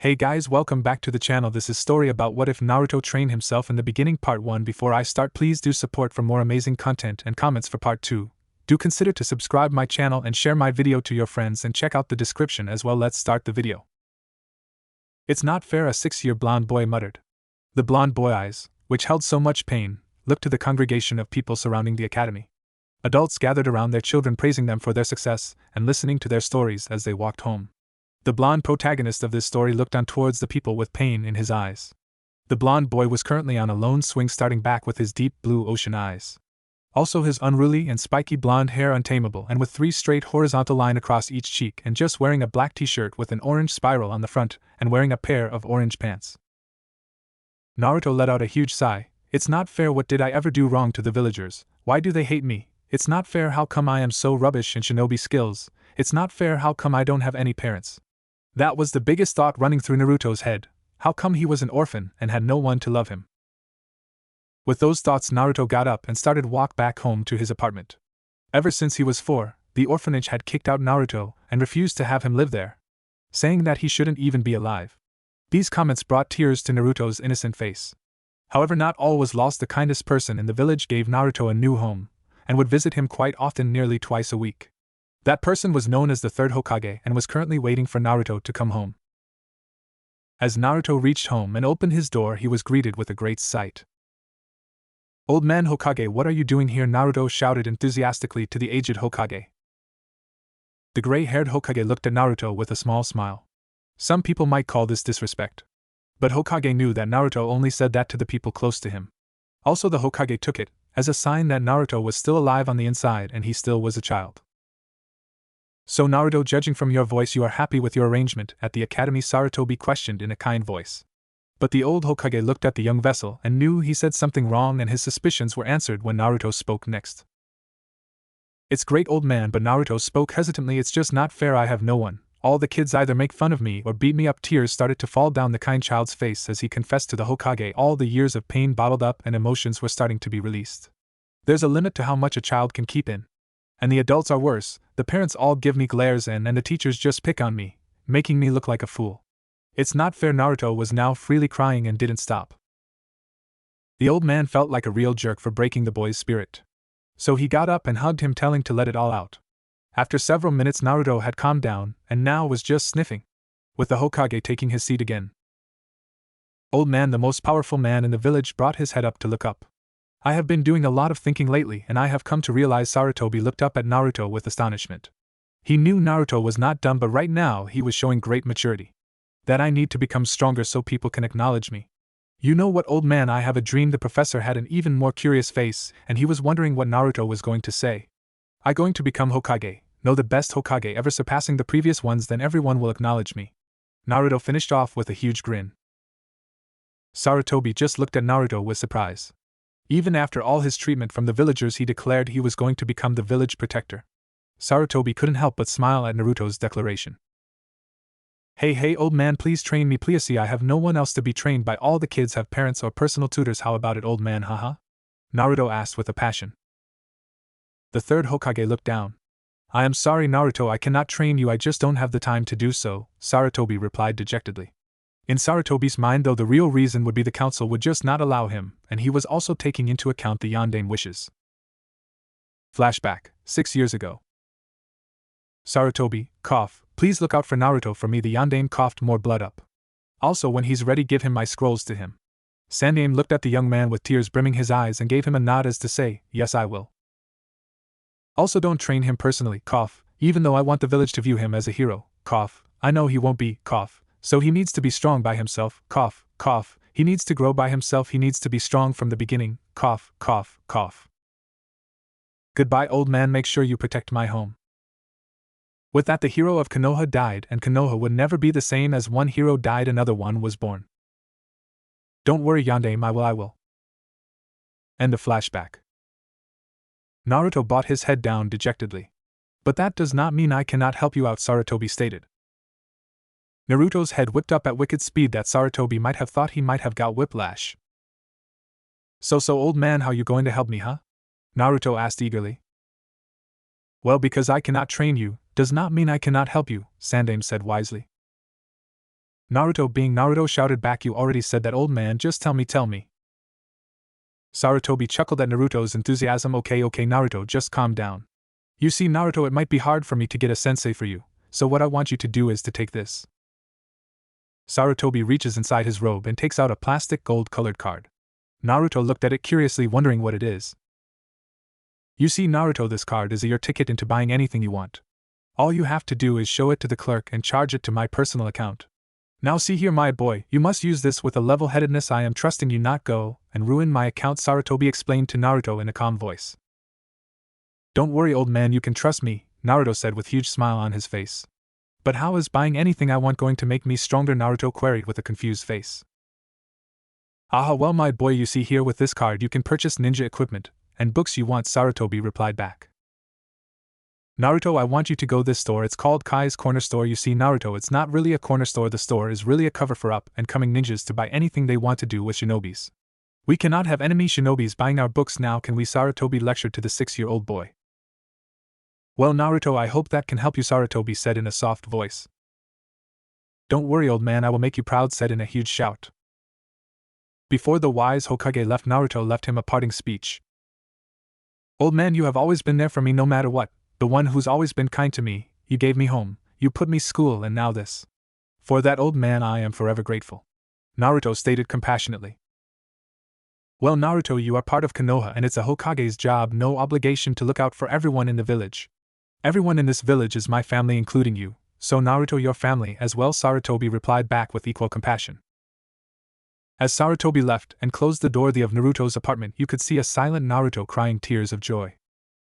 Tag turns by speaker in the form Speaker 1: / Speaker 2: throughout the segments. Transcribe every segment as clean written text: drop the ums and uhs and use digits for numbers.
Speaker 1: Hey guys, welcome back to the channel. This is story about what if Naruto trained himself in the beginning part 1. Before I start, please do support for more amazing content and comments for part 2. Do consider to subscribe my channel and share my video to your friends and check out the description as well. Let's start the video. It's not fair, a 6-year blonde boy muttered. The blonde boy eyes, which held so much pain, looked to the congregation of people surrounding the academy. Adults gathered around their children, praising them for their success and listening to their stories as they walked home. The blonde protagonist of this story looked on towards the people with pain in his eyes. The blonde boy was currently on a lone swing, starting back with his deep blue ocean eyes. Also his unruly and spiky blonde hair untamable and with 3 straight horizontal lines across each cheek, and just wearing a black t-shirt with an orange spiral on the front and wearing a pair of orange pants. Naruto let out a huge sigh. It's not fair. What did I ever do wrong to the villagers? Why do they hate me? It's not fair. How come I am so rubbish in shinobi skills? It's not fair. How come I don't have any parents? That was the biggest thought running through Naruto's head. How come he was an orphan and had no one to love him? With those thoughts, Naruto got up and started walk back home to his apartment. Ever since he was 4, the orphanage had kicked out Naruto and refused to have him live there, saying that he shouldn't even be alive. These comments brought tears to Naruto's innocent face. However, not all was lost. The kindest person in the village gave Naruto a new home and would visit him quite often, nearly twice a week. That person was known as the 3rd Hokage and was currently waiting for Naruto to come home. As Naruto reached home and opened his door, he was greeted with a great sight. "Old man Hokage, what are you doing here?" Naruto shouted enthusiastically to the aged Hokage. The gray-haired Hokage looked at Naruto with a small smile. Some people might call this disrespect, but Hokage knew that Naruto only said that to the people close to him. Also, the Hokage took it as a sign that Naruto was still alive on the inside and he still was a child. "So Naruto, judging from your voice, you are happy with your arrangement at the academy?" Sarutobi questioned in a kind voice. But the old Hokage looked at the young vessel and knew he said something wrong, and his suspicions were answered when Naruto spoke next. "It's great, old man," but Naruto spoke hesitantly. "It's just not fair. I have no one. All the kids either make fun of me or beat me up." Tears started to fall down the kind child's face as he confessed to the Hokage all the years of pain bottled up and emotions were starting to be released. There's a limit to how much a child can keep in. And the adults are worse. The parents all give me glares and the teachers just pick on me, making me look like a fool. It's not fair." Naruto was now freely crying and didn't stop. The old man felt like a real jerk for breaking the boy's spirit. So he got up and hugged him, telling to let it all out. After several minutes, Naruto had calmed down and now was just sniffing, with the Hokage taking his seat again. Old man, the most powerful man in the village, brought his head up to look up. "I have been doing a lot of thinking lately, and I have come to realize." Sarutobi looked up at Naruto with astonishment. He knew Naruto was not dumb, but right now he was showing great maturity. "That I need to become stronger so people can acknowledge me. You know what, old man, I have a dream." The professor had an even more curious face, and he was wondering what Naruto was going to say. "I'm going to become Hokage, no, the best Hokage ever, surpassing the previous ones. Then everyone will acknowledge me." Naruto finished off with a huge grin. Sarutobi just looked at Naruto with surprise. Even after all his treatment from the villagers, he declared he was going to become the village protector. Sarutobi couldn't help but smile at Naruto's declaration. Hey, old man, please train me, please. See, I have no one else to be trained by. All the kids have parents or personal tutors. How about it, old man, haha?" Naruto asked with a passion. The 3rd Hokage looked down. "I am sorry, Naruto, I cannot train you. I just don't have the time to do so," Sarutobi replied dejectedly. In Sarutobi's mind, though, the real reason would be the council would just not allow him, and he was also taking into account the Yondaime wishes. Flashback, 6 years ago. "Sarutobi, cough, please look out for Naruto for me." The Yondaime coughed more blood up. "Also, when he's ready, give him my scrolls to him." Sandaime looked at the young man with tears brimming his eyes and gave him a nod as to say, "Yes, I will." "Also, don't train him personally, cough, even though I want the village to view him as a hero, cough. I know he won't be, cough. So he needs to be strong by himself, cough, cough. He needs to grow by himself. He needs to be strong from the beginning, cough, cough, cough. Goodbye, old man, make sure you protect my home." With that, the hero of Konoha died, and Konoha would never be the same. As one hero died, another one was born. "Don't worry, Yondaime, I will. End the flashback. Naruto bowed his head down dejectedly. "But that does not mean I cannot help you out," Sarutobi stated. Naruto's head whipped up at wicked speed that Sarutobi might have thought he might have got whiplash. So old man, how you going to help me, huh?" Naruto asked eagerly. "Well, because I cannot train you, does not mean I cannot help you," Sandaime said wisely. Naruto being Naruto shouted back, "You already said that, old man, just tell me, tell me." Sarutobi chuckled at Naruto's enthusiasm. Okay, Naruto, just calm down. You see, Naruto, it might be hard for me to get a sensei for you, so what I want you to do is to take this. Sarutobi reaches inside his robe and takes out a plastic gold-colored card. Naruto looked at it curiously, wondering what it is. You see, Naruto, this card is your ticket into buying anything you want. All you have to do is show it to the clerk and charge it to my personal account. Now see here, my boy, you must use this with a level-headedness. I am trusting you, not go and ruin my account, Sarutobi explained to Naruto in a calm voice. Don't worry, old man, you can trust me, Naruto said with a huge smile on his face. But how is buying anything I want going to make me stronger? Naruto queried with a confused face. Ah, well, my boy, you see here, with this card you can purchase ninja equipment and books you want, Sarutobi replied back. Naruto, I want you to go this store, it's called Kai's Corner Store. You see, Naruto, it's not really a corner store, the store is really a cover for up and coming ninjas to buy anything they want to do with shinobis. We cannot have enemy shinobis buying our books now, can we? Sarutobi lectured to the 6-year-old boy. Well, Naruto, I hope that can help you, Sarutobi said in a soft voice. Don't worry, old man, I will make you proud, said in a huge shout. Before the wise Hokage left, Naruto left him a parting speech. Old man, you have always been there for me no matter what. The one who's always been kind to me, you gave me home, you put me school, and now this. For that, old man, I am forever grateful. Naruto stated compassionately. Well, Naruto, you are part of Konoha and it's a Hokage's job, no obligation to look out for everyone in the village. Everyone in this village is my family, including you, so Naruto, your family as well, Sarutobi replied back with equal compassion. As Sarutobi left and closed the door of Naruto's apartment, you could see a silent Naruto crying tears of joy.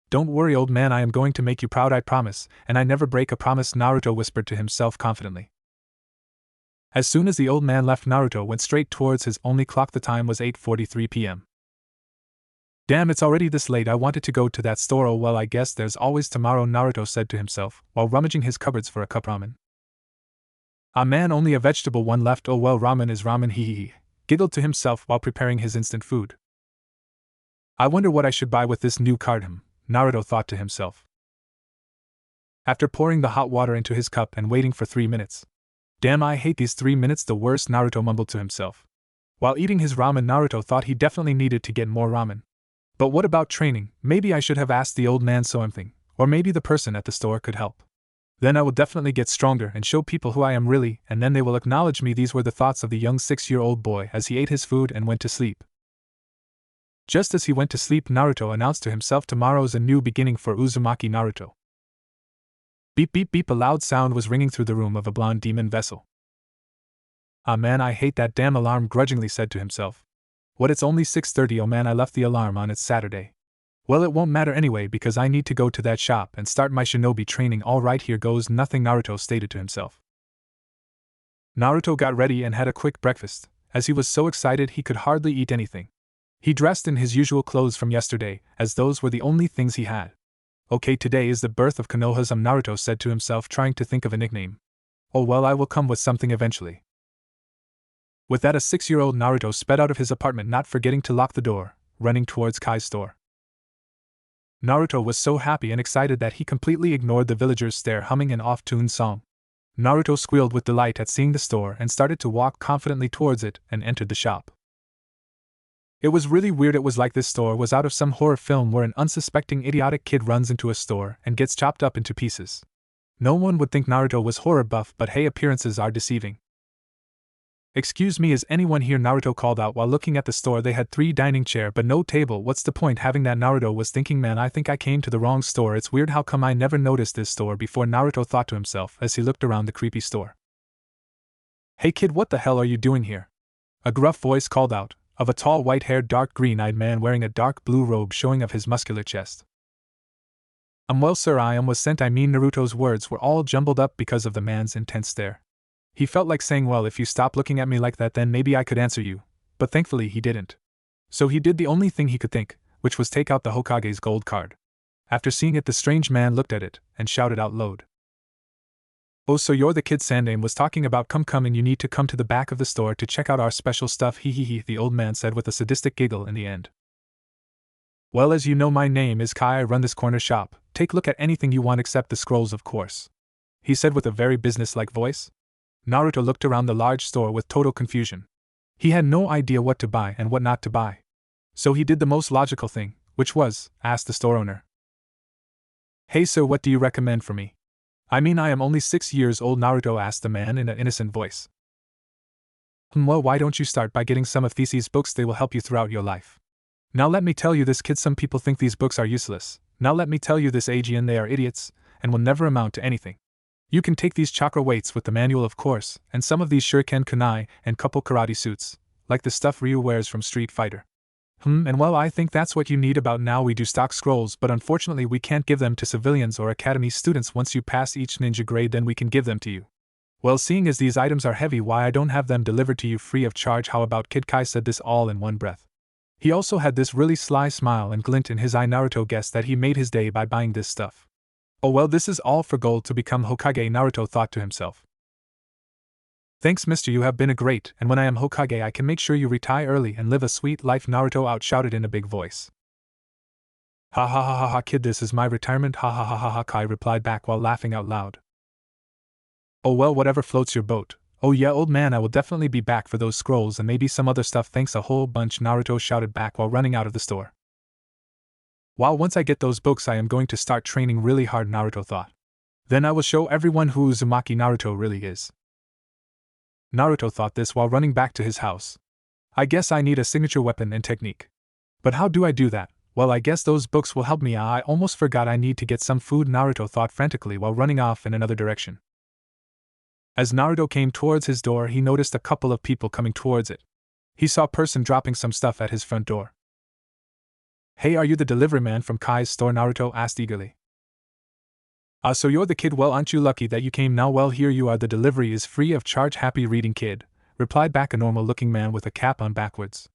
Speaker 1: Don't worry, old man, I am going to make you proud, I promise, and I never break a promise, Naruto whispered to himself confidently. As soon as the old man left, Naruto went straight towards his only clock. The time was 8:43 p.m. Damn, it's already this late, I wanted to go to that store. Oh well, I guess there's always tomorrow, Naruto said to himself, while rummaging his cupboards for a cup ramen. Ah man, only a vegetable one left, oh well, ramen is ramen, he giggled to himself while preparing his instant food. I wonder what I should buy with this new card, Naruto thought to himself. After pouring the hot water into his cup and waiting for 3 minutes. Damn, I hate these 3 minutes the worst, Naruto mumbled to himself. While eating his ramen, Naruto thought he definitely needed to get more ramen. But what about training? Maybe I should have asked the old man something, or maybe the person at the store could help. Then I will definitely get stronger and show people who I am really, and then they will acknowledge me. These were the thoughts of the young 6-year-old boy as he ate his food and went to sleep. Just as he went to sleep, Naruto announced to himself, tomorrow's a new beginning for Uzumaki Naruto. Beep beep beep, a loud sound was ringing through the room of a blonde demon vessel. Ah man, I hate that damn alarm, grudgingly said to himself. What, it's only 6:30, oh man, I left the alarm on, it's Saturday. Well, it won't matter anyway because I need to go to that shop and start my shinobi training. Alright, here goes nothing, Naruto stated to himself. Naruto got ready and had a quick breakfast, as he was so excited he could hardly eat anything. He dressed in his usual clothes from yesterday, as those were the only things he had. Okay, today is the birth of Konoha's Naruto said to himself, trying to think of a nickname. Oh well, I will come with something eventually. With that, a 6-year-old Naruto sped out of his apartment, not forgetting to lock the door, running towards Kai's store. Naruto was so happy and excited that he completely ignored the villagers' stare, humming an off-tuned song. Naruto squealed with delight at seeing the store and started to walk confidently towards it and entered the shop. It was really weird. It was like this store was out of some horror film where an unsuspecting idiotic kid runs into a store and gets chopped up into pieces. No one would think Naruto was horror buff, but hey, appearances are deceiving. Excuse me, is anyone here? Naruto called out while looking at the store. They had 3 dining chairs but no table. What's the point having that? Naruto was thinking, man, I think I came to the wrong store. It's weird, how come I never noticed this store before? Naruto thought to himself as he looked around the creepy store. Hey kid, what the hell are you doing here? A gruff voice called out, of a tall white-haired dark green-eyed man wearing a dark blue robe showing of his muscular chest. Well sir, I was sent. Naruto's words were all jumbled up because of the man's intense stare. He felt like saying, well, if you stop looking at me like that then maybe I could answer you, but thankfully he didn't. So he did the only thing he could think, which was take out the Hokage's gold card. After seeing it, the strange man looked at it and shouted out loud. Oh, so you're the kid Sandame was talking about. Come and you need to come to the back of the store to check out our special stuff, he, the old man said with a sadistic giggle in the end. Well, as you know, my name is Kai, I run this corner shop. Take a look at anything you want except the scrolls, of course, he said with a very businesslike voice. Naruto looked around the large store with total confusion. He had no idea what to buy and what not to buy. So he did the most logical thing, which was, ask the store owner. Hey sir, what do you recommend for me? I mean, I am only 6 years old, Naruto asked the man in an innocent voice. Well, why don't you start by getting some of these books? They will help you throughout your life. Now let me tell you this, kid, some people think these books are useless. Now let me tell you this, Aegean, they are idiots, and will never amount to anything. You can take these chakra weights with the manual, of course, and some of these shuriken kunai and couple karate suits, like the stuff Ryu wears from Street Fighter. And well, I think that's what you need. About now we do stock scrolls, but unfortunately we can't give them to civilians or academy students. Once you pass each ninja grade, then we can give them to you. Well, seeing as these items are heavy, why I don't have them delivered to you free of charge? How about? Kid Kai said this all in one breath. He also had this really sly smile and glint in his eye. Naruto guessed that he made his day by buying this stuff. Oh well, this is all for gold to become Hokage, Naruto thought to himself. Thanks, mister, you have been a great, and when I am Hokage I can make sure you retire early and live a sweet life, Naruto outshouted in a big voice. Ha ha ha ha ha, kid, this is my retirement, ha ha ha ha ha, Kai replied back while laughing out loud. Oh well, whatever floats your boat. Oh yeah, old man, I will definitely be back for those scrolls and maybe some other stuff, thanks a whole bunch, Naruto shouted back while running out of the store. Wow, once I get those books I am going to start training really hard, Naruto thought. Then I will show everyone who Uzumaki Naruto really is. Naruto thought this while running back to his house. I guess I need a signature weapon and technique. But how do I do that? Well, I guess those books will help me. I almost forgot I need to get some food, Naruto thought frantically while running off in another direction. As Naruto came towards his door, he noticed a couple of people coming towards it. He saw a person dropping some stuff at his front door. Hey, are you the delivery man from Kai's store? Naruto asked eagerly. So you're the kid? Well, aren't you lucky that you came now? Well, here you are, the delivery is free of charge. Happy reading, kid, replied back a normal-looking man with a cap on backwards.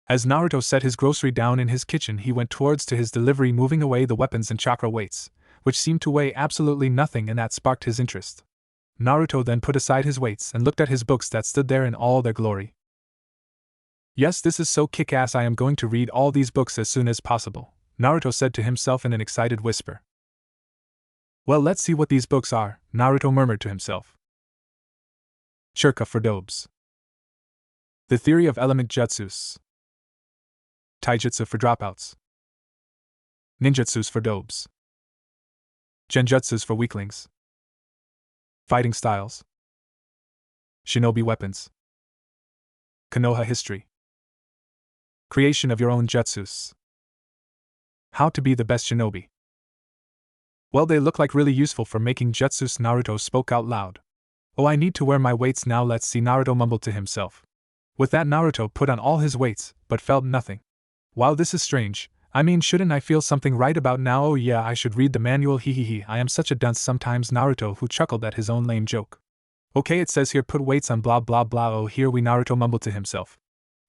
Speaker 1: As Naruto set his grocery down in his kitchen, he went towards to his delivery, moving away the weapons and chakra weights, which seemed to weigh absolutely nothing, and that sparked his interest. Naruto then put aside his weights and looked at his books that stood there in all their glory. Yes, this is so kick-ass, I am going to read all these books as soon as possible, Naruto said to himself in an excited whisper. Well, let's see what these books are, Naruto murmured to himself. Churka for Dobes. The Theory of Element Jutsus. Taijutsu for Dropouts. Ninjutsus for Dobes. Genjutsus for Weaklings. Fighting Styles. Shinobi Weapons. Konoha History. Creation of your own jutsus. How to be the best shinobi. Well, they look like really useful for making jutsus, Naruto spoke out loud. Oh, I need to wear my weights now, let's see, Naruto mumbled to himself. With that, Naruto put on all his weights, but felt nothing. Wow, this is strange. I mean, shouldn't I feel something right about now? Oh yeah, I should read the manual, hehehe, I am such a dunce sometimes, Naruto who chuckled at his own lame joke. Okay, it says here put weights on blah blah blah, oh here we, Naruto mumbled to himself.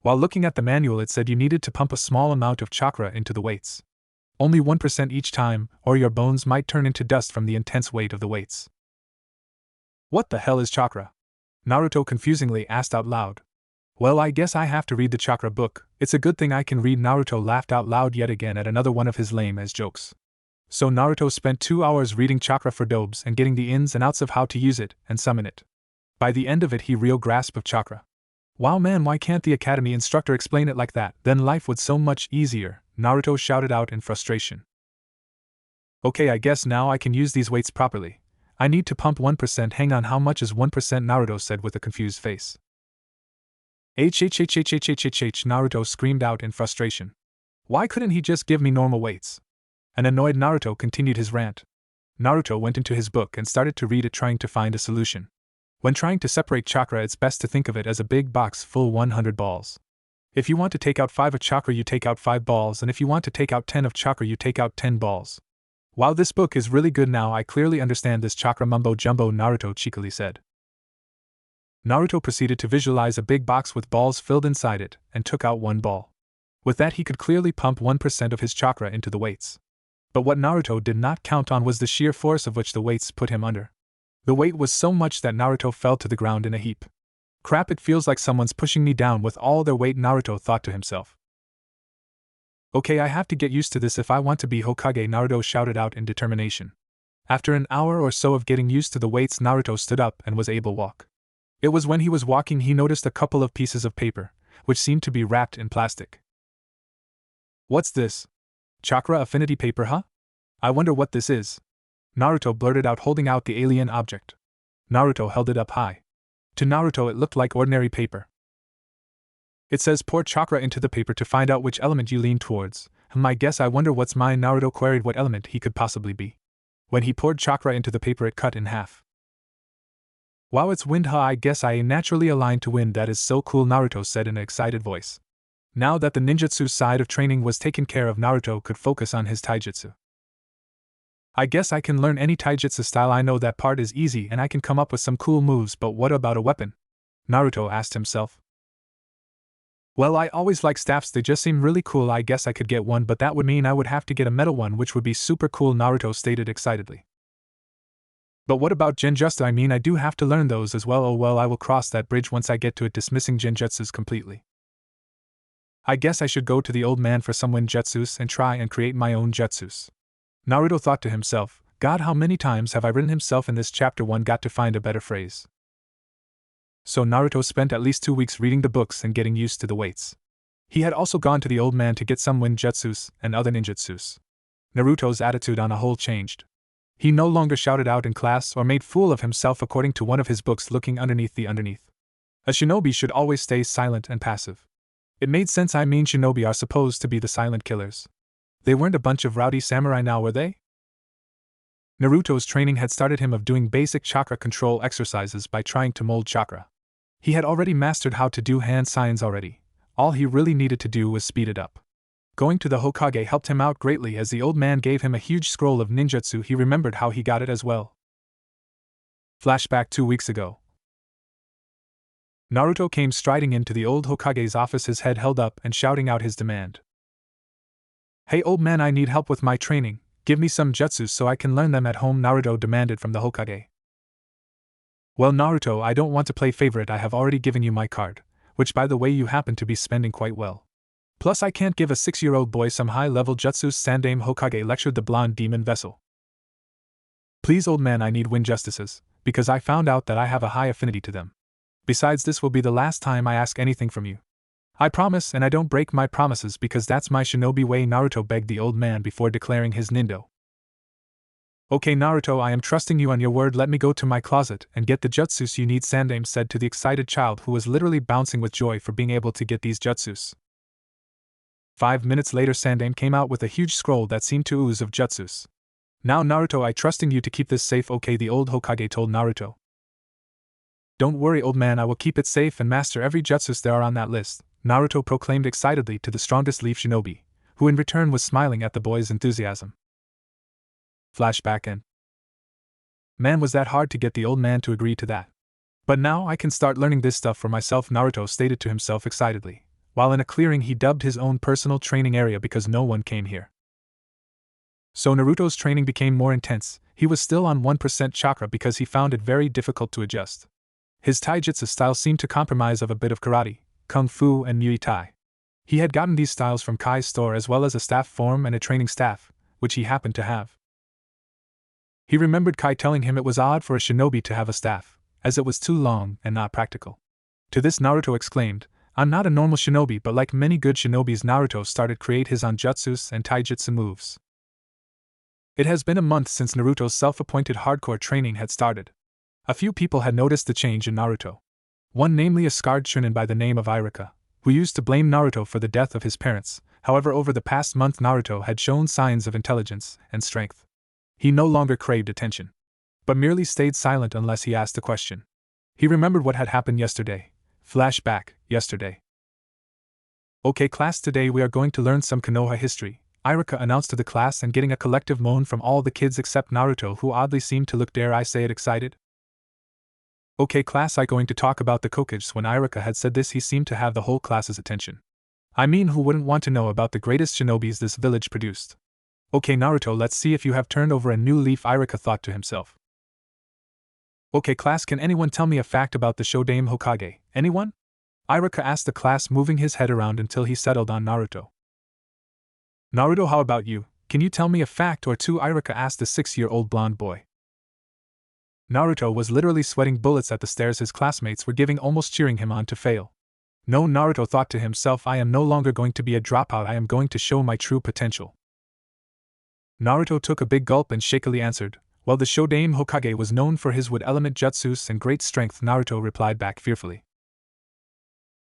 Speaker 1: While looking at the manual, it said you needed to pump a small amount of chakra into the weights. Only 1% each time, or your bones might turn into dust from the intense weight of the weights. What the hell is chakra? Naruto confusingly asked out loud. Well, I guess I have to read the chakra book. It's a good thing I can read, Naruto laughed out loud yet again at another one of his lame-ass jokes. So Naruto spent 2 hours reading chakra for Dobes and getting the ins and outs of how to use it and summon it. By the end of it, he real grasp of chakra. Wow man, why can't the academy instructor explain it like that? Then life would so much easier, Naruto shouted out in frustration. Okay, I guess now I can use these weights properly. I need to pump 1%, hang on, how much is 1%? Naruto said with a confused face. Naruto screamed out in frustration. Why couldn't he just give me normal weights? An annoyed Naruto continued his rant. Naruto went into his book and started to read it, trying to find a solution. When trying to separate chakra, it's best to think of it as a big box full 100 balls. If you want to take out 5 of chakra, you take out 5 balls, and if you want to take out 10 of chakra, you take out 10 balls. Wow, this book is really good now, I clearly understand this chakra mumbo jumbo, Naruto cheekily said. Naruto proceeded to visualize a big box with balls filled inside it, and took out 1 ball. With that, he could clearly pump 1% of his chakra into the weights. But what Naruto did not count on was the sheer force of which the weights put him under. The weight was so much that Naruto fell to the ground in a heap. Crap, it feels like someone's pushing me down with all their weight, Naruto thought to himself. Okay, I have to get used to this if I want to be Hokage, Naruto shouted out in determination. After an hour or so of getting used to the weights, Naruto stood up and was able to walk. It was when he was walking he noticed a couple of pieces of paper, which seemed to be wrapped in plastic. What's this? Chakra affinity paper, huh? I wonder what this is. Naruto blurted out, holding out the alien object. Naruto held it up high. To Naruto it looked like ordinary paper. It says pour chakra into the paper to find out which element you lean towards. I guess I wonder what's mine. Naruto queried what element he could possibly be. When he poured chakra into the paper it cut in half. Wow, it's wind, huh? I guess I am naturally aligned to wind. That is so cool, Naruto said in an excited voice. Now that the ninjutsu side of training was taken care of, Naruto could focus on his taijutsu. I guess I can learn any taijutsu style. I know that part is easy and I can come up with some cool moves, but what about a weapon? Naruto asked himself. Well, I always like staffs, they just seem really cool. I guess I could get one, but that would mean I would have to get a metal one, which would be super cool, Naruto stated excitedly. But what about genjutsu? I mean, I do have to learn those as well. Oh well, I will cross that bridge once I get to it, dismissing genjutsus completely. I guess I should go to the old man for some ninjutsus and try and create my own jutsus. Naruto thought to himself, God, how many times have I written himself in this chapter? One got to find a better phrase. So Naruto spent at least 2 weeks reading the books and getting used to the weights. He had also gone to the old man to get some ninjutsus and other ninjutsus. Naruto's attitude on a whole changed. He no longer shouted out in class or made fool of himself according to one of his books, looking underneath the underneath. A shinobi should always stay silent and passive. It made sense. I mean, shinobi are supposed to be the silent killers. They weren't a bunch of rowdy samurai now, were they? Naruto's training had started him of doing basic chakra control exercises by trying to mold chakra. He had already mastered how to do hand signs already. All he really needed to do was speed it up. Going to the Hokage helped him out greatly, as the old man gave him a huge scroll of ninjutsu. He remembered how he got it as well. Flashback 2 weeks ago. Naruto came striding into the old Hokage's office, his head held up and shouting out his demand. Hey old man, I need help with my training. Give me some jutsus so I can learn them at home, Naruto demanded from the Hokage. Well Naruto, I don't want to play favorite. I have already given you my card, which by the way you happen to be spending quite well. Plus I can't give a 6-year-old boy some high-level jutsus, Sandame Hokage lectured the blonde demon vessel. Please old man, I need wind justices, because I found out that I have a high affinity to them. Besides, this will be the last time I ask anything from you. I promise, and I don't break my promises because that's my shinobi way, Naruto begged the old man before declaring his nindo. Okay Naruto, I am trusting you on your word. Let me go to my closet and get the jutsus you need, Sandame said to the excited child who was literally bouncing with joy for being able to get these jutsus. 5 minutes later, Sandame came out with a huge scroll that seemed to ooze of jutsus. Now Naruto, I trusting you to keep this safe. Okay, the old Hokage told Naruto. Don't worry old man, I will keep it safe and master every jutsus there are on that list, Naruto proclaimed excitedly to the strongest leaf shinobi, who in return was smiling at the boy's enthusiasm. Flashback and man, was that hard to get the old man to agree to that. But now I can start learning this stuff for myself, Naruto stated to himself excitedly, while in a clearing he dubbed his own personal training area because no one came here. So Naruto's training became more intense. He was still on 1% chakra because he found it very difficult to adjust. His taijutsu style seemed to compromise of a bit of karate, kung fu and muay thai. He had gotten these styles from Kai's store as well as a staff form and a training staff, which he happened to have. He remembered Kai telling him it was odd for a shinobi to have a staff, as it was too long and not practical. To this Naruto exclaimed, I'm not a normal shinobi, but like many good shinobis, Naruto started create his own jutsus and taijutsu moves. It has been a month since Naruto's self-appointed hardcore training had started. A few people had noticed the change in Naruto. One, namely a scarred chunin by the name of Iruka, who used to blame Naruto for the death of his parents. However, over the past month Naruto had shown signs of intelligence and strength. He no longer craved attention, but merely stayed silent unless he asked a question. He remembered what had happened yesterday. Flashback, yesterday. Okay class, today we are going to learn some Konoha history, Iruka announced to the class, and getting a collective moan from all the kids except Naruto, who oddly seemed to look, dare I say it, excited. Okay class, I going to talk about the Kokage. When Iruka had said this, he seemed to have the whole class's attention. I mean, who wouldn't want to know about the greatest shinobis this village produced? Okay Naruto, let's see if you have turned over a new leaf, Iruka thought to himself. Okay class, can anyone tell me a fact about the Shodame Hokage? Anyone? Iruka asked the class, moving his head around until he settled on Naruto. Naruto, how about you? Can can you tell me a fact or two? Iruka asked the 6-year-old blonde boy. Naruto was literally sweating bullets at the stares his classmates were giving, almost cheering him on to fail. No, Naruto thought to himself, I am no longer going to be a dropout, I am going to show my true potential. Naruto took a big gulp and shakily answered, well, the Shodaime Hokage was known for his wood element jutsus and great strength. Naruto replied back fearfully.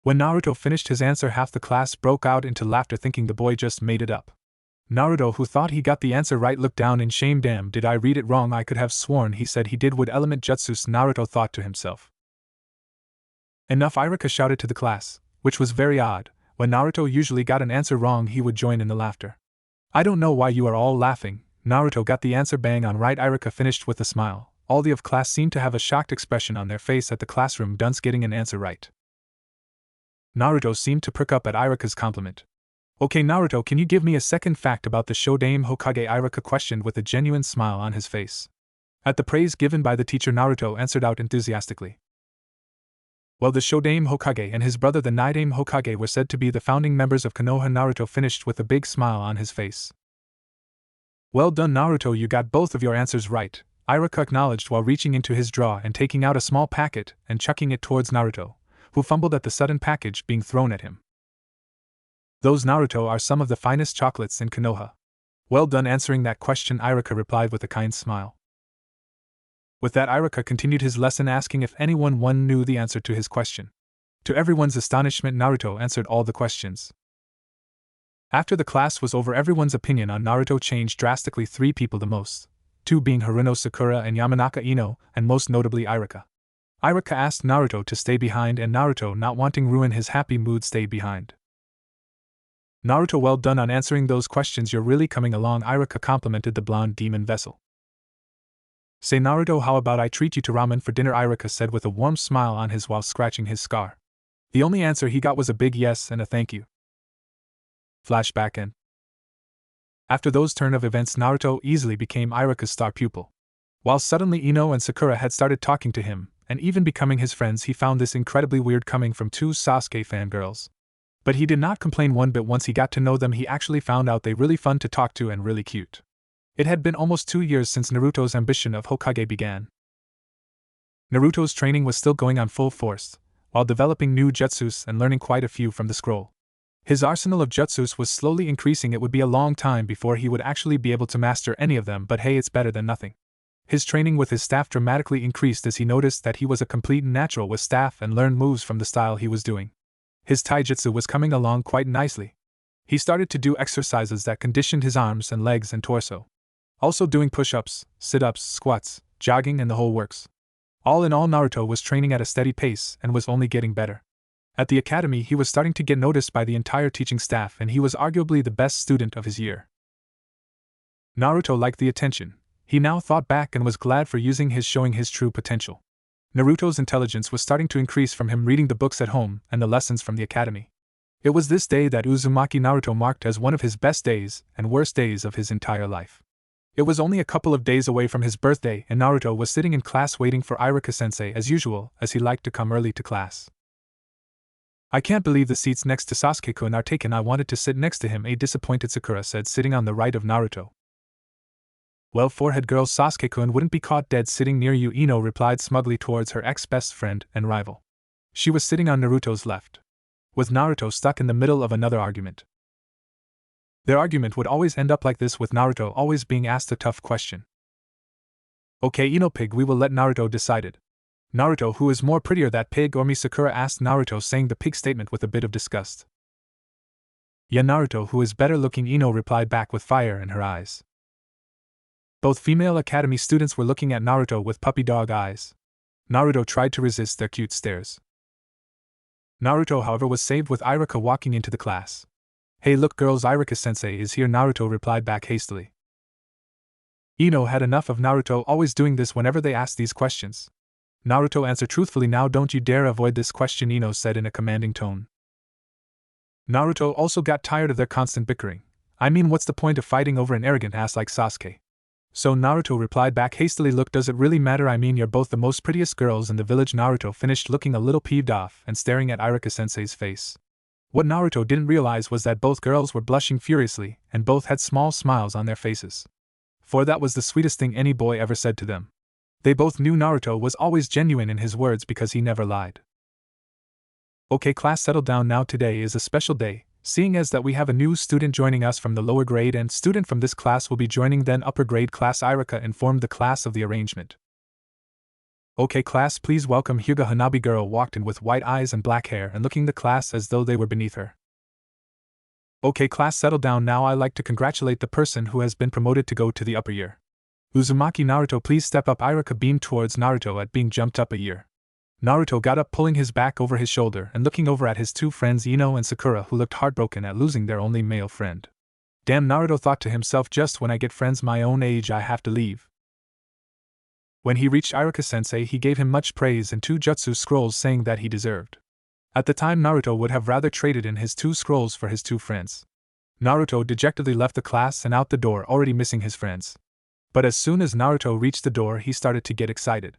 Speaker 1: When Naruto finished his answer, half the class broke out into laughter, thinking the boy just made it up. Naruto, who thought he got the answer right, looked down in shame. Damn, did I read it wrong? I could have sworn he said he did wood element jutsus. Naruto thought to himself. Enough, Iruka shouted to the class, which was very odd. When Naruto usually got an answer wrong, he would join in the laughter. I don't know why you are all laughing. Naruto got the answer bang on right. Iruka finished with a smile. All the of class seemed to have a shocked expression on their face at the classroom dunce getting an answer right. Naruto seemed to prick up at Iruka's compliment. Okay, Naruto, can you give me a second fact about the Shodaime Hokage? Iruka questioned with a genuine smile on his face. At the praise given by the teacher, Naruto answered out enthusiastically. Well, the Shodaime Hokage and his brother the Nidaime Hokage were said to be the founding members of Konoha. Naruto finished with a big smile on his face. Well done, Naruto, you got both of your answers right, Iruka acknowledged while reaching into his drawer and taking out a small packet and chucking it towards Naruto, who fumbled at the sudden package being thrown at him. Those, Naruto, are some of the finest chocolates in Konoha. Well done answering that question, Iruka replied with a kind smile. With that, Iruka continued his lesson, asking if anyone knew the answer to his question. To everyone's astonishment, Naruto answered all the questions. After the class was over, everyone's opinion on Naruto changed drastically. 3 people the most, 2 being Haruno Sakura and Yamanaka Ino, and most notably Iruka. Iruka asked Naruto to stay behind, and Naruto, not wanting ruin his happy mood, stayed behind. Naruto, well done on answering those questions, you're really coming along, Iruka complimented the blonde demon vessel. Say, Naruto, how about I treat you to ramen for dinner? Iruka said with a warm smile on his while scratching his scar. The only answer he got was a big yes and a thank you. Flashback in. After those turn of events, Naruto easily became Iruka's star pupil. While suddenly Ino and Sakura had started talking to him, and even becoming his friends, he found this incredibly weird coming from 2 Sasuke fangirls. But he did not complain one bit. Once he got to know them, he actually found out they really fun to talk to and really cute. It had been almost 2 years since Naruto's ambition of Hokage began. Naruto's training was still going on full force, while developing new jutsus and learning quite a few from the scroll. His arsenal of jutsus was slowly increasing. It would be a long time before he would actually be able to master any of them, but hey, it's better than nothing. His training with his staff dramatically increased as he noticed that he was a complete natural with staff and learned moves from the style he was doing. His taijutsu was coming along quite nicely. He started to do exercises that conditioned his arms and legs and torso. Also doing push-ups, sit-ups, squats, jogging, and the whole works. All in all, Naruto was training at a steady pace and was only getting better. At the academy, he was starting to get noticed by the entire teaching staff, and he was arguably the best student of his year. Naruto liked the attention. He now thought back and was glad for showing his true potential. Naruto's intelligence was starting to increase from him reading the books at home and the lessons from the academy. It was this day that Uzumaki Naruto marked as one of his best days and worst days of his entire life. It was only a couple of days away from his birthday, and Naruto was sitting in class waiting for Iruka-sensei as usual, as he liked to come early to class. I can't believe the seats next to Sasuke-kun are taken. I wanted to sit next to him, a disappointed Sakura said, sitting on the right of Naruto. Well, forehead girl, Sasuke-kun wouldn't be caught dead sitting near you, Ino replied smugly towards her ex-best friend and rival. She was sitting on Naruto's left, with Naruto stuck in the middle of another argument. Their argument would always end up like this, with Naruto always being asked a tough question. Okay, Ino pig, we will let Naruto decide it. Naruto, who is more prettier, that pig or me? Sakura asked Naruto, saying the pig statement with a bit of disgust. Yeah, Naruto, who is better looking, Ino replied back with fire in her eyes. Both female academy students were looking at Naruto with puppy dog eyes. Naruto tried to resist their cute stares. Naruto, however, was saved with Iruka walking into the class. Hey look girls, Iruka-sensei is here, Naruto replied back hastily. Ino had enough of Naruto always doing this whenever they asked these questions. Naruto answered truthfully, now don't you dare avoid this question, Ino said in a commanding tone. Naruto also got tired of their constant bickering. I mean, what's the point of fighting over an arrogant ass like Sasuke? So Naruto replied back hastily, look, does it really matter? I mean, you're both the most prettiest girls in the village. Naruto finished looking a little peeved off and staring at Iruka-sensei's face. What Naruto didn't realize was that both girls were blushing furiously, and both had small smiles on their faces. For that was the sweetest thing any boy ever said to them. They both knew Naruto was always genuine in his words because he never lied. Okay class, settle down now. Today is a special day, seeing as that we have a new student joining us from the lower grade, and student from this class will be joining then upper grade class. Irika informed the class of the arrangement. Okay class, please welcome Hyuga. Hanabi girl walked in with white eyes and black hair and looking the class as though they were beneath her. Okay class, settle down now. I like to congratulate the person who has been promoted to go to the upper year. Uzumaki. Naruto, please step up. Irika beamed towards Naruto at being jumped up a year. Naruto got up, pulling his back over his shoulder and looking over at his two friends Ino and Sakura, who looked heartbroken at losing their only male friend. Damn, Naruto thought to himself, just when I get friends my own age I have to leave. When he reached Irika-sensei, he gave him much praise and 2 jutsu scrolls, saying that he deserved. At the time, Naruto would have rather traded in his 2 scrolls for his 2 friends. Naruto dejectedly left the class and out the door, already missing his friends. But as soon as Naruto reached the door, he started to get excited.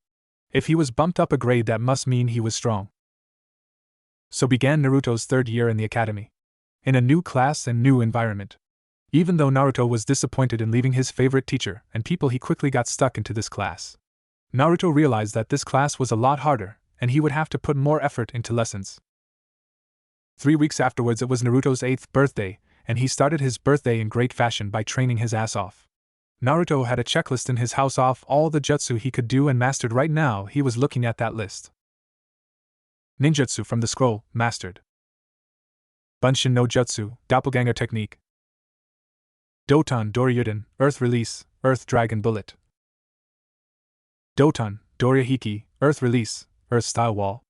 Speaker 1: If he was bumped up a grade, that must mean he was strong. So began Naruto's 3rd year in the academy. In a new class and new environment. Even though Naruto was disappointed in leaving his favorite teacher and people, he quickly got stuck into this class. Naruto realized that this class was a lot harder, and he would have to put more effort into lessons. 3 weeks afterwards, it was Naruto's 8th birthday, and he started his birthday in great fashion by training his ass off. Naruto had a checklist in his house of all the jutsu he could do and mastered. Right now, he was looking at that list. Ninjutsu from the scroll, mastered. Bunshin no Jutsu, doppelganger technique. Doton Doryuden, earth release, earth dragon bullet. Doton Dorya Hiki, earth release, earth style wall.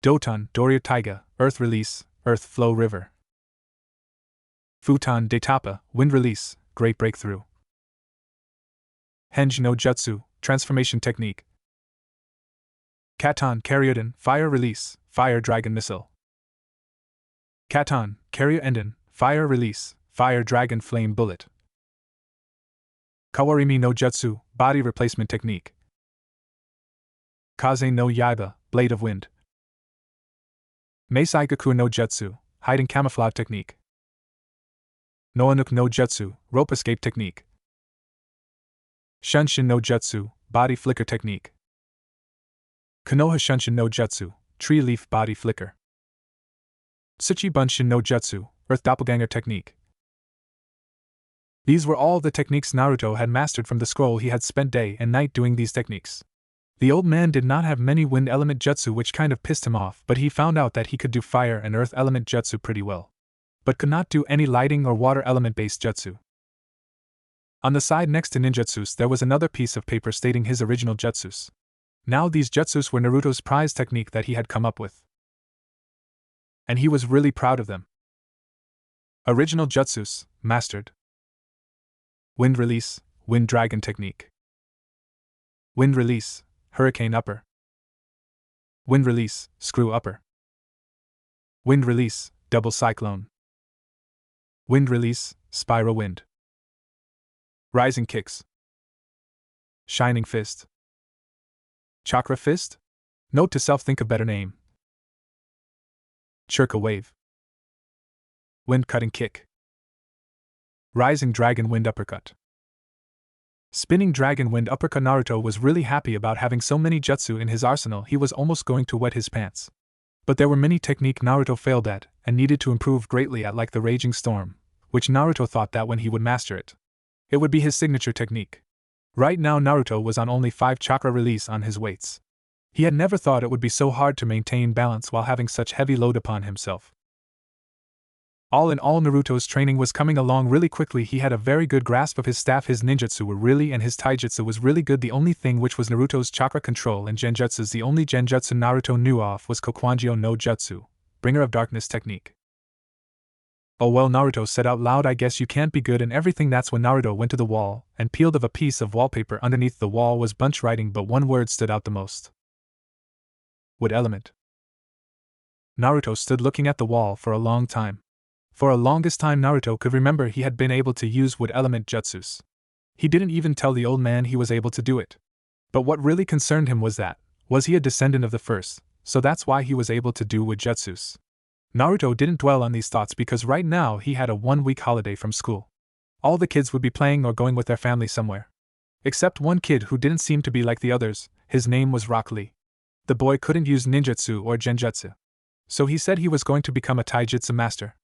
Speaker 1: Doton Dorya Taiga, earth release, earth flow river. Futon de Tapa, wind release, great breakthrough. Henge no Jutsu, transformation technique. Katon Karyuden, fire release, fire dragon missile. Katon Karya Enden, fire release, fire dragon flame bullet. Kawarimi no Jutsu, body replacement technique. Kaze no Yaiba, blade of wind. Meisai Gaku no Jutsu, hiding camouflage technique. Noanuk no Jutsu, rope escape technique. Shunshin no Jutsu, body flicker technique. Konoha Shunshin no Jutsu, tree leaf body flicker. Tsuchi Bunshin no Jutsu, earth doppelganger technique. These were all the techniques Naruto had mastered from the scroll. He had spent day and night doing these techniques. The old man did not have many wind element jutsu, which kind of pissed him off, but he found out that he could do fire and earth element jutsu pretty well, but could not do any lighting or water element based jutsu. On the side next to ninjutsus there was another piece of paper stating his original jutsus. Now these jutsus were Naruto's prize technique that he had come up with, and he was really proud of them. Original jutsus, mastered. Wind release, wind dragon technique. Wind release, hurricane upper. Wind release, screw upper. Wind release, double cyclone. Wind release, spiral wind. Rising kicks. Shining fist. Chakra fist? Note to self, think of better name. Churka wave. Wind cutting kick. Rising dragon wind uppercut. Spinning dragon wind uppercut. Naruto was really happy about having so many jutsu in his arsenal. He was almost going to wet his pants. But there were many technique Naruto failed at and needed to improve greatly at, like the raging storm, which Naruto thought that when he would master it, it would be his signature technique. Right now Naruto was on only 5 chakra release on his weights. He had never thought it would be so hard to maintain balance while having such heavy load upon himself. All in all, Naruto's training was coming along really quickly. He had a very good grasp of his staff. His ninjutsu were really, and his taijutsu was really good. The only thing which was Naruto's chakra control and genjutsus. The only genjutsu Naruto knew of was Kokwanjyo no Jutsu, bringer of darkness technique. Oh well, Naruto said out loud, I guess you can't be good in everything. That's when Naruto went to the wall and peeled off a piece of wallpaper. Underneath the wall was bunch writing, but one word stood out the most. Wood element. Naruto stood looking at the wall for a long time. For a longest time Naruto could remember he had been able to use wood element jutsus. He didn't even tell the old man he was able to do it. But what really concerned him was that, was he a descendant of the first, so that's why he was able to do wood jutsus. Naruto didn't dwell on these thoughts because right now he had a 1-week holiday from school. All the kids would be playing or going with their family somewhere. Except one kid who didn't seem to be like the others. His name was Rock Lee. The boy couldn't use ninjutsu or genjutsu. So he said he was going to become a taijutsu master.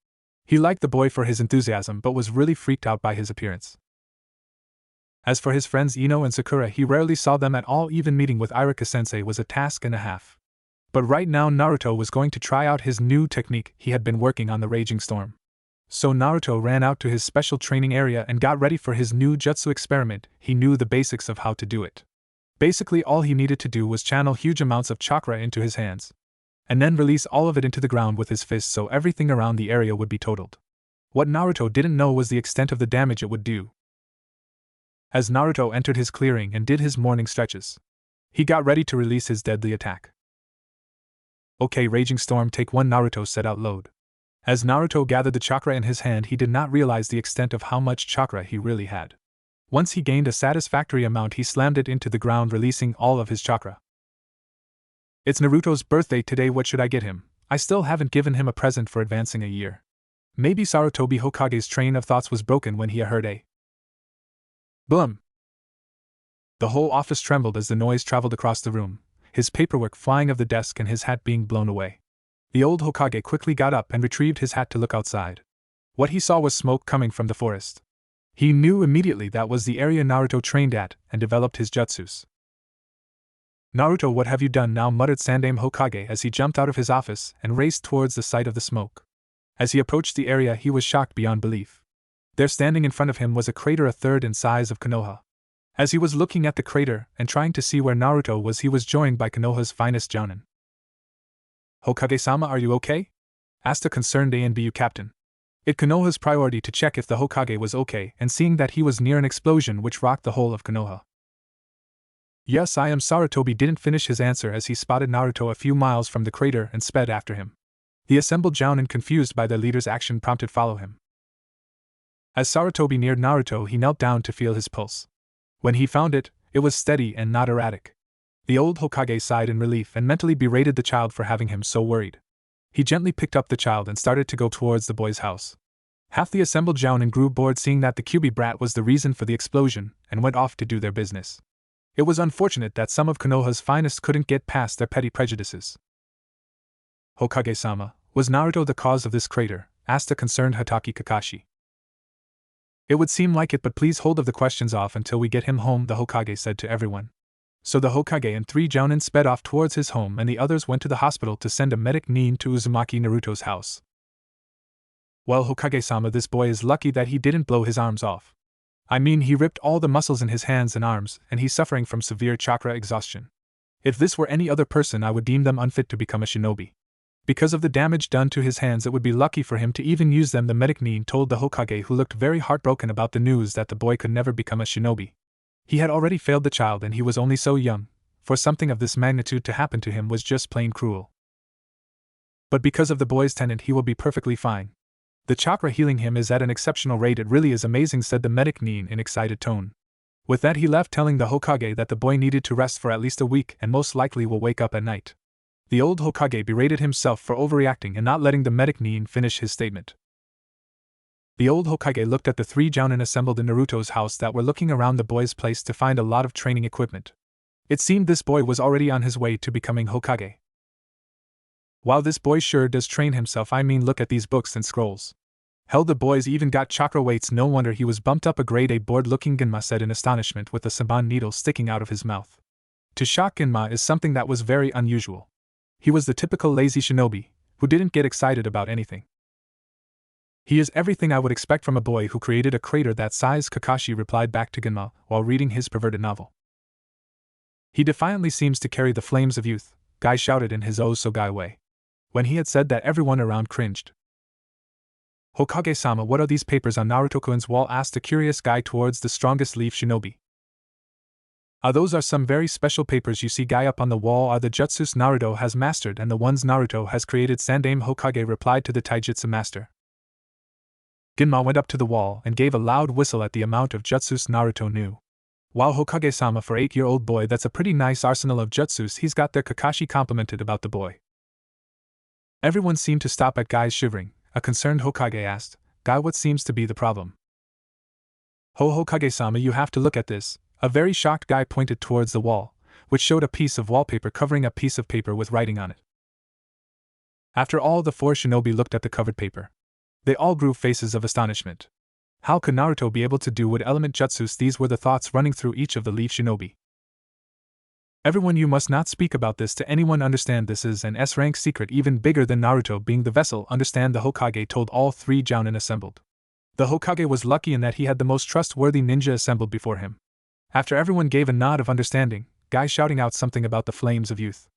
Speaker 1: He liked the boy for his enthusiasm but was really freaked out by his appearance. As for his friends Ino and Sakura, he rarely saw them at all. Even meeting with Iruka-sensei was a task and a half. But right now Naruto was going to try out his new technique. He had been working on the Raging Storm. So Naruto ran out to his special training area and got ready for his new jutsu experiment. He knew the basics of how to do it. Basically all he needed to do was channel huge amounts of chakra into his hands, and then release all of it into the ground with his fists so everything around the area would be totaled. What Naruto didn't know was the extent of the damage it would do. As Naruto entered his clearing and did his morning stretches, he got ready to release his deadly attack. Okay, Raging Storm, take 1, Naruto said out loud. As Naruto gathered the chakra in his hand, he did not realize the extent of how much chakra he really had. Once he gained a satisfactory amount, he slammed it into the ground, releasing all of his chakra. It's Naruto's birthday today. What should I get him? I still haven't given him a present for advancing a year. Maybe Sarutobi Hokage's train of thoughts was broken when he heard a boom. The whole office trembled as the noise traveled across the room, his paperwork flying off the desk and his hat being blown away. The old Hokage quickly got up and retrieved his hat to look outside. What he saw was smoke coming from the forest. He knew immediately that was the area Naruto trained at and developed his jutsus. Naruto, what have you done now? Muttered Sandaime Hokage as he jumped out of his office and raced towards the site of the smoke. As he approached the area, he was shocked beyond belief. There, standing in front of him, was a crater a third in size of Konoha. As he was looking at the crater and trying to see where Naruto was, he was joined by Konoha's finest jounin. Hokage-sama, are you okay? Asked a concerned ANBU captain. It Konoha's priority to check if the Hokage was okay, and seeing that he was near an explosion which rocked the whole of Konoha. Yes, I am. Sarutobi didn't finish his answer as he spotted Naruto a few miles from the crater and sped after him. The assembled jounin, confused by their leader's action, prompted follow him. As Sarutobi neared Naruto, he knelt down to feel his pulse. When he found it, it was steady and not erratic. The old Hokage sighed in relief and mentally berated the child for having him so worried. He gently picked up the child and started to go towards the boy's house. Half the assembled jounin grew bored seeing that the Kyuubi brat was the reason for the explosion and went off to do their business. It was unfortunate that some of Konoha's finest couldn't get past their petty prejudices. Hokage-sama, was Naruto the cause of this crater? Asked a concerned Hatake Kakashi. It would seem like it, but please hold of the questions off until we get him home, the Hokage said to everyone. So the Hokage and 3 jounin sped off towards his home, and the others went to the hospital to send a medic Nin to Uzumaki Naruto's house. Well, Hokage-sama, this boy is lucky that he didn't blow his arms off. I mean, he ripped all the muscles in his hands and arms, and he's suffering from severe chakra exhaustion. If this were any other person, I would deem them unfit to become a shinobi. Because of the damage done to his hands, it would be lucky for him to even use them, the medic Nin told the Hokage, who looked very heartbroken about the news that the boy could never become a shinobi. He had already failed the child and he was only so young. For something of this magnitude to happen to him was just plain cruel. But because of the boy's tenet, he will be perfectly fine. The chakra healing him is at an exceptional rate. It really is amazing, said the medic Nin in excited tone. With that he left, telling the Hokage that the boy needed to rest for at least a week and most likely will wake up at night. The old Hokage berated himself for overreacting and not letting the medic Nin finish his statement. The old Hokage looked at the 3 jounin assembled in Naruto's house that were looking around the boy's place to find a lot of training equipment. It seemed this boy was already on his way to becoming Hokage. Wow, this boy sure does train himself. I mean, look at these books and scrolls. Hell, the boy's even got chakra weights. No wonder he was bumped up a grade. A bored-looking Genma said in astonishment with a saban needle sticking out of his mouth. To shock Genma is something that was very unusual. He was the typical lazy shinobi, who didn't get excited about anything. He is everything I would expect from a boy who created a crater that size, Kakashi replied back to Genma while reading his perverted novel. He defiantly seems to carry the flames of youth, Guy shouted in his oh-so-Guy way. When he had said that, everyone around cringed. Hokage-sama, what are these papers on Naruto-kun's wall? Asked the curious Guy towards the strongest leaf shinobi. Those are some very special papers you see, Guy. Up on the wall are the jutsus Naruto has mastered and the ones Naruto has created, Sandaime Hokage replied to the taijutsu master. Genma went up to the wall and gave a loud whistle at the amount of jutsus Naruto knew. Wow, Hokage-sama, for 8-year-old boy, that's a pretty nice arsenal of jutsus he's got there, Kakashi complimented about the boy. Everyone seemed to stop at Guy's shivering. A concerned Hokage asked, "Guy, what seems to be the problem?" Hokage-sama, you have to look at this." A very shocked Guy pointed towards the wall, which showed a piece of wallpaper covering a piece of paper with writing on it. After all, the four shinobi looked at the covered paper. They all grew faces of astonishment. How could Naruto be able to do wood element jutsus? These were the thoughts running through each of the leaf shinobi. "Everyone, you must not speak about this to anyone, understand? This is an S-rank secret even bigger than Naruto being the vessel, understand?" the Hokage told all three jounin assembled. The Hokage was lucky in that he had the most trustworthy ninja assembled before him. After everyone gave a nod of understanding, Guy shouting out something about the flames of youth.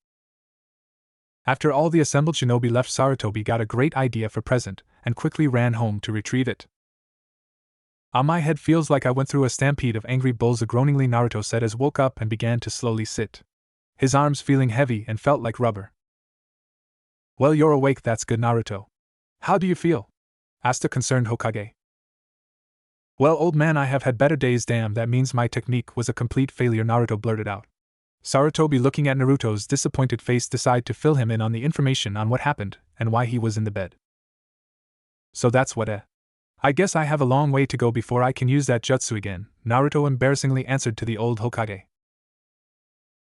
Speaker 1: After all the assembled shinobi left, Sarutobi got a great idea for present, and quickly ran home to retrieve it. My head feels like I went through a stampede of angry bulls," groaningly Naruto said as woke up and began to slowly sit. His arms feeling heavy and felt like rubber. "Well, you're awake, that's good, Naruto. How do you feel?" asked a concerned Hokage. "Well, old man, I have had better days. Damn, that means my technique was a complete failure," Naruto blurted out. Sarutobi, looking at Naruto's disappointed face, decided to fill him in on the information on what happened and why he was in the bed. "So that's what I guess I have a long way to go before I can use that jutsu again," Naruto embarrassingly answered to the old Hokage.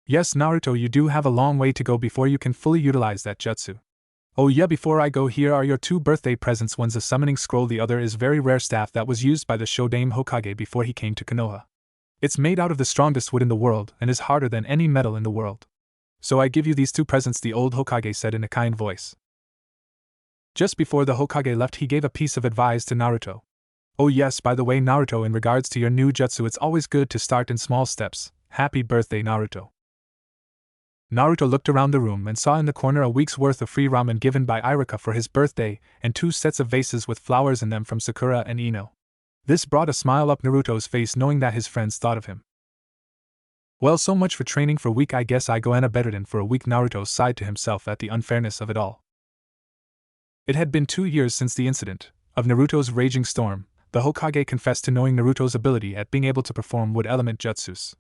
Speaker 1: "Yes, Naruto, you do have a long way to go before you can fully utilize that jutsu. Oh yeah, before I go, here are your two birthday presents. One's a summoning scroll, the other is very rare staff that was used by the Shodaime Hokage before he came to Konoha. It's made out of the strongest wood in the world and is harder than any metal in the world. So I give you these two presents," the old Hokage said in a kind voice. Just before the Hokage left, he gave a piece of advice to Naruto. "Oh yes, by the way, Naruto, in regards to your new jutsu, it's always good to start in small steps. Happy birthday, Naruto." Naruto looked around the room and saw in the corner a week's worth of free ramen given by Iruka for his birthday, and two sets of vases with flowers in them from Sakura and Ino. This brought a smile up Naruto's face, knowing that his friends thought of him. "Well, so much for training for a week. I guess I go and better than for a week," Naruto sighed to himself at the unfairness of it all. It had been 2 years since the incident of Naruto's raging storm. The Hokage confessed to knowing Naruto's ability at being able to perform wood element jutsus.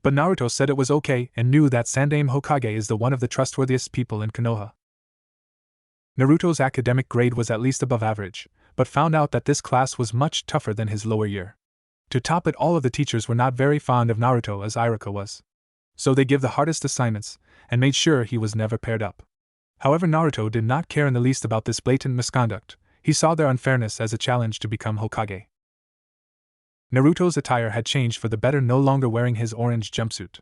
Speaker 1: But Naruto said it was okay and knew that Sandaime Hokage is the one of the trustworthiest people in Konoha. Naruto's academic grade was at least above average, but found out that this class was much tougher than his lower year. To top it, all of the teachers were not very fond of Naruto as Iruka was. So they gave the hardest assignments, and made sure he was never paired up. However, Naruto did not care in the least about this blatant misconduct. He saw their unfairness as a challenge to become Hokage. Naruto's attire had changed for the better, no longer wearing his orange jumpsuit.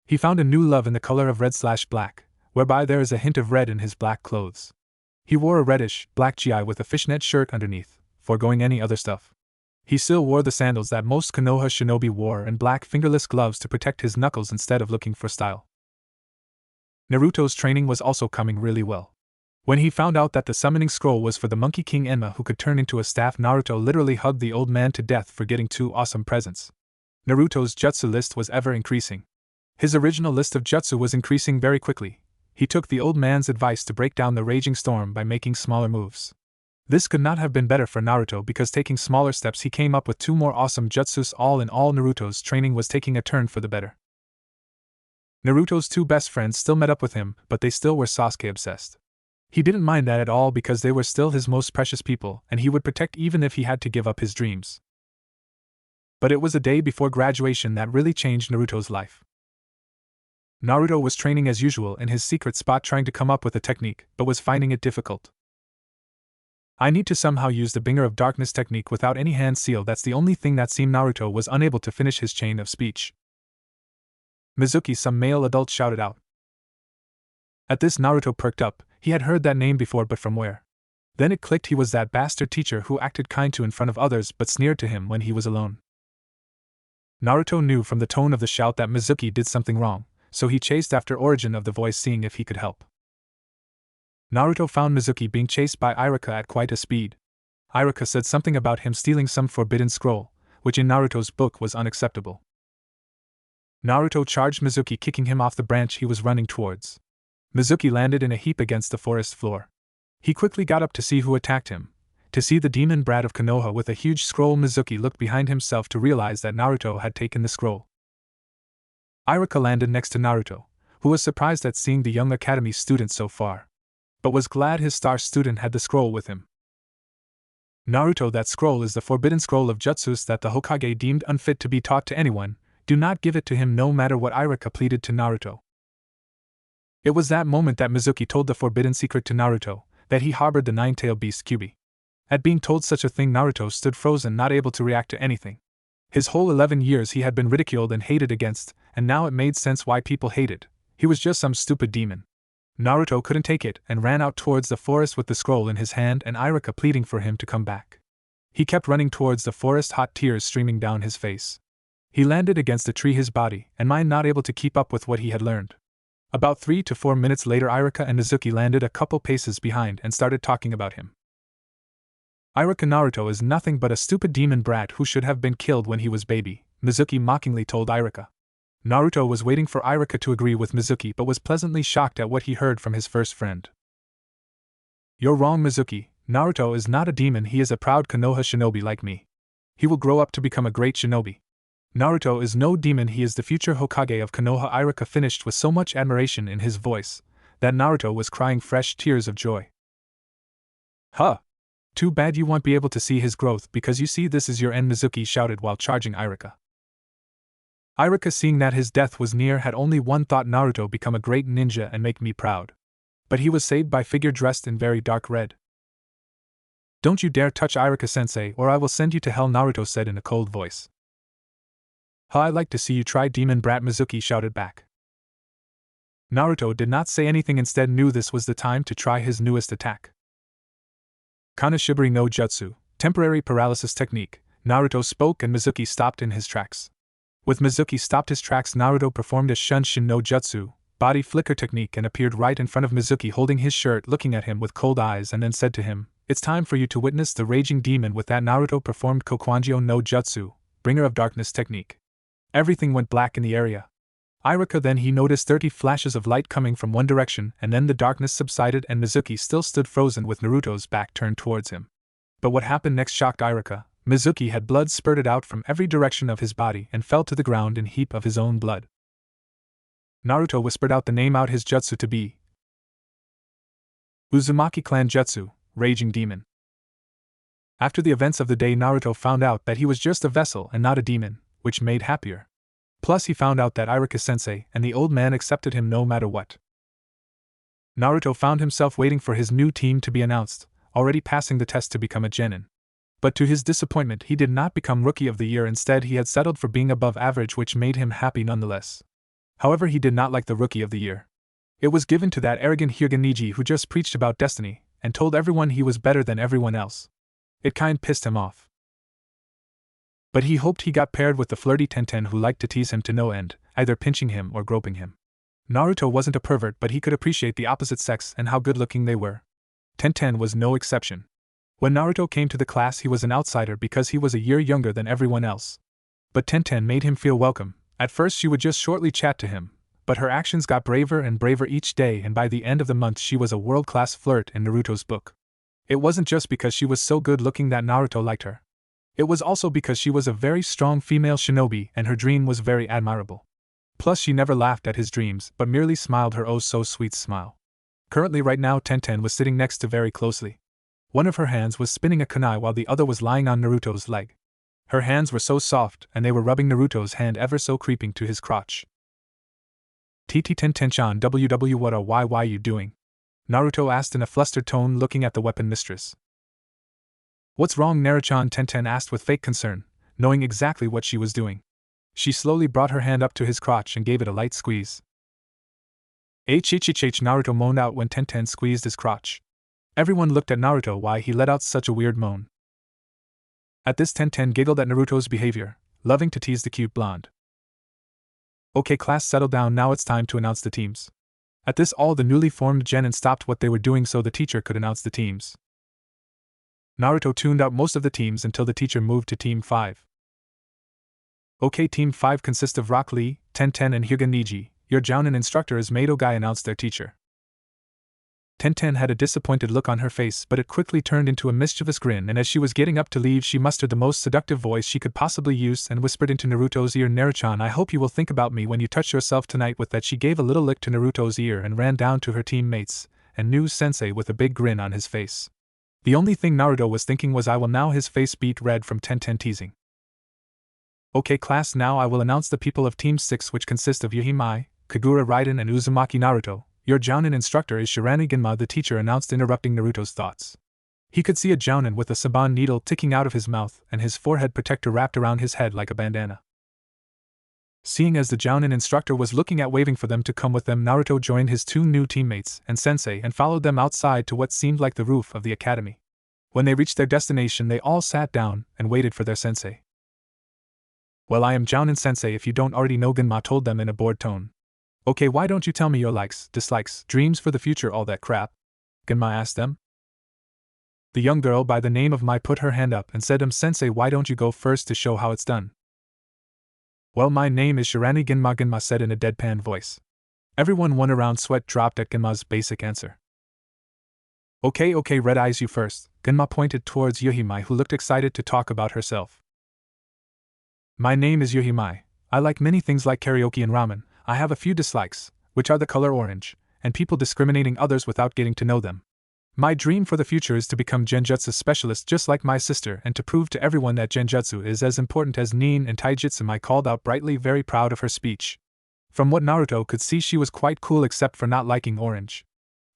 Speaker 1: He found a new love in the color of red/black, whereby there is a hint of red in his black clothes. He wore a reddish-black gi with a fishnet shirt underneath, foregoing any other stuff. He still wore the sandals that most Konoha shinobi wore and black fingerless gloves to protect his knuckles instead of looking for style. Naruto's training was also coming really well. When he found out that the summoning scroll was for the Monkey King Enma, who could turn into a staff, Naruto literally hugged the old man to death for getting two awesome presents. Naruto's jutsu list was ever increasing. His original list of jutsu was increasing very quickly. He took the old man's advice to break down the raging storm by making smaller moves. This could not have been better for Naruto, because taking smaller steps he came up with two more awesome jutsus. All in all, Naruto's training was taking a turn for the better. Naruto's two best friends still met up with him, but they still were Sasuke obsessed. He didn't mind that at all, because they were still his most precious people, and he would protect even if he had to give up his dreams. But it was a day before graduation that really changed Naruto's life. Naruto was training as usual in his secret spot, trying to come up with a technique, but was finding it difficult. "I need to somehow use the Bringer of Darkness technique without any hand seal. That's the only thing that seemed." Naruto was unable to finish his chain of speech. "Mizuki," some male adult shouted out. At this, Naruto perked up. He had heard that name before, but from where? Then it clicked, he was that bastard teacher who acted kind to in front of others but sneered to him when he was alone. Naruto knew from the tone of the shout that Mizuki did something wrong, so he chased after origin of the voice, seeing if he could help. Naruto found Mizuki being chased by Iruka at quite a speed. Iruka said something about him stealing some forbidden scroll, which in Naruto's book was unacceptable. Naruto charged Mizuki, kicking him off the branch he was running towards. Mizuki landed in a heap against the forest floor. He quickly got up to see who attacked him. To see the demon brat of Konoha with a huge scroll, Mizuki looked behind himself to realize that Naruto had taken the scroll. Iruka landed next to Naruto, who was surprised at seeing the young academy student so far. but was glad his star student had the scroll with him. Naruto, that scroll is the forbidden scroll of jutsus that the Hokage deemed unfit to be taught to anyone. Do not give it to him, no matter what Irika pleaded to Naruto. It was that moment that Mizuki told the forbidden secret to Naruto, that he harbored the nine-tailed beast Kyuubi. At being told such a thing, Naruto stood frozen, not able to react to anything. His whole 11 years he had been ridiculed and hated against, and now it made sense why people hated. He was just some stupid demon. Naruto couldn't take it and ran out towards the forest with the scroll in his hand and Irika pleading for him to come back. He kept running towards the forest, hot tears streaming down his face. He landed against a tree, his body and mind not able to keep up with what he had learned. About 3 to 4 minutes later, Irika and Mizuki landed a couple paces behind and started talking about him. Irika, Naruto is nothing but a stupid demon brat who should have been killed when he was baby, Mizuki mockingly told Irika. Naruto was waiting for Irika to agree with Mizuki but was pleasantly shocked at what he heard from his first friend. You're wrong, Mizuki. Naruto is not a demon, he is a proud Konoha shinobi like me. He will grow up to become a great shinobi. Naruto is no demon, he is the future Hokage of Konoha. Irika finished with so much admiration in his voice that Naruto was crying fresh tears of joy. Huh! Too bad you won't be able to see his growth, because you see this is your end, Mizuki shouted while charging Irika. Irika, seeing that his death was near, had only one thought: Naruto become a great ninja and make me proud. But he was saved by figure dressed in very dark red. Don't you dare touch Irika-sensei or I will send you to hell, Naruto said in a cold voice. I'd like to see you try, demon brat, Mizuki shouted back. Naruto did not say anything, instead knew this was the time to try his newest attack. Kanashibari no Jutsu, temporary paralysis technique. Naruto spoke and Mizuki stopped in his tracks. With Mizuki stopped his tracks, Naruto performed a Shunshin no Jutsu, body flicker technique, and appeared right in front of Mizuki holding his shirt, looking at him with cold eyes, and then said to him, "It's time for you to witness the raging demon." With that, Naruto performed Kokwanjyo no Jutsu, bringer of darkness technique. Everything went black in the area. Irika, then he noticed 30 flashes of light coming from one direction, and then the darkness subsided and Mizuki still stood frozen with Naruto's back turned towards him. But what happened next shocked Irika. Mizuki had blood spurted out from every direction of his body and fell to the ground in a heap of his own blood. Naruto whispered out the name out his jutsu to be Uzumaki Clan Jutsu, Raging Demon. After the events of the day, Naruto found out that he was just a vessel and not a demon, which made happier. Plus he found out that Irika-sensei and the old man accepted him no matter what. Naruto found himself waiting for his new team to be announced, already passing the test to become a genin. But to his disappointment, he did not become Rookie of the Year. Instead, he had settled for being above average, which made him happy nonetheless. However, he did not like the Rookie of the Year. It was given to that arrogant Hyuga who just preached about destiny and told everyone he was better than everyone else. It kind pissed him off. But he hoped he got paired with the flirty Tenten who liked to tease him to no end, either pinching him or groping him. Naruto wasn't a pervert, but he could appreciate the opposite sex and how good-looking they were. Tenten was no exception. When Naruto came to the class, he was an outsider because he was a year younger than everyone else. But Tenten made him feel welcome. At first she would just shortly chat to him, but her actions got braver and braver each day, and by the end of the month she was a world-class flirt in Naruto's book. It wasn't just because she was so good-looking that Naruto liked her. It was also because she was a very strong female shinobi and her dream was very admirable. Plus she never laughed at his dreams, but merely smiled her oh-so-sweet smile. Currently right now Tenten was sitting next to very closely. One of her hands was spinning a kunai while the other was lying on Naruto's leg. Her hands were so soft and they were rubbing Naruto's hand ever so creeping to his crotch. TT Tenten-chan WW, what are why you doing? Naruto asked in a flustered tone, looking at the weapon mistress. What's wrong, Naruto-chan? Tenten asked with fake concern, knowing exactly what she was doing. She slowly brought her hand up to his crotch and gave it a light squeeze. HHHH, Naruto moaned out when Tenten squeezed his crotch. Everyone looked at Naruto why he let out such a weird moan. At this, Tenten giggled at Naruto's behavior, loving to tease the cute blonde. Okay class, settle down, now it's time to announce the teams. At this, all the newly formed genin stopped what they were doing so the teacher could announce the teams. Naruto tuned out most of the teams until the teacher moved to Team 5. Okay, Team 5 consists of Rock Lee, Tenten and Hyuga Niji. Your jounin instructor is Mado Guy, announced their teacher. Tenten had a disappointed look on her face, but it quickly turned into a mischievous grin, and as she was getting up to leave she mustered the most seductive voice she could possibly use and whispered into Naruto's ear, Naruto-chan, I hope you will think about me when you touch yourself tonight. With that she gave a little lick to Naruto's ear and ran down to her teammates, and new sensei with a big grin on his face. The only thing Naruto was thinking was I will now his face beat red from 10-10 teasing. Okay class, now I will announce the people of Team 6, which consist of Yuhimai, Kagura Raiden and Uzumaki Naruto. Your Jounin instructor is Shirani Ginma, the teacher announced, interrupting Naruto's thoughts. He could see a Jounin with a saban needle ticking out of his mouth and his forehead protector wrapped around his head like a bandana. Seeing as the Jounin instructor was looking at waving for them to come with them, Naruto joined his two new teammates and sensei and followed them outside to what seemed like the roof of the academy. When they reached their destination, they all sat down and waited for their sensei. Well, I am Jounin sensei, if you don't already know, Ginma told them in a bored tone. Okay, why don't you tell me your likes, dislikes, dreams for the future, all that crap? Ginma asked them. The young girl by the name of Mai put her hand up and said, Sensei, why don't you go first to show how it's done? Well, my name is Shirani Ginma, Ginma said in a deadpan voice. Everyone one around sweat dropped at Ginma's basic answer. Okay, Red Eyes, you first. Ginma pointed towards Yuhimai, who looked excited to talk about herself. My name is Yuhimai. I like many things like karaoke and ramen. I have a few dislikes, which are the color orange, and people discriminating others without getting to know them. My dream for the future is to become genjutsu specialist just like my sister and to prove to everyone that genjutsu is as important as nin and taijutsu. Mai called out brightly, very proud of her speech. From what Naruto could see, she was quite cool except for not liking orange.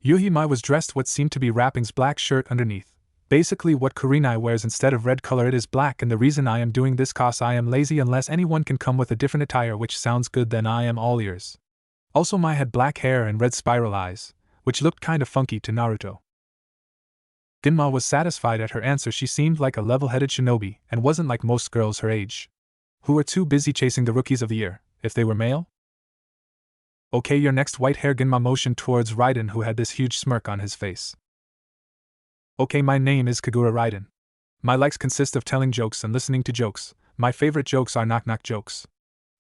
Speaker 1: Yuhimai was dressed what seemed to be wrappings black shirt underneath. Basically what Kurenai wears instead of red color, it is black, and the reason I am doing this cause I am lazy. Unless anyone can come with a different attire which sounds good, then I am all ears. Also Mai had black hair and red spiral eyes, which looked kinda funky to Naruto. Ginma was satisfied at her answer. She seemed like a level-headed shinobi and wasn't like most girls her age, who were too busy chasing the rookies of the year, if they were male. Okay, your next, white hair. Ginma motioned towards Raiden, who had this huge smirk on his face. Okay, my name is Kagura Raiden. My likes consist of telling jokes and listening to jokes. My favorite jokes are knock-knock jokes.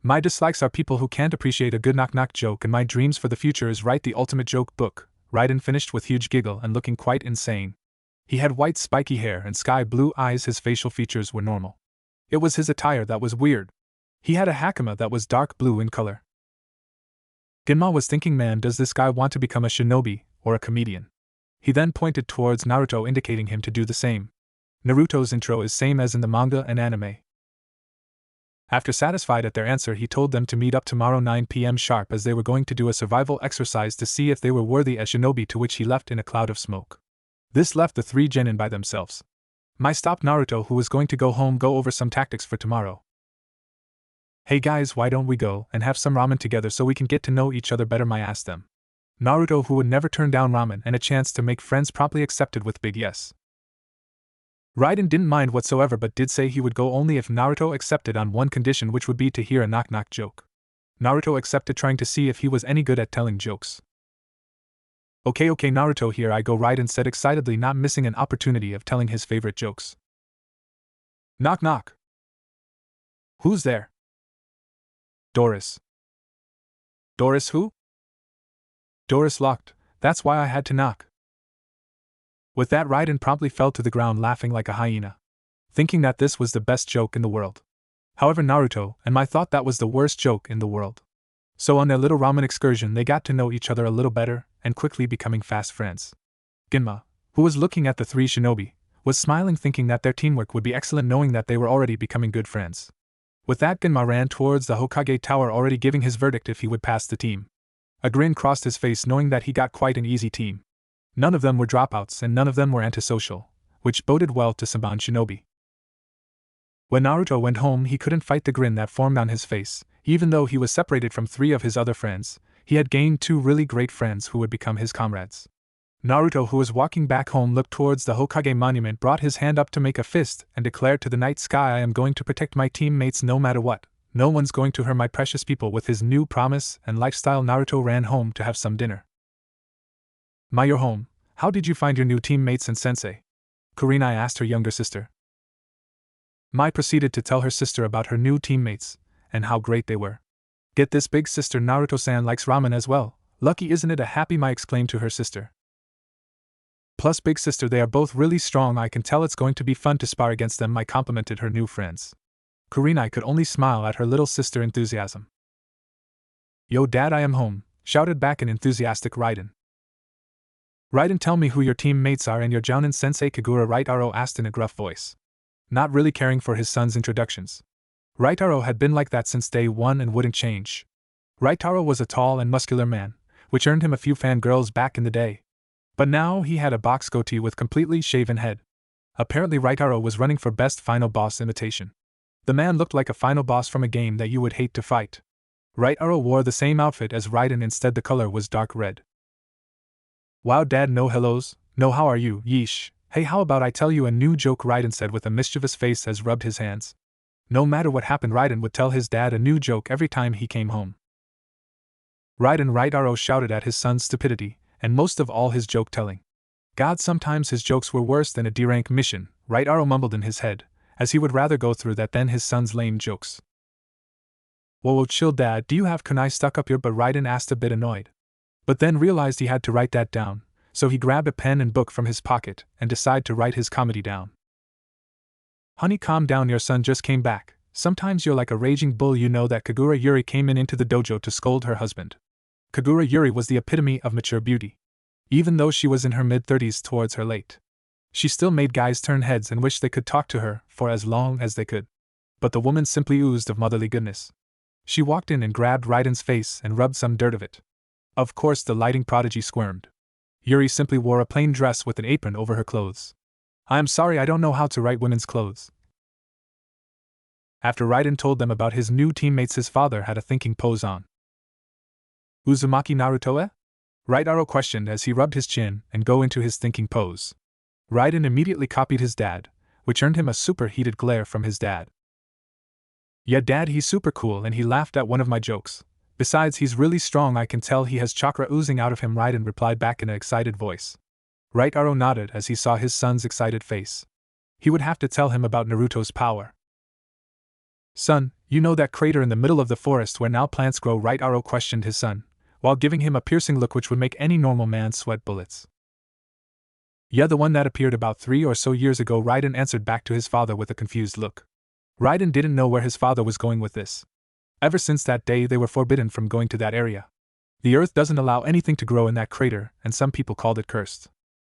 Speaker 1: My dislikes are people who can't appreciate a good knock-knock joke, and my dreams for the future is write the ultimate joke book. Raiden finished with huge giggle and looking quite insane. He had white spiky hair and sky blue eyes. His facial features were normal. It was his attire that was weird. He had a hakama that was dark blue in color. Ginma was thinking, man, does this guy want to become a shinobi or a comedian? He then pointed towards Naruto, indicating him to do the same. Naruto's intro is same as in the manga and anime. After satisfied at their answer, he told them to meet up tomorrow 9 p.m. sharp, as they were going to do a survival exercise to see if they were worthy as shinobi, to which he left in a cloud of smoke. This left the three genin by themselves. Mai stopped Naruto, who was going to go home, go over some tactics for tomorrow. Hey guys, why don't we go and have some ramen together so we can get to know each other better? Mai asked them. Naruto, who would never turn down ramen and a chance to make friends, promptly accepted with big yes. Raiden didn't mind whatsoever, but did say he would go only if Naruto accepted on one condition, which would be to hear a knock-knock joke. Naruto accepted, trying to see if he was any good at telling jokes. Okay, Naruto, here I go, Raiden said excitedly, not missing an opportunity of telling his favorite jokes. Knock knock. Who's there? Doris. Doris who? Doris locked, that's why I had to knock. With that, Raiden promptly fell to the ground laughing like a hyena, thinking that this was the best joke in the world. However, Naruto and Mai thought that was the worst joke in the world. So on their little ramen excursion, they got to know each other a little better and quickly becoming fast friends. Ginma, who was looking at the three shinobi, was smiling, thinking that their teamwork would be excellent, knowing that they were already becoming good friends. With that, Ginma ran towards the Hokage tower, already giving his verdict if he would pass the team. A grin crossed his face, knowing that he got quite an easy team. None of them were dropouts and none of them were antisocial, which boded well to Saban shinobi. When Naruto went home, he couldn't fight the grin that formed on his face. Even though he was separated from three of his other friends, he had gained two really great friends who would become his comrades. Naruto, who was walking back home, looked towards the Hokage monument, brought his hand up to make a fist, and declared to the night sky, I am going to protect my teammates no matter what. No one's going to hurt my precious people. With his new promise and lifestyle, Naruto ran home to have some dinner. Mai, you're home. How did you find your new teammates and sensei? Kurenai asked her younger sister. Mai proceeded to tell her sister about her new teammates and how great they were. Get this, big sister, Naruto-san likes ramen as well. Lucky, isn't it? A happy Mai exclaimed to her sister. Plus, big sister, they are both really strong. I can tell it's going to be fun to spar against them. Mai complimented her new friends. Kurenai could only smile at her little sister's enthusiasm. Yo, Dad, I am home, shouted back an enthusiastic Raiden. Write and tell me who your teammates are and your Jounin sensei, Kagura Raitaro asked in a gruff voice. Not really caring for his son's introductions. Raitaro had been like that since day one and wouldn't change. Raitaro was a tall and muscular man, which earned him a few fangirls back in the day. But now he had a box goatee with completely shaven head. Apparently Raitaro was running for best final boss imitation. The man looked like a final boss from a game that you would hate to fight. Raitaro wore the same outfit as Raiden, instead the color was dark red. Wow, Dad, no hellos, no how are you, yeesh. Hey, how about I tell you a new joke, Raiden said with a mischievous face as rubbed his hands. No matter what happened, Raiden would tell his dad a new joke every time he came home. Raitaro shouted at his son's stupidity, and most of all his joke-telling. God, sometimes his jokes were worse than a D-rank mission, Raitaro mumbled in his head, as he would rather go through that than his son's lame jokes. Whoa, chill, Dad, do you have kunai stuck up your butt? Raiden asked, a bit annoyed. But then realized he had to write that down, so he grabbed a pen and book from his pocket and decided to write his comedy down. Honey, calm down, your son just came back. Sometimes you're like a raging bull. You know that Kagura Yuri came into the dojo to scold her husband. Kagura Yuri was the epitome of mature beauty. Even though she was in her mid-30s towards her late. She still made guys turn heads and wish they could talk to her for as long as they could. But the woman simply oozed of motherly goodness. She walked in and grabbed Raiden's face and rubbed some dirt of it. Of course the lighting prodigy squirmed. Yuri simply wore a plain dress with an apron over her clothes. I am sorry, I don't know how to write women's clothes. After Raiden told them about his new teammates, his father had a thinking pose on. Uzumaki Naruto, eh? Raitaro questioned as he rubbed his chin and go into his thinking pose. Raiden immediately copied his dad, which earned him a super heated glare from his dad. Yeah, Dad, he's super cool and he laughed at one of my jokes. Besides, he's really strong, I can tell he has chakra oozing out of him, Raiden replied back in an excited voice. Raitaro nodded as he saw his son's excited face. He would have to tell him about Naruto's power. Son, you know that crater in the middle of the forest where now plants grow? Raitaro questioned his son, while giving him a piercing look which would make any normal man sweat bullets. Yeah, the one that appeared about 3 or so years ago, Raiden answered back to his father with a confused look. Raiden didn't know where his father was going with this. Ever since that day they were forbidden from going to that area. The earth doesn't allow anything to grow in that crater, and some people called it cursed.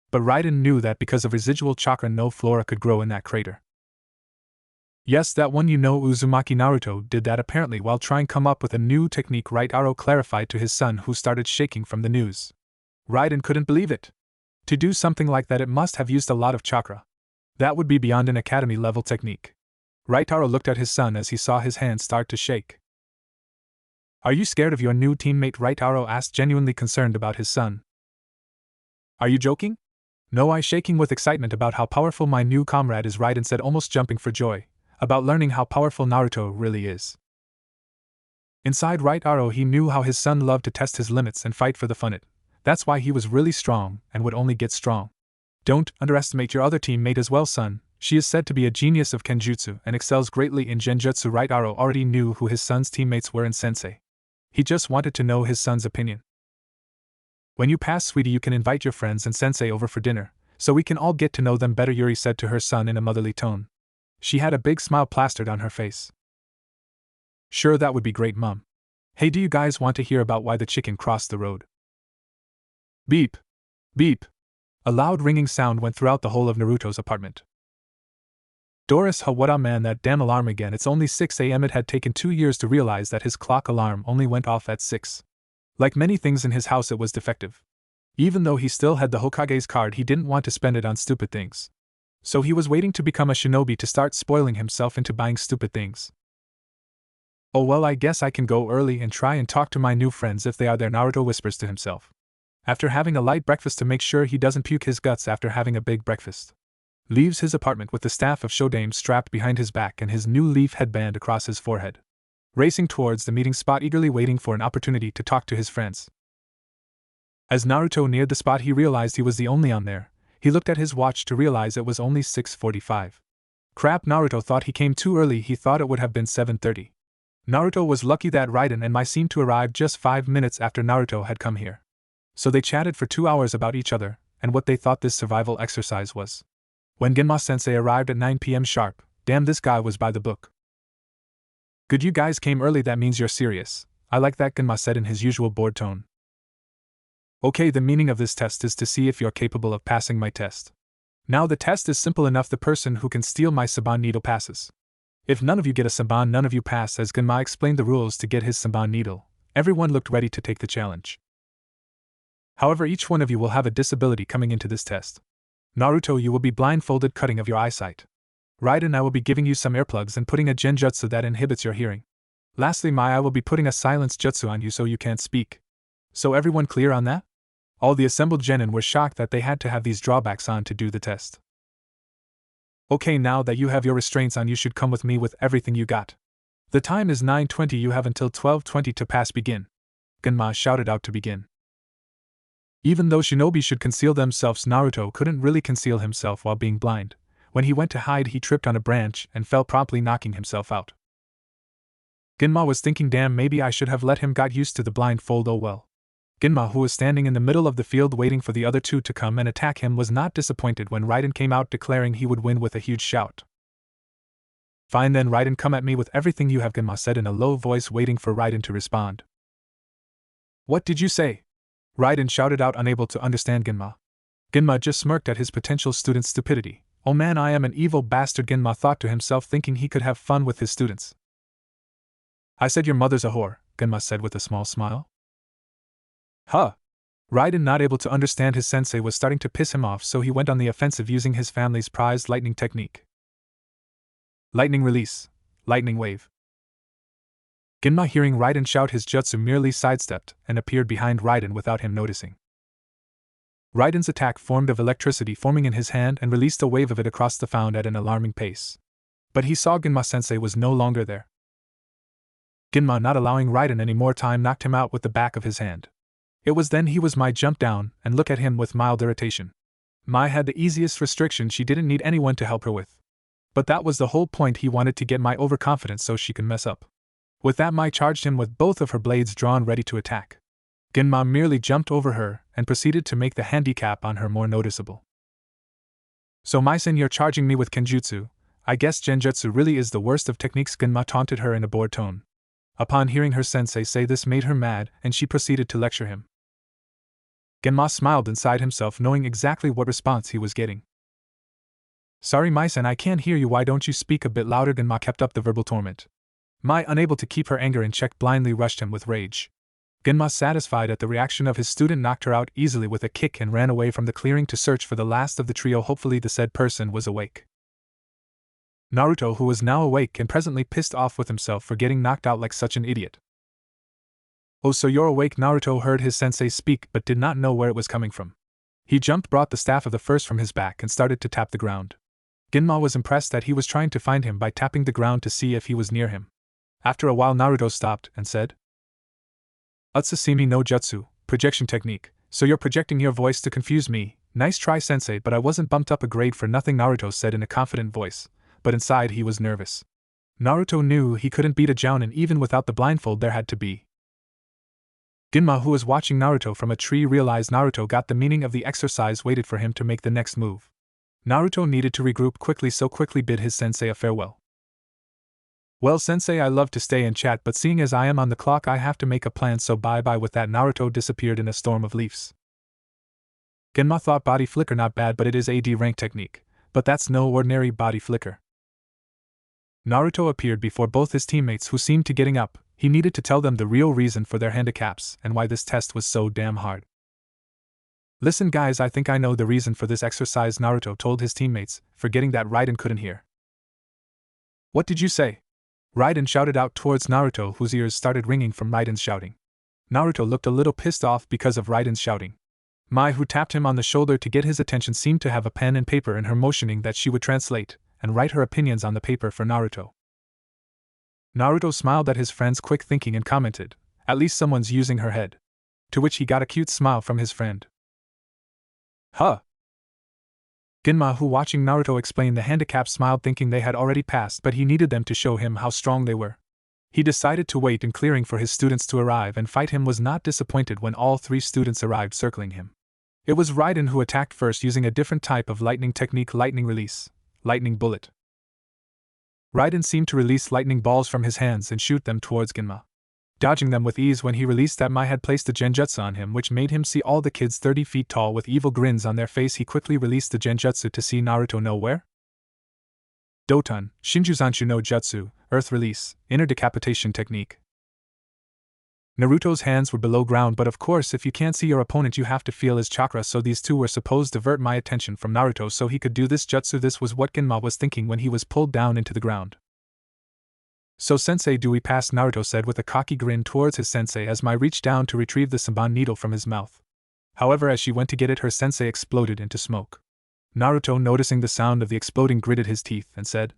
Speaker 1: But Raiden knew that because of residual chakra no flora could grow in that crater. Yes, that one, you know, Uzumaki Naruto did that apparently while trying to come up with a new technique, Raitaro clarified to his son, who started shaking from the news. Raiden couldn't believe it. To do something like that it must have used a lot of chakra. That would be beyond an academy level technique. Raitaro looked at his son as he saw his hands start to shake. Are you scared of your new teammate? Raitaro asked, genuinely concerned about his son. Are you joking? No, I shaking with excitement about how powerful my new comrade is, Raiden said, almost jumping for joy, about learning how powerful Naruto really is. Inside Raitaro he knew how his son loved to test his limits and fight for the fun it. That's why he was really strong and would only get strong. Don't underestimate your other teammate as well, son. She is said to be a genius of Kenjutsu and excels greatly in Genjutsu. Raitaro already knew who his son's teammates were in Sensei. He just wanted to know his son's opinion. When you pass, sweetie, you can invite your friends and Sensei over for dinner, so we can all get to know them better, Yuri said to her son in a motherly tone. She had a big smile plastered on her face. Sure, that would be great, Mom. Hey, do you guys want to hear about why the chicken crossed the road? Beep! Beep! A loud ringing sound went throughout the whole of Naruto's apartment. Doris, what a man, that damn alarm again. It's only 6 a.m. It had taken 2 years to realize that his clock alarm only went off at 6. Like many things in his house, it was defective. Even though he still had the Hokage's card, he didn't want to spend it on stupid things. So he was waiting to become a shinobi to start spoiling himself into buying stupid things. Oh well, I guess I can go early and try and talk to my new friends if they are there, Naruto whispers to himself. After having a light breakfast to make sure he doesn't puke his guts after having a big breakfast. Leaves his apartment with the staff of Shodaime strapped behind his back and his new leaf headband across his forehead. Racing towards the meeting spot, eagerly waiting for an opportunity to talk to his friends. As Naruto neared the spot, he realized he was the only one there. He looked at his watch to realize it was only 6:45. Crap, Naruto thought he came too early. He thought it would have been 7:30. Naruto was lucky that Raiden and Mai seemed to arrive just 5 minutes after Naruto had come here. So they chatted for 2 hours about each other and what they thought this survival exercise was. When Genma-sensei arrived at 9 p.m. sharp, damn, this guy was by the book. Good, you guys came early, that means you're serious. I like that, Genma said in his usual bored tone. Okay, the meaning of this test is to see if you're capable of passing my test. Now the test is simple enough, the person who can steal my Saban needle passes. If none of you get a Saban, none of you pass. As Genma explained the rules to get his Saban needle, everyone looked ready to take the challenge. However, each one of you will have a disability coming into this test. Naruto, you will be blindfolded, cutting of your eyesight. Raiden, I will be giving you some earplugs and putting a genjutsu that inhibits your hearing. Lastly, Mai, I will be putting a silence jutsu on you so you can't speak. So everyone clear on that? All the assembled genin were shocked that they had to have these drawbacks on to do the test. Okay, now that you have your restraints on, you should come with me with everything you got. The time is 9:20, you have until 12:20 to pass. Begin. Genma shouted out to begin. Even though shinobi should conceal themselves, Naruto couldn't really conceal himself while being blind. When he went to hide, he tripped on a branch and fell, promptly knocking himself out. Genma was thinking, damn, maybe I should have let him got used to the blindfold. Oh well. Genma, who was standing in the middle of the field waiting for the other two to come and attack him, was not disappointed when Raiden came out declaring he would win with a huge shout. Fine then, Raiden, come at me with everything you have, Genma said in a low voice, waiting for Raiden to respond. What did you say? Raiden shouted out, unable to understand Genma. Genma just smirked at his potential student's stupidity. Oh man, I am an evil bastard, Genma thought to himself, thinking he could have fun with his students. I said your mother's a whore, Genma said with a small smile. Huh. Raiden, not able to understand his sensei, was starting to piss him off, so he went on the offensive using his family's prized lightning technique. Lightning release. Lightning wave. Genma, hearing Raiden shout his jutsu, merely sidestepped and appeared behind Raiden without him noticing. Raiden's attack formed of electricity forming in his hand and released a wave of it across the ground at an alarming pace. But he saw Genma-sensei was no longer there. Genma, not allowing Raiden any more time, knocked him out with the back of his hand. It was then Mai jumped down and looked at him with mild irritation. Mai had the easiest restriction, she didn't need anyone to help her with. But that was the whole point, he wanted to get Mai overconfident so she could mess up. With that, Mai charged him with both of her blades drawn ready to attack. Genma merely jumped over her and proceeded to make the handicap on her more noticeable. So Mai-sen, you're charging me with kenjutsu. I guess genjutsu really is the worst of techniques, Genma taunted her in a bored tone. Upon hearing her sensei say this made her mad, and she proceeded to lecture him. Genma smiled inside himself, knowing exactly what response he was getting. Sorry Mai-sen, I can't hear you, why don't you speak a bit louder? Genma kept up the verbal torment. Mai, unable to keep her anger in check, blindly rushed him with rage. Genma, satisfied at the reaction of his student, knocked her out easily with a kick and ran away from the clearing to search for the last of the trio. Hopefully the said person was awake. Naruto, who was now awake and presently pissed off with himself for getting knocked out like such an idiot. Oh, so you're awake? Naruto heard his sensei speak but did not know where it was coming from. He jumped, brought the staff of the first from his back and started to tap the ground. Genma was impressed that he was trying to find him by tapping the ground to see if he was near him. After a while, Naruto stopped and said, Utsusimi no Jutsu, projection technique, so you're projecting your voice to confuse me. Nice try, sensei, but I wasn't bumped up a grade for nothing, Naruto said in a confident voice, but inside he was nervous. Naruto knew he couldn't beat a jounin even without the blindfold, there had to be. Genma, who was watching Naruto from a tree, realized Naruto got the meaning of the exercise, waited for him to make the next move. Naruto needed to regroup quickly, so quickly bid his sensei a farewell. Well sensei, I love to stay and chat, but seeing as I am on the clock I have to make a plan, so bye-bye. With that, Naruto disappeared in a storm of leaves. Genma thought body flicker not bad, but it is a D rank technique, but that's no ordinary body flicker. Naruto appeared before both his teammates, who seemed to getting up. He needed to tell them the real reason for their handicaps and why this test was so damn hard. Listen guys, I think I know the reason for this exercise, Naruto told his teammates, forgetting that Raiden couldn't hear. What did you say? Raiden shouted out towards Naruto, whose ears started ringing from Raiden's shouting. Naruto looked a little pissed off because of Raiden's shouting. Mai, who tapped him on the shoulder to get his attention, seemed to have a pen and paper in her, motioning that she would translate and write her opinions on the paper for Naruto. Naruto smiled at his friend's quick thinking and commented, at least someone's using her head. To which he got a cute smile from his friend. Huh. Genma, who watching Naruto explain the handicap, smiled, thinking they had already passed, but he needed them to show him how strong they were. He decided to wait in clearing for his students to arrive and fight him. Was not disappointed when all three students arrived circling him. It was Raiden who attacked first using a different type of lightning technique, lightning release, lightning bullet. Raiden seemed to release lightning balls from his hands and shoot them towards Genma. dodging them with ease when he released that Mai had placed a genjutsu on him, which made him see all the kids 30 feet tall with evil grins on their face. He quickly released the genjutsu to see Naruto nowhere. Doton, Shinjuzanshu no Jutsu, Earth Release, Inner Decapitation Technique. Naruto's hands were below ground, but of course if you can't see your opponent you have to feel his chakra, so these two were supposed to divert my attention from Naruto so he could do this jutsu. This was what Genma was thinking when he was pulled down into the ground. So sensei, do we pass? Naruto said with a cocky grin towards his sensei as Mai reached down to retrieve the Senbon needle from his mouth. However, as she went to get it, her sensei exploded into smoke. Naruto, noticing the sound of the exploding, gritted his teeth and said,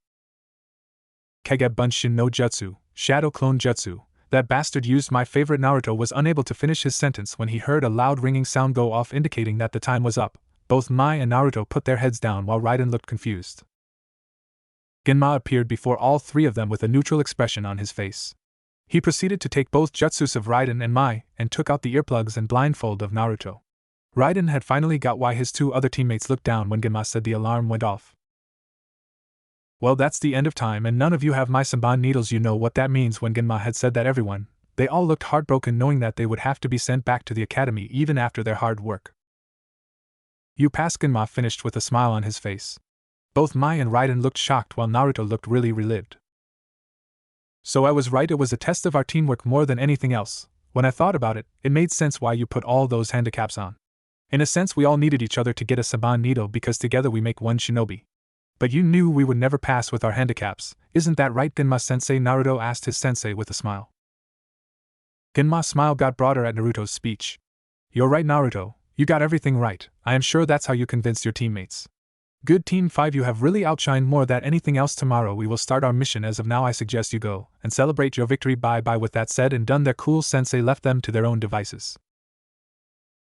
Speaker 1: Kage Bunshin no Jutsu, Shadow Clone Jutsu. That bastard used my favorite. Naruto was unable to finish his sentence when he heard a loud ringing sound go off indicating that the time was up. Both Mai and Naruto put their heads down while Raiden looked confused. Genma appeared before all three of them with a neutral expression on his face. He proceeded to take both jutsus of Raiden and Mai, and took out the earplugs and blindfold of Naruto. Raiden had finally got why his two other teammates looked down when Genma said the alarm went off. Well, that's the end of time, and none of you have my Senbon needles. You know what that means. When Genma had said that, they all looked heartbroken, knowing that they would have to be sent back to the academy even after their hard work. You pass. Genma finished with a smile on his face. Both Mai and Raiden looked shocked while Naruto looked really relieved. So I was right, it was a test of our teamwork more than anything else. When I thought about it, it made sense why you put all those handicaps on. In a sense, we all needed each other to get a Senbon needle because together we make one shinobi. But you knew we would never pass with our handicaps, isn't that right, Genma-sensei? Naruto asked his sensei with a smile. Genma's smile got broader at Naruto's speech. You're right, Naruto, you got everything right. I am sure that's how you convinced your teammates. Good Team 5, you have really outshined more than anything else. Tomorrow we will start our mission. As of now, I suggest you go and celebrate your victory. Bye-bye. With that said and done, their cool sensei left them to their own devices.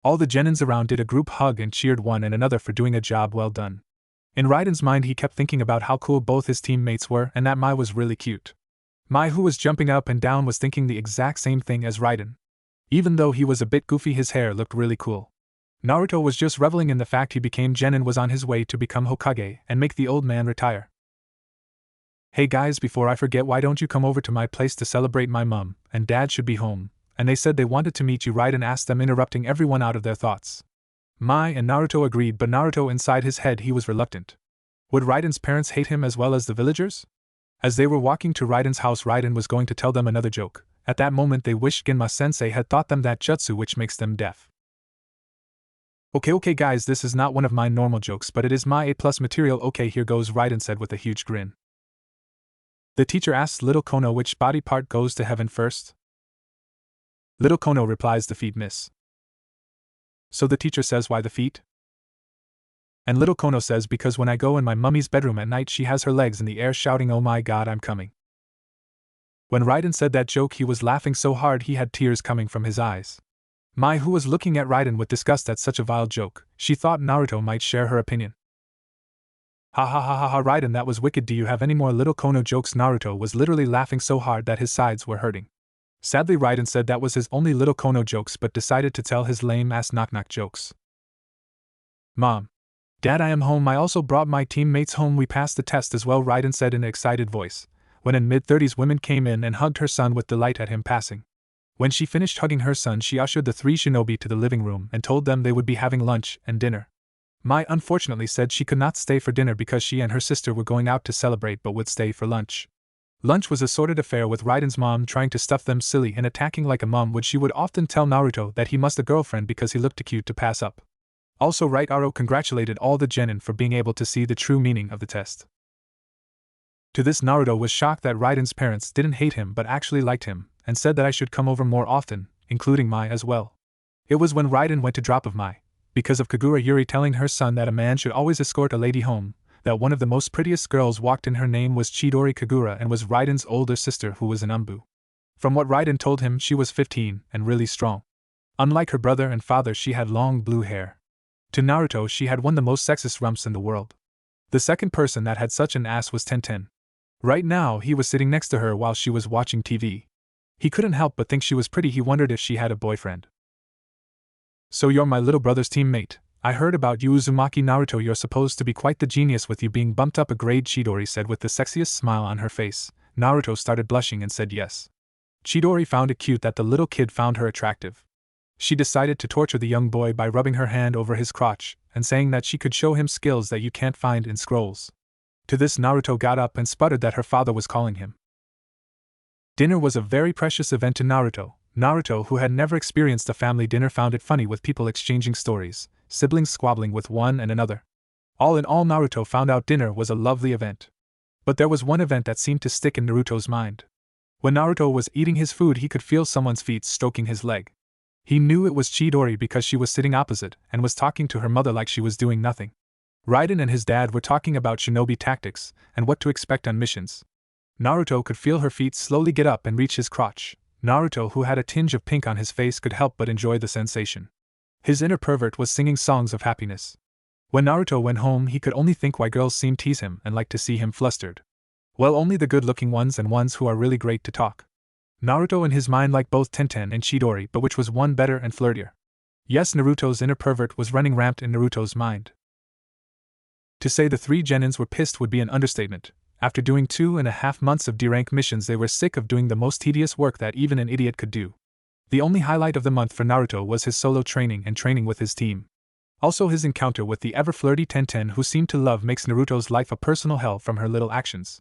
Speaker 1: All the genins around did a group hug and cheered one and another for doing a job well done. In Raiden's mind, he kept thinking about how cool both his teammates were and that Mai was really cute. Mai, who was jumping up and down, was thinking the exact same thing as Raiden. Even though he was a bit goofy, his hair looked really cool. Naruto was just reveling in the fact he became Genin, was on his way to become Hokage and make the old man retire. Hey guys, before I forget, why don't you come over to my place to celebrate? My mom and dad should be home, and they said they wanted to meet you. Raiden asked them, interrupting everyone out of their thoughts. Mai and Naruto agreed, but Naruto, inside his head, he was reluctant. Would Raiden's parents hate him as well as the villagers? As they were walking to Raiden's house, Raiden was going to tell them another joke. At that moment they wished Genma-sensei had taught them that jutsu which makes them deaf. Okay guys, this is not one of my normal jokes, but it is my A+ material. Okay, here goes, Raiden said with a huge grin. The teacher asks little Kono which body part goes to heaven first. Little Kono replies, the feet, miss. So the teacher says, why the feet? And little Kono says, because when I go in my mummy's bedroom at night she has her legs in the air shouting, oh my god, I'm coming. When Raiden said that joke he was laughing so hard he had tears coming from his eyes. Mai, who was looking at Raiden with disgust at such a vile joke, she thought Naruto might share her opinion. Ha ha ha ha ha, Raiden, that was wicked. Do you have any more little Kono jokes? Naruto was literally laughing so hard that his sides were hurting. Sadly, Raiden said that was his only little Kono jokes, but decided to tell his lame-ass knock-knock jokes. Mom. Dad, I am home. I also brought my teammates home. We passed the test as well, Raiden said in an excited voice, when in mid-30s women came in and hugged her son with delight at him passing. When she finished hugging her son, she ushered the three shinobi to the living room and told them they would be having lunch and dinner. Mai unfortunately said she could not stay for dinner because she and her sister were going out to celebrate but would stay for lunch. Lunch was a sordid affair with Raiden's mom trying to stuff them silly and attacking like a mom would. She would often tell Naruto that he must a girlfriend because he looked too cute to pass up. Also, Right Aro congratulated all the genin for being able to see the true meaning of the test. To this, Naruto was shocked that Raiden's parents didn't hate him but actually liked him, and said that I should come over more often, including Mai as well. It was when Raiden went to drop of Mai, because of Kagura Yuri telling her son that a man should always escort a lady home, that one of the most prettiest girls walked in. Her name was Chidori Kagura and was Raiden's older sister, who was an Umbu. From what Raiden told him, she was 15 and really strong. Unlike her brother and father, she had long blue hair. To Naruto, she had one of the most sexist rumps in the world. The second person that had such an ass was Tenten. Right now, he was sitting next to her while she was watching TV. He couldn't help but think she was pretty. He wondered if she had a boyfriend. So you're my little brother's teammate. I heard about you, Uzumaki. Naruto, you're supposed to be quite the genius with you being bumped up a grade, Chidori said with the sexiest smile on her face. Naruto started blushing and said yes. Chidori found it cute that the little kid found her attractive. She decided to torture the young boy by rubbing her hand over his crotch and saying that she could show him skills that you can't find in scrolls. To this, Naruto got up and sputtered that her father was calling him. Dinner was a very precious event to Naruto. Naruto, who had never experienced a family dinner, found it funny with people exchanging stories, siblings squabbling with one and another. All in all, Naruto found out dinner was a lovely event. But there was one event that seemed to stick in Naruto's mind. When Naruto was eating his food, he could feel someone's feet stroking his leg. He knew it was Chidori because she was sitting opposite and was talking to her mother like she was doing nothing. Raiden and his dad were talking about shinobi tactics and what to expect on missions. Naruto could feel her feet slowly get up and reach his crotch. Naruto, who had a tinge of pink on his face, could help but enjoy the sensation. His inner pervert was singing songs of happiness. When Naruto went home, he could only think why girls seemed to tease him and like to see him flustered. Well, only the good-looking ones and ones who are really great to talk. Naruto in his mind liked both Tenten and Chidori, but which was one better and flirtier? Yes, Naruto's inner pervert was running rampant in Naruto's mind. To say the three genins were pissed would be an understatement. After doing 2.5 months of D-rank missions, they were sick of doing the most tedious work that even an idiot could do. The only highlight of the month for Naruto was his solo training and training with his team. Also, his encounter with the ever-flirty Tenten, who seemed to love makes Naruto's life a personal hell from her little actions.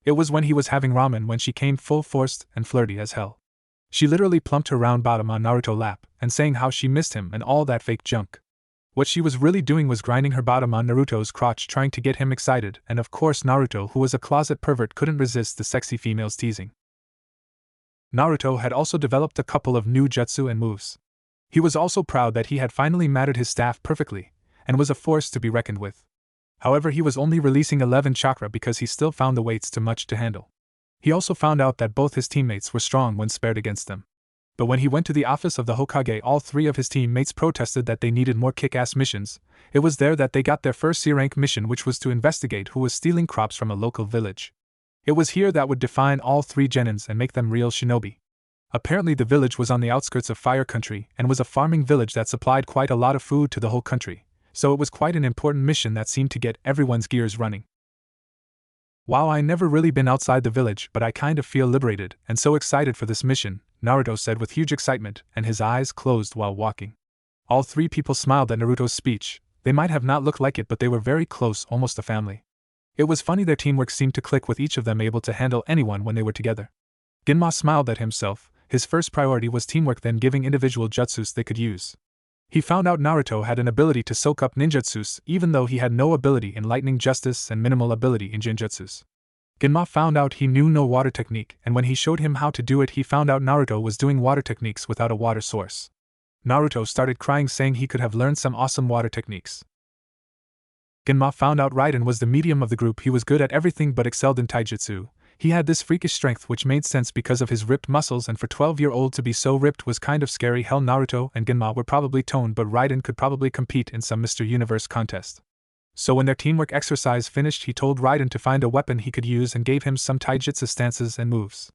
Speaker 1: It was when he was having ramen when she came full-forced and flirty as hell. She literally plumped her round bottom on Naruto's lap and saying how she missed him and all that fake junk. What she was really doing was grinding her bottom on Naruto's crotch, trying to get him excited, and of course Naruto, who was a closet pervert, couldn't resist the sexy female's teasing. Naruto had also developed a couple of new jutsu and moves. He was also proud that he had finally mastered his staff perfectly, and was a force to be reckoned with. However, he was only releasing 11 chakra because he still found the weights too much to handle. He also found out that both his teammates were strong when spared against them. But when he went to the office of the Hokage, all three of his teammates protested that they needed more kick-ass missions. It was there that they got their first C-rank mission, which was to investigate who was stealing crops from a local village. It was here that would define all three genins and make them real shinobi. Apparently the village was on the outskirts of Fire Country and was a farming village that supplied quite a lot of food to the whole country, so it was quite an important mission that seemed to get everyone's gears running. Wow, I never really been outside the village, but I kind of feel liberated and so excited for this mission, Naruto said with huge excitement, and his eyes closed while walking. All three people smiled at Naruto's speech. They might have not looked like it, but they were very close, almost a family. It was funny, their teamwork seemed to click, with each of them able to handle anyone when they were together. Genma smiled at himself. His first priority was teamwork, then giving individual jutsus they could use. He found out Naruto had an ability to soak up ninjutsus, even though he had no ability in lightning justice and minimal ability in genjutsus. Genma found out he knew no water technique, and when he showed him how to do it, he found out Naruto was doing water techniques without a water source. Naruto started crying, saying he could have learned some awesome water techniques. Genma found out Raiden was the medium of the group. He was good at everything but excelled in taijutsu. He had this freakish strength, which made sense because of his ripped muscles, and for 12-year-old to be so ripped was kind of scary. Hell, Naruto and Genma were probably toned, but Raiden could probably compete in some Mr. Universe contest. So when their teamwork exercise finished, he told Raiden to find a weapon he could use and gave him some taijutsu stances and moves.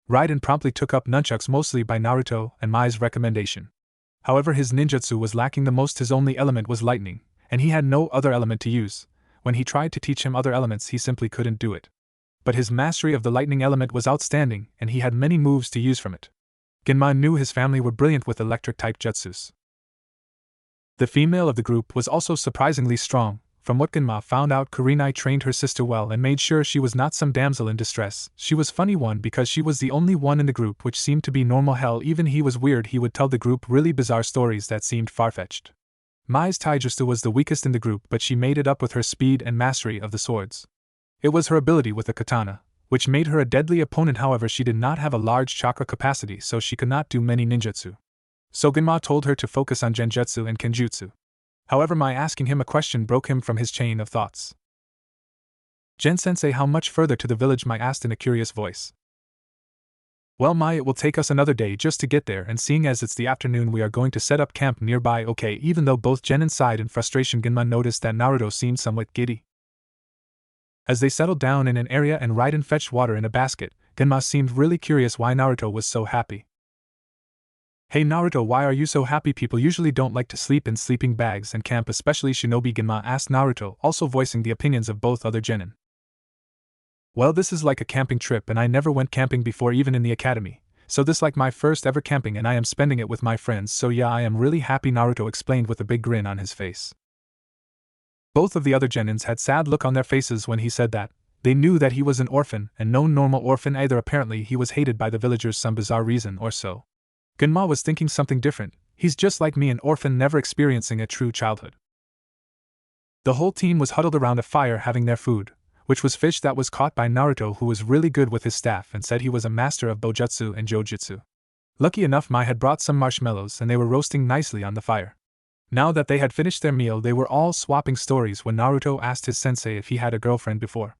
Speaker 1: Raiden promptly took up nunchucks, mostly by Naruto and Mai's recommendation. However, his ninjutsu was lacking the most. His only element was lightning, and he had no other element to use. When he tried to teach him other elements, he simply couldn't do it. But his mastery of the lightning element was outstanding, and he had many moves to use from it. Genma knew his family were brilliant with electric-type jutsus. The female of the group was also surprisingly strong. From what Genma found out, Kurenai trained her sister well and made sure she was not some damsel in distress. She was funny one because she was the only one in the group which seemed to be normal. Hell, even he was weird. He would tell the group really bizarre stories that seemed far-fetched. Mai's taijutsu was the weakest in the group, but she made it up with her speed and mastery of the swords. It was her ability with the katana, which made her a deadly opponent. However, she did not have a large chakra capacity, so she could not do many ninjutsu. So Genma told her to focus on genjutsu and kenjutsu. However, Mai asking him a question broke him from his chain of thoughts. "Gen-sensei, how much further to the village?" Mai asked in a curious voice. "Well, Mai, it will take us another day just to get there, and seeing as it's the afternoon, we are going to set up camp nearby." Okay. Even though both Genin sighed in frustration, Genma noticed that Naruto seemed somewhat giddy. As they settled down in an area and Raiden fetched water in a basket, Genma seemed really curious why Naruto was so happy. "Hey Naruto, why are you so happy? People usually don't like to sleep in sleeping bags and camp, especially shinobi," Genma asked Naruto, also voicing the opinions of both other genin. "Well, this is like a camping trip, and I never went camping before, even in the academy, So this like my first ever camping and I am spending it with my friends, so yeah, I am really happy, Naruto explained with a big grin on his face. Both of the other genins had sad look on their faces when he said that. They knew that he was an orphan, and no normal orphan either. Apparently he was hated by the villagers some bizarre reason or so. Genma was thinking something different. He's just like me, an orphan never experiencing a true childhood. The whole team was huddled around a fire having their food, which was fish that was caught by Naruto, who was really good with his staff and said he was a master of bojutsu and jojutsu. Lucky enough, Mai had brought some marshmallows and they were roasting nicely on the fire. Now that they had finished their meal, they were all swapping stories when Naruto asked his sensei if he had a girlfriend before.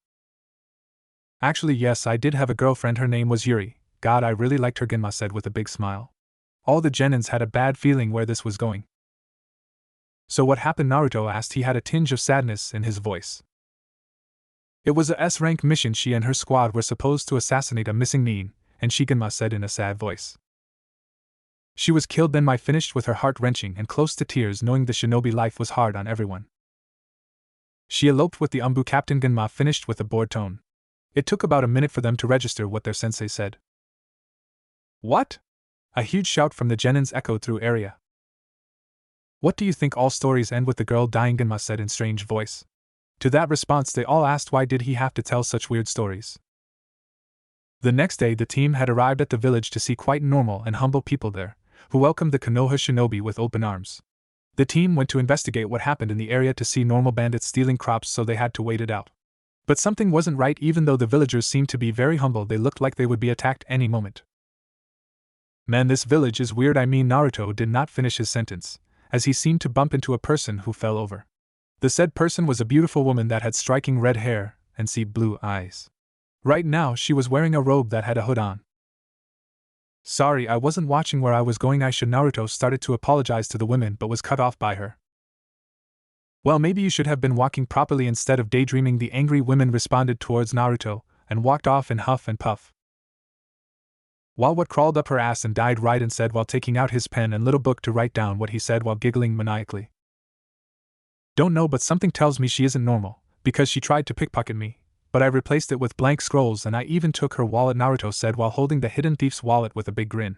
Speaker 1: Actually yes, I did have a girlfriend, her name was Yuri. God, I really liked her, Genma said with a big smile. All the genins had a bad feeling where this was going. So what happened? Naruto asked. He had a tinge of sadness in his voice. It was a S-rank mission. She and her squad were supposed to assassinate a missing nin, and she, Genma said in a sad voice. She was killed. Then Mai finished with her heart wrenching and close to tears, knowing the shinobi life was hard on everyone. She eloped with the Umbu captain, Genma finished with a bored tone. It took about a minute for them to register what their sensei said. What? A huge shout from the genins echoed through area. What do you think all stories end with the girl dying? Genma said in strange voice. To that response they all asked why did he have to tell such weird stories. The next day the team had arrived at the village to see quite normal and humble people there, who welcomed the Konoha shinobi with open arms. The team went to investigate what happened in the area to see normal bandits stealing crops, so they had to wait it out. But something wasn't right. Even though the villagers seemed to be very humble, they looked like they would be attacked any moment. Man, this village is weird. I mean, Naruto did not finish his sentence, as he seemed to bump into a person who fell over. The said person was a beautiful woman that had striking red hair and sea blue eyes. Right now she was wearing a robe that had a hood on. Sorry, I wasn't watching where I was going. I should. Naruto started to apologize to the women but was cut off by her. Well, maybe you should have been walking properly instead of daydreaming, the angry women responded towards Naruto, and walked off in huff and puff. While what crawled up her ass and died right and said while taking out his pen and little book to write down what he said while giggling maniacally. Don't know, but something tells me she isn't normal, because she tried to pickpocket me, but I replaced it with blank scrolls and I even took her wallet, Naruto said while holding the hidden thief's wallet with a big grin.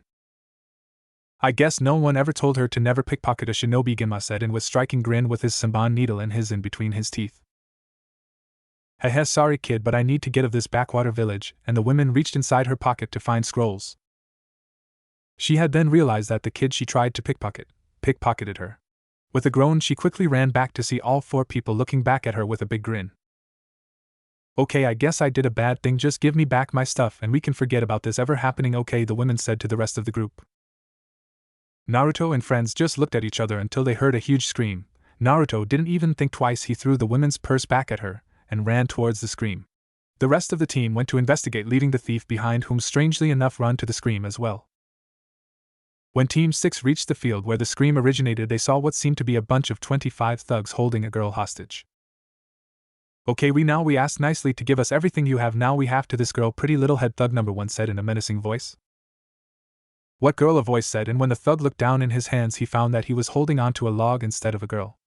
Speaker 1: I guess no one ever told her to never pickpocket a shinobi, Genma said, and with striking grin with his senbon needle and his in between his teeth. Heh, sorry kid, but I need to get of this backwater village, and the women reached inside her pocket to find scrolls. She had then realized that the kid she tried to pickpocketed her. With a groan she quickly ran back to see all four people looking back at her with a big grin. Okay, I guess I did a bad thing, just give me back my stuff and we can forget about this ever happening, okay, the women said to the rest of the group. Naruto and friends just looked at each other until they heard a huge scream. Naruto didn't even think twice, he threw the women's purse back at her and ran towards the scream. The rest of the team went to investigate, leaving the thief behind, whom strangely enough ran to the scream as well. When Team 6 reached the field where the scream originated, they saw what seemed to be a bunch of 25 thugs holding a girl hostage. Okay, we asked nicely to give us everything you have, now we have to this girl, pretty little head, thug number 1 said in a menacing voice. What girl? A voice said, and when the thug looked down in his hands he found that he was holding onto a log instead of a girl.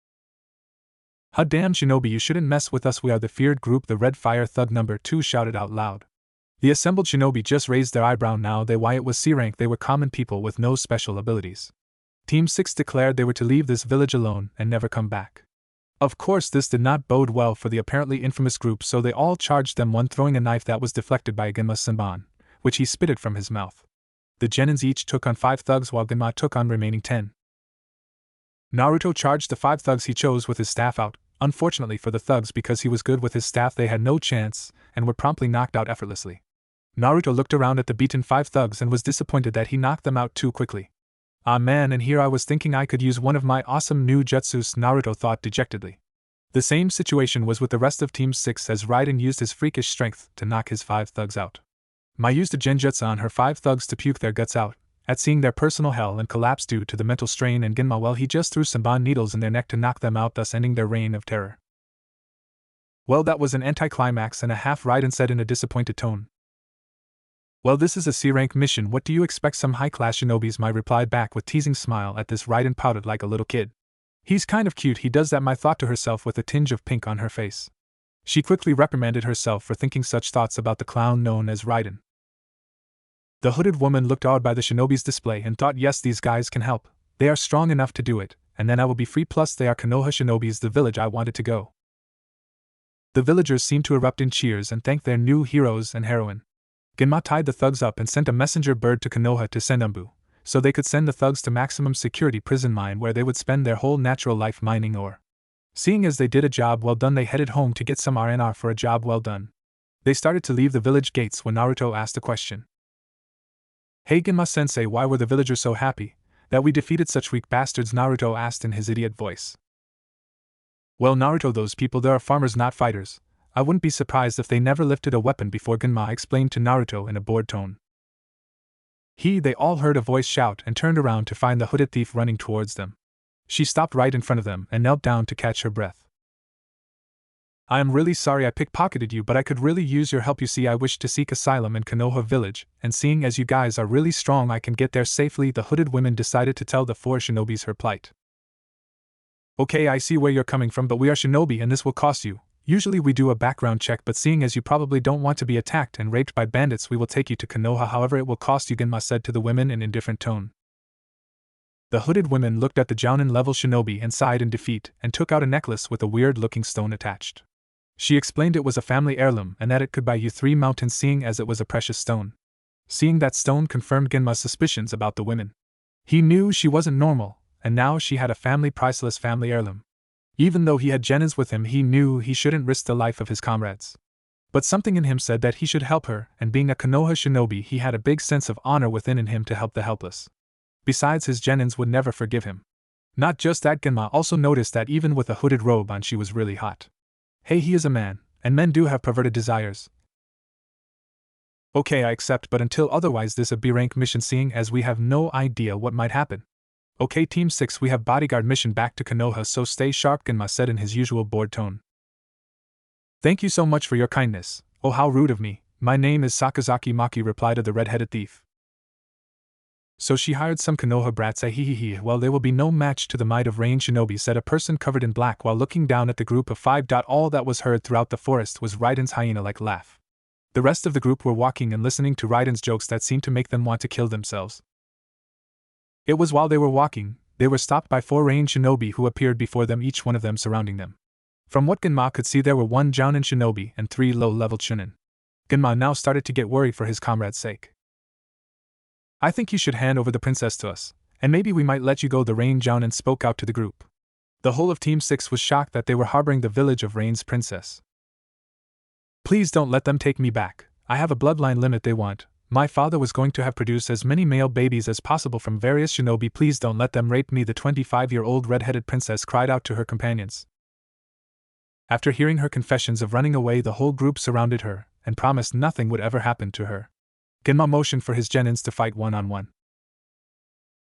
Speaker 1: Huh, damn shinobi, you shouldn't mess with us, we are the feared group, the red fire, thug number 2 shouted out loud. The assembled shinobi just raised their eyebrow. Now they why it was C-rank, they were common people with no special abilities. Team 6 declared they were to leave this village alone and never come back. Of course this did not bode well for the apparently infamous group, so they all charged them, one throwing a knife that was deflected by Genma's senbon, which he spitted from his mouth. The genins each took on 5 thugs while Genma took on remaining 10. Naruto charged the 5 thugs he chose with his staff out. Unfortunately for the thugs, because he was good with his staff, they had no chance and were promptly knocked out effortlessly. Naruto looked around at the beaten 5 thugs and was disappointed that he knocked them out too quickly. Ah man, and here I was thinking I could use one of my awesome new jutsus, Naruto thought dejectedly. The same situation was with the rest of Team 6 as Raiden used his freakish strength to knock his 5 thugs out. Mai used a genjutsu on her 5 thugs to puke their guts out at seeing their personal hell and collapse due to the mental strain, and Genma, well, he just threw senbon needles in their neck to knock them out, thus ending their reign of terror. Well, that was an anticlimax and a half, Raiden said in a disappointed tone. Well, this is a C-rank mission, what do you expect, some high-class shinobis, Mai replied back with teasing smile. At this, Raiden pouted like a little kid. He's kind of cute, he does that, Mai thought to herself with a tinge of pink on her face. She quickly reprimanded herself for thinking such thoughts about the clown known as Raiden. The hooded woman looked awed by the shinobi's display and thought, yes, these guys can help. They are strong enough to do it, and then I will be free, plus they are Konoha shinobis, the village I wanted to go. The villagers seemed to erupt in cheers and thank their new heroes and heroine. Genma tied the thugs up and sent a messenger bird to Konoha to send Umbu, so they could send the thugs to maximum security prison mine where they would spend their whole natural life mining ore. Seeing as they did a job well done, they headed home to get some R&R for a job well done. They started to leave the village gates when Naruto asked a question. Hey Genma-sensei, why were the villagers so happy that we defeated such weak bastards? Naruto asked in his idiot voice. Well, Naruto, those people there are farmers, not fighters. I wouldn't be surprised if they never lifted a weapon before, Genma explained to Naruto in a bored tone. They all heard a voice shout and turned around to find the hooded thief running towards them. She stopped right in front of them and knelt down to catch her breath. I am really sorry I pickpocketed you, but I could really use your help. You see, I wish to seek asylum in Konoha village, and seeing as you guys are really strong, I can get there safely. The hooded woman decided to tell the four shinobis her plight. Okay, I see where you're coming from, but we are shinobi and this will cost you. Usually we do a background check, but seeing as you probably don't want to be attacked and raped by bandits, we will take you to Konoha, however it will cost you, Genma said to the women in indifferent tone. The hooded women looked at the Jounin level shinobi and sighed in defeat and took out a necklace with a weird looking stone attached. She explained it was a family heirloom and that it could buy you 3 mountains, seeing as it was a precious stone. Seeing that stone confirmed Genma's suspicions about the women. He knew she wasn't normal, and now she had a priceless family heirloom. Even though he had Genins with him, he knew he shouldn't risk the life of his comrades. But something in him said that he should help her, and being a Konoha shinobi, he had a big sense of honor within in him to help the helpless. Besides, his Genins would never forgive him. Not just that, Genma also noticed that even with a hooded robe on, she was really hot. Hey, he is a man, and men do have perverted desires. Okay, I accept, but until otherwise this a B-rank mission, seeing as we have no idea what might happen. Okay, Team 6, we have bodyguard mission back to Konoha, so stay sharp, Genma said in his usual bored tone. Thank you so much for your kindness. Oh, how rude of me. My name is Sakazaki Maki, replied the red-headed thief. So she hired some Konoha brats, hehehe. Well, they will be no match to the might of Rain Shinobi, said a person covered in black while looking down at the group of 5. All that was heard throughout the forest was Raiden's hyena-like laugh. The rest of the group were walking and listening to Raiden's jokes that seemed to make them want to kill themselves. It was while they were walking, they were stopped by 4 Rain Shinobi who appeared before them, each one of them surrounding them. From what Genma could see, there were 1 Jounin Shinobi and 3 low-level Chunin. Genma now started to get worried for his comrade's sake. I think you should hand over the princess to us, and maybe we might let you go, the Rain Jounin spoke out to the group. The whole of Team 6 was shocked that they were harboring the village of Rain's princess. Please don't let them take me back. I have a bloodline limit they want. My father was going to have produced as many male babies as possible from various shinobi. Please don't let them rape me, the 25-year-old red-headed princess cried out to her companions. After hearing her confessions of running away, the whole group surrounded her and promised nothing would ever happen to her. Genma motioned for his Genins to fight one-on-one.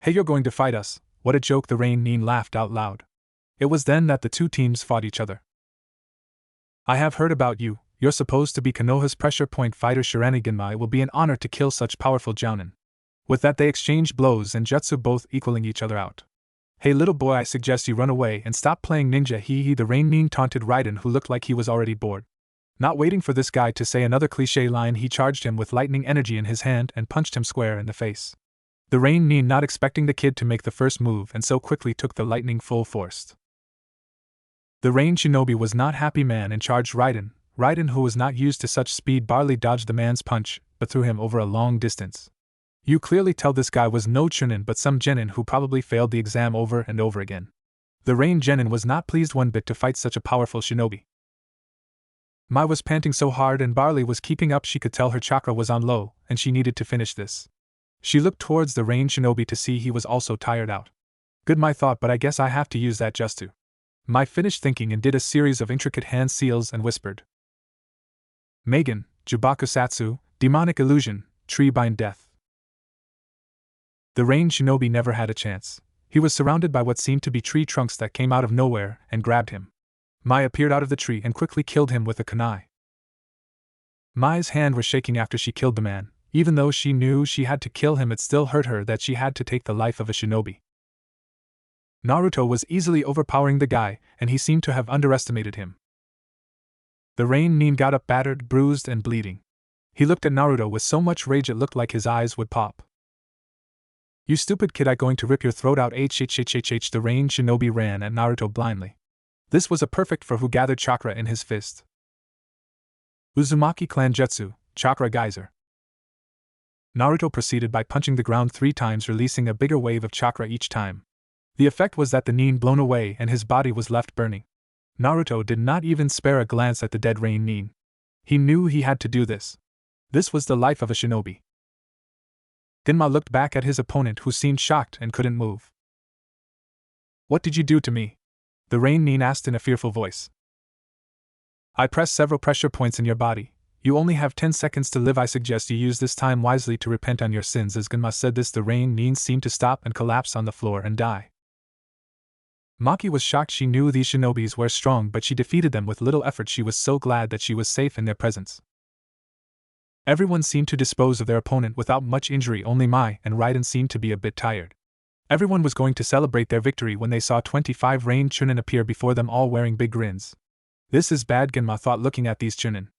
Speaker 1: Hey, you're going to fight us? What a joke, the Rain Nin laughed out loud. It was then that the 2 teams fought each other. I have heard about you. You're supposed to be Konoha's pressure point fighter Shirani. Genma, it will be an honor to kill such powerful Jounin. With that, they exchanged blows and jutsu, both equaling each other out. Hey little boy, I suggest you run away and stop playing ninja, hehe, the Rain Nin taunted Raiden, who looked like he was already bored. Not waiting for this guy to say another cliché line, he charged him with lightning energy in his hand and punched him square in the face. The Rain Nin, not expecting the kid to make the first move, and so quickly took the lightning full force. The Rain Shinobi was not happy man and charged Raiden. Raiden, who was not used to such speed, barely dodged the man's punch, but threw him over a long distance. You clearly tell this guy was no Chunin but some Genin who probably failed the exam over and over again. The Rain Genin was not pleased one bit to fight such a powerful shinobi. Mai was panting so hard and barely was keeping up, she could tell her chakra was on low, and she needed to finish this. She looked towards the Rain Shinobi to see he was also tired out. Good, Mai thought, but I guess I have to use that just to. Mai finished thinking and did a series of intricate hand seals and whispered. Megan, Jubakusatsu, demonic illusion, tree bind death. The Rain Shinobi never had a chance. He was surrounded by what seemed to be tree trunks that came out of nowhere and grabbed him. Mai appeared out of the tree and quickly killed him with a kunai. Mai's hand was shaking after she killed the man. Even though she knew she had to kill him, it still hurt her that she had to take the life of a shinobi. Naruto was easily overpowering the guy, and he seemed to have underestimated him. The Rain Nin got up battered, bruised, and bleeding. He looked at Naruto with so much rage it looked like his eyes would pop. "You stupid kid, I'm going to rip your throat out!" The rain shinobi ran at Naruto blindly. This was a perfect for who gathered chakra in his fist. Uzumaki Clan Jutsu, Chakra Geyser. Naruto proceeded by punching the ground 3 times, releasing a bigger wave of chakra each time. The effect was that the nin blown away and his body was left burning. Naruto did not even spare a glance at the dead rain nin. He knew he had to do this. This was the life of a shinobi. Genma looked back at his opponent, who seemed shocked and couldn't move. "What did you do to me?" the rain nin asked in a fearful voice. "I pressed several pressure points in your body. You only have 10 seconds to live. I suggest you use this time wisely to repent on your sins." As Genma said this, the rain nin seemed to stop and collapse on the floor and die. Maki was shocked. She knew these shinobis were strong, but she defeated them with little effort. She was so glad that she was safe in their presence. Everyone seemed to dispose of their opponent without much injury. Only Mai and Raiden seemed to be a bit tired. Everyone was going to celebrate their victory when they saw 25 rain chunin appear before them, all wearing big grins. "This is bad," Genma thought, looking at these chunin.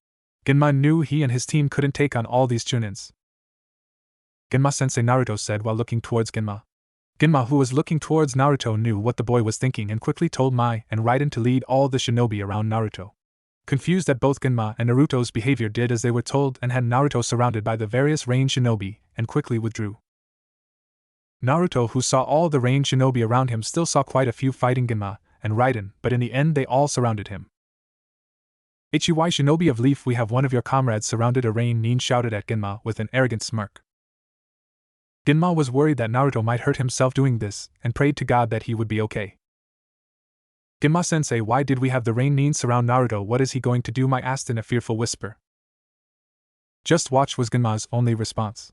Speaker 1: Genma knew he and his team couldn't take on all these chunins. "Genma-sensei," Naruto said while looking towards Genma. Genma, who was looking towards Naruto, knew what the boy was thinking and quickly told Mai and Raiden to lead all the shinobi around Naruto. Confused at both Genma and Naruto's behavior, did as they were told and had Naruto surrounded by the various rain shinobi and quickly withdrew. Naruto, who saw all the rain shinobi around him, still saw quite a few fighting Genma and Raiden, but in the end they all surrounded him. "Ichiwai shinobi of Leaf, we have one of your comrades surrounded," a rain nin shouted at Genma with an arrogant smirk. Genma was worried that Naruto might hurt himself doing this and prayed to God that he would be okay. "Genma-sensei, why did we have the rain nin surround Naruto? What is he going to do?" Mai asked in a fearful whisper. "Just watch," was Genma's only response.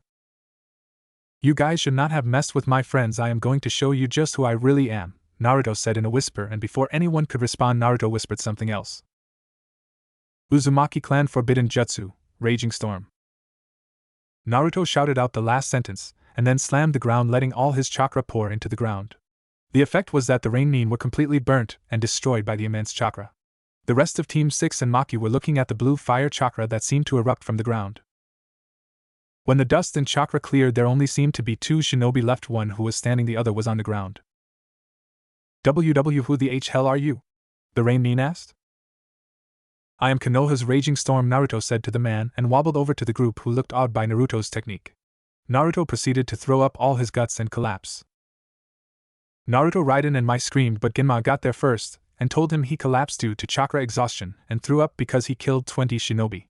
Speaker 1: "You guys should not have messed with my friends. I am going to show you just who I really am," Naruto said in a whisper, and before anyone could respond, Naruto whispered something else. "Uzumaki Clan Forbidden Jutsu, Raging Storm." Naruto shouted out the last sentence, and then slammed the ground, letting all his chakra pour into the ground. The effect was that the rain nin were completely burnt and destroyed by the immense chakra. The rest of Team 6 and Maki were looking at the blue fire chakra that seemed to erupt from the ground. When the dust and chakra cleared, there only seemed to be 2 shinobi left, one who was standing, the other was on the ground. "WW, who the hell are you?" the rain nin asked. "I am Konoha's Raging Storm," Naruto said to the man and wobbled over to the group, who looked awed by Naruto's technique. Naruto proceeded to throw up all his guts and collapse. Naruto, Raiden and Mai screamed, but Genma got there first and told him he collapsed due to chakra exhaustion and threw up because he killed 20 shinobi.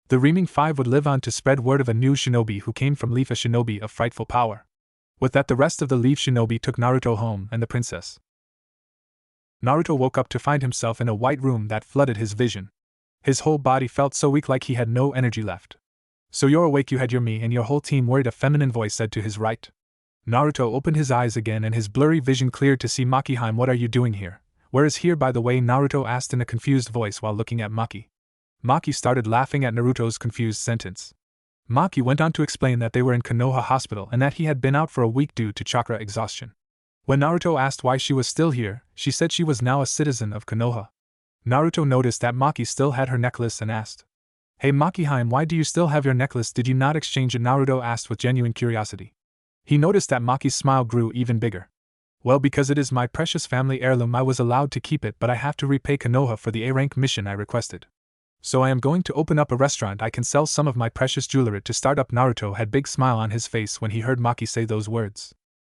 Speaker 1: The remaining 5 would live on to spread word of a new shinobi who came from Leaf, a shinobi of frightful power. With that, the rest of the Leaf shinobi took Naruto home and the princess. Naruto woke up to find himself in a white room that flooded his vision. His whole body felt so weak, like he had no energy left. "So you're awake, you had your me and your whole team worried," a feminine voice said to his right. Naruto opened his eyes again and his blurry vision cleared to see Maki. "What are you doing here? Where is here, by the way?" Naruto asked in a confused voice while looking at Maki. Maki started laughing at Naruto's confused sentence. Maki went on to explain that they were in Konoha Hospital and that he had been out for a week due to chakra exhaustion. When Naruto asked why she was still here, she said she was now a citizen of Konoha. Naruto noticed that Maki still had her necklace and asked, "Hey Maki, why do you still have your necklace? Did you not exchange it?" Naruto asked with genuine curiosity. He noticed that Maki's smile grew even bigger. "Well, because it is my precious family heirloom, I was allowed to keep it, but I have to repay Konoha for the A-rank mission I requested. So I am going to open up a restaurant. I can sell some of my precious jewelry to start up." Naruto had a big smile on his face when he heard Maki say those words.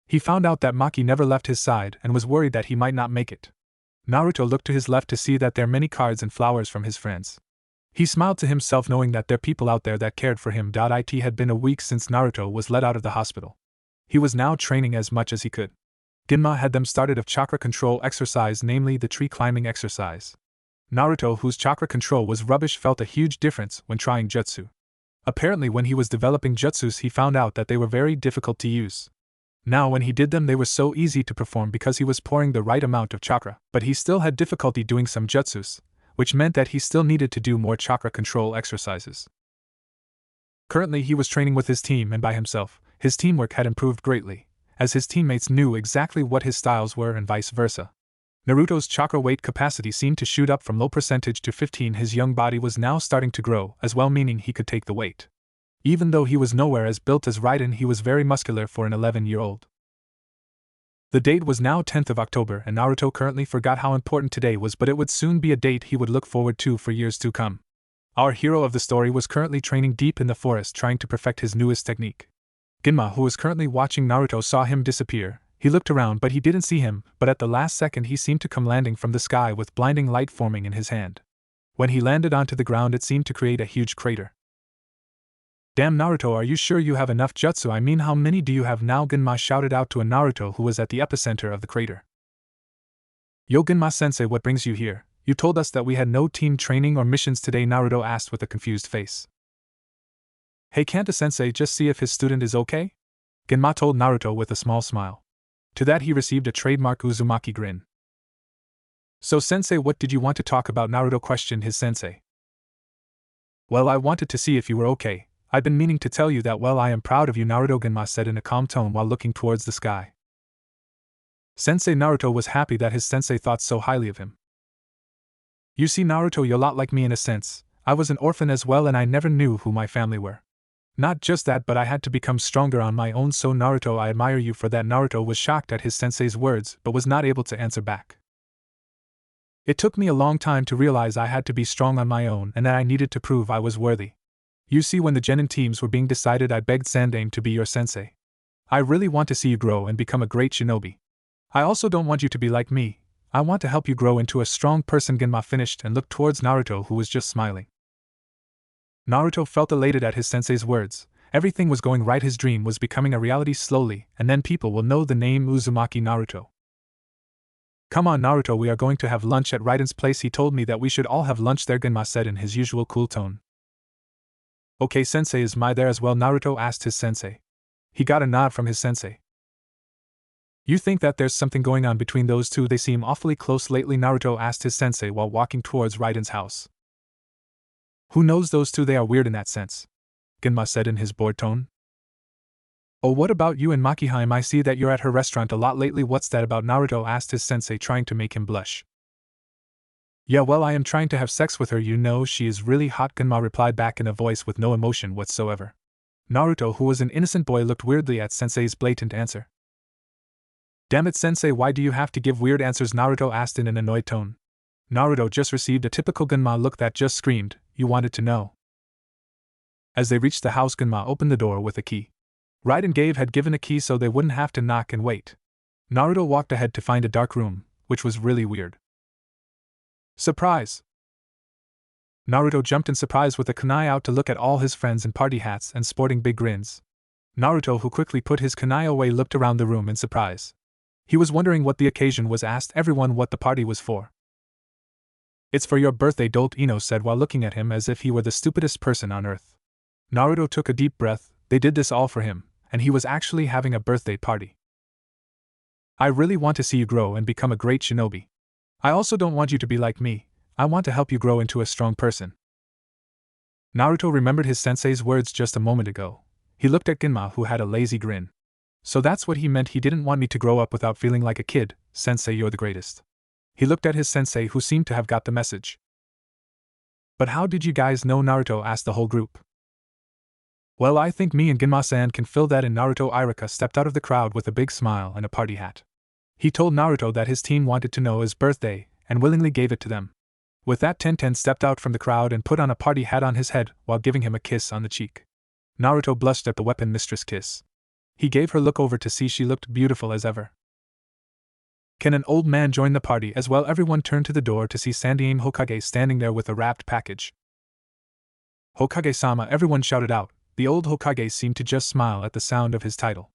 Speaker 1: He found out that Maki never left his side and was worried that he might not make it. Naruto looked to his left to see that there were many cards and flowers from his friends. He smiled to himself, knowing that there were people out there that cared for him. It had been a week since Naruto was let out of the hospital. He was now training as much as he could. Genma had them started of chakra control exercise, namely the tree climbing exercise. Naruto, whose chakra control was rubbish, felt a huge difference when trying jutsu. Apparently, when he was developing jutsus, he found out that they were very difficult to use. Now when he did them, they were so easy to perform because he was pouring the right amount of chakra, but he still had difficulty doing some jutsus, which meant that he still needed to do more chakra control exercises. Currently he was training with his team and by himself. His teamwork had improved greatly, as his teammates knew exactly what his styles were and vice versa. Naruto's chakra weight capacity seemed to shoot up from low percentage to 15. His young body was now starting to grow as well, meaning he could take the weight. Even though he was nowhere as built as Raiden, he was very muscular for an 11-year-old. The date was now 10th of October, and Naruto currently forgot how important today was, but it would soon be a date he would look forward to for years to come. Our hero of the story was currently training deep in the forest, trying to perfect his newest technique. Genma, who was currently watching Naruto, saw him disappear. He looked around, but he didn't see him, but at the last second he seemed to come landing from the sky with blinding light forming in his hand. When he landed onto the ground, it seemed to create a huge crater. Damn, Naruto, are you sure you have enough jutsu? I mean, how many do you have now? Genma shouted out to a Naruto who was at the epicenter of the crater. Yo Genma-sensei, what brings you here? You told us that we had no team training or missions today, Naruto asked with a confused face. Hey, can't a sensei just see if his student is okay? Genma told Naruto with a small smile. To that he received a trademark Uzumaki grin. So sensei, what did you want to talk about? Naruto questioned his sensei. Well, I wanted to see if you were okay. I've been meaning to tell you that. Well, I am proud of you, Naruto, Genma said in a calm tone while looking towards the sky. Sensei, Naruto was happy that his sensei thought so highly of him. You see, Naruto, you're a lot like me in a sense. I was an orphan as well, and I never knew who my family were. Not just that, but I had to become stronger on my own, so Naruto, I admire you for that. Naruto was shocked at his sensei's words, but was not able to answer back. It took me a long time to realize I had to be strong on my own and that I needed to prove I was worthy. You see, when the genin teams were being decided, I begged Sandaime to be your sensei. I really want to see you grow and become a great shinobi. I also don't want you to be like me. I want to help you grow into a strong person. Genma finished and looked towards Naruto, who was just smiling. Naruto felt elated at his sensei's words. Everything was going right, his dream was becoming a reality slowly, and then people will know the name Uzumaki Naruto. Come on, Naruto, we are going to have lunch at Raiden's place. He told me that we should all have lunch there, Genma said in his usual cool tone. Okay, sensei, is Mai there as well? Naruto asked his sensei. He got a nod from his sensei. You think that there's something going on between those two? They seem awfully close lately, Naruto asked his sensei while walking towards Raiden's house. Who knows those two? They are weird in that sense, Genma said in his bored tone. Oh, what about you and Makiheim? I see that you're at her restaurant a lot lately. What's that about? Naruto asked his sensei, trying to make him blush. Yeah, well, I am trying to have sex with her, you know, she is really hot, Genma replied back in a voice with no emotion whatsoever. Naruto, who was an innocent boy, looked weirdly at sensei's blatant answer. Damn it, sensei, why do you have to give weird answers? Naruto asked in an annoyed tone. Naruto just received a typical Genma look that just screamed, you wanted to know. As they reached the house, Genma opened the door with a key. Raiden had given a key so they wouldn't have to knock and wait. Naruto walked ahead to find a dark room, which was really weird. Surprise! Naruto jumped in surprise with a kunai out to look at all his friends in party hats and sporting big grins. Naruto, who quickly put his kunai away, looked around the room in surprise. He was wondering what the occasion was, asked everyone what the party was for. It's for your birthday, Dolt Ino said while looking at him as if he were the stupidest person on earth. Naruto took a deep breath. They did this all for him, and he was actually having a birthday party. I really want to see you grow and become a great shinobi. I also don't want you to be like me. I want to help you grow into a strong person. Naruto remembered his sensei's words just a moment ago. He looked at Genma, who had a lazy grin. So that's what he meant. He didn't want me to grow up without feeling like a kid. Sensei, you're the greatest. He looked at his sensei, who seemed to have got the message. But how did you guys know? Naruto asked the whole group. Well, I think me and Genma-san can fill that in. Naruto Irika stepped out of the crowd with a big smile and a party hat. He told Naruto that his team wanted to know his birthday, and willingly gave it to them. With that, Tenten stepped out from the crowd and put on a party hat on his head while giving him a kiss on the cheek. Naruto blushed at the weapon mistress kiss. He gave her look over to see she looked beautiful as ever. Can an old man join the party as well? Everyone turned to the door to see Sandaime Hokage standing there with a wrapped package. Hokage-sama, everyone shouted out. The old Hokage seemed to just smile at the sound of his title.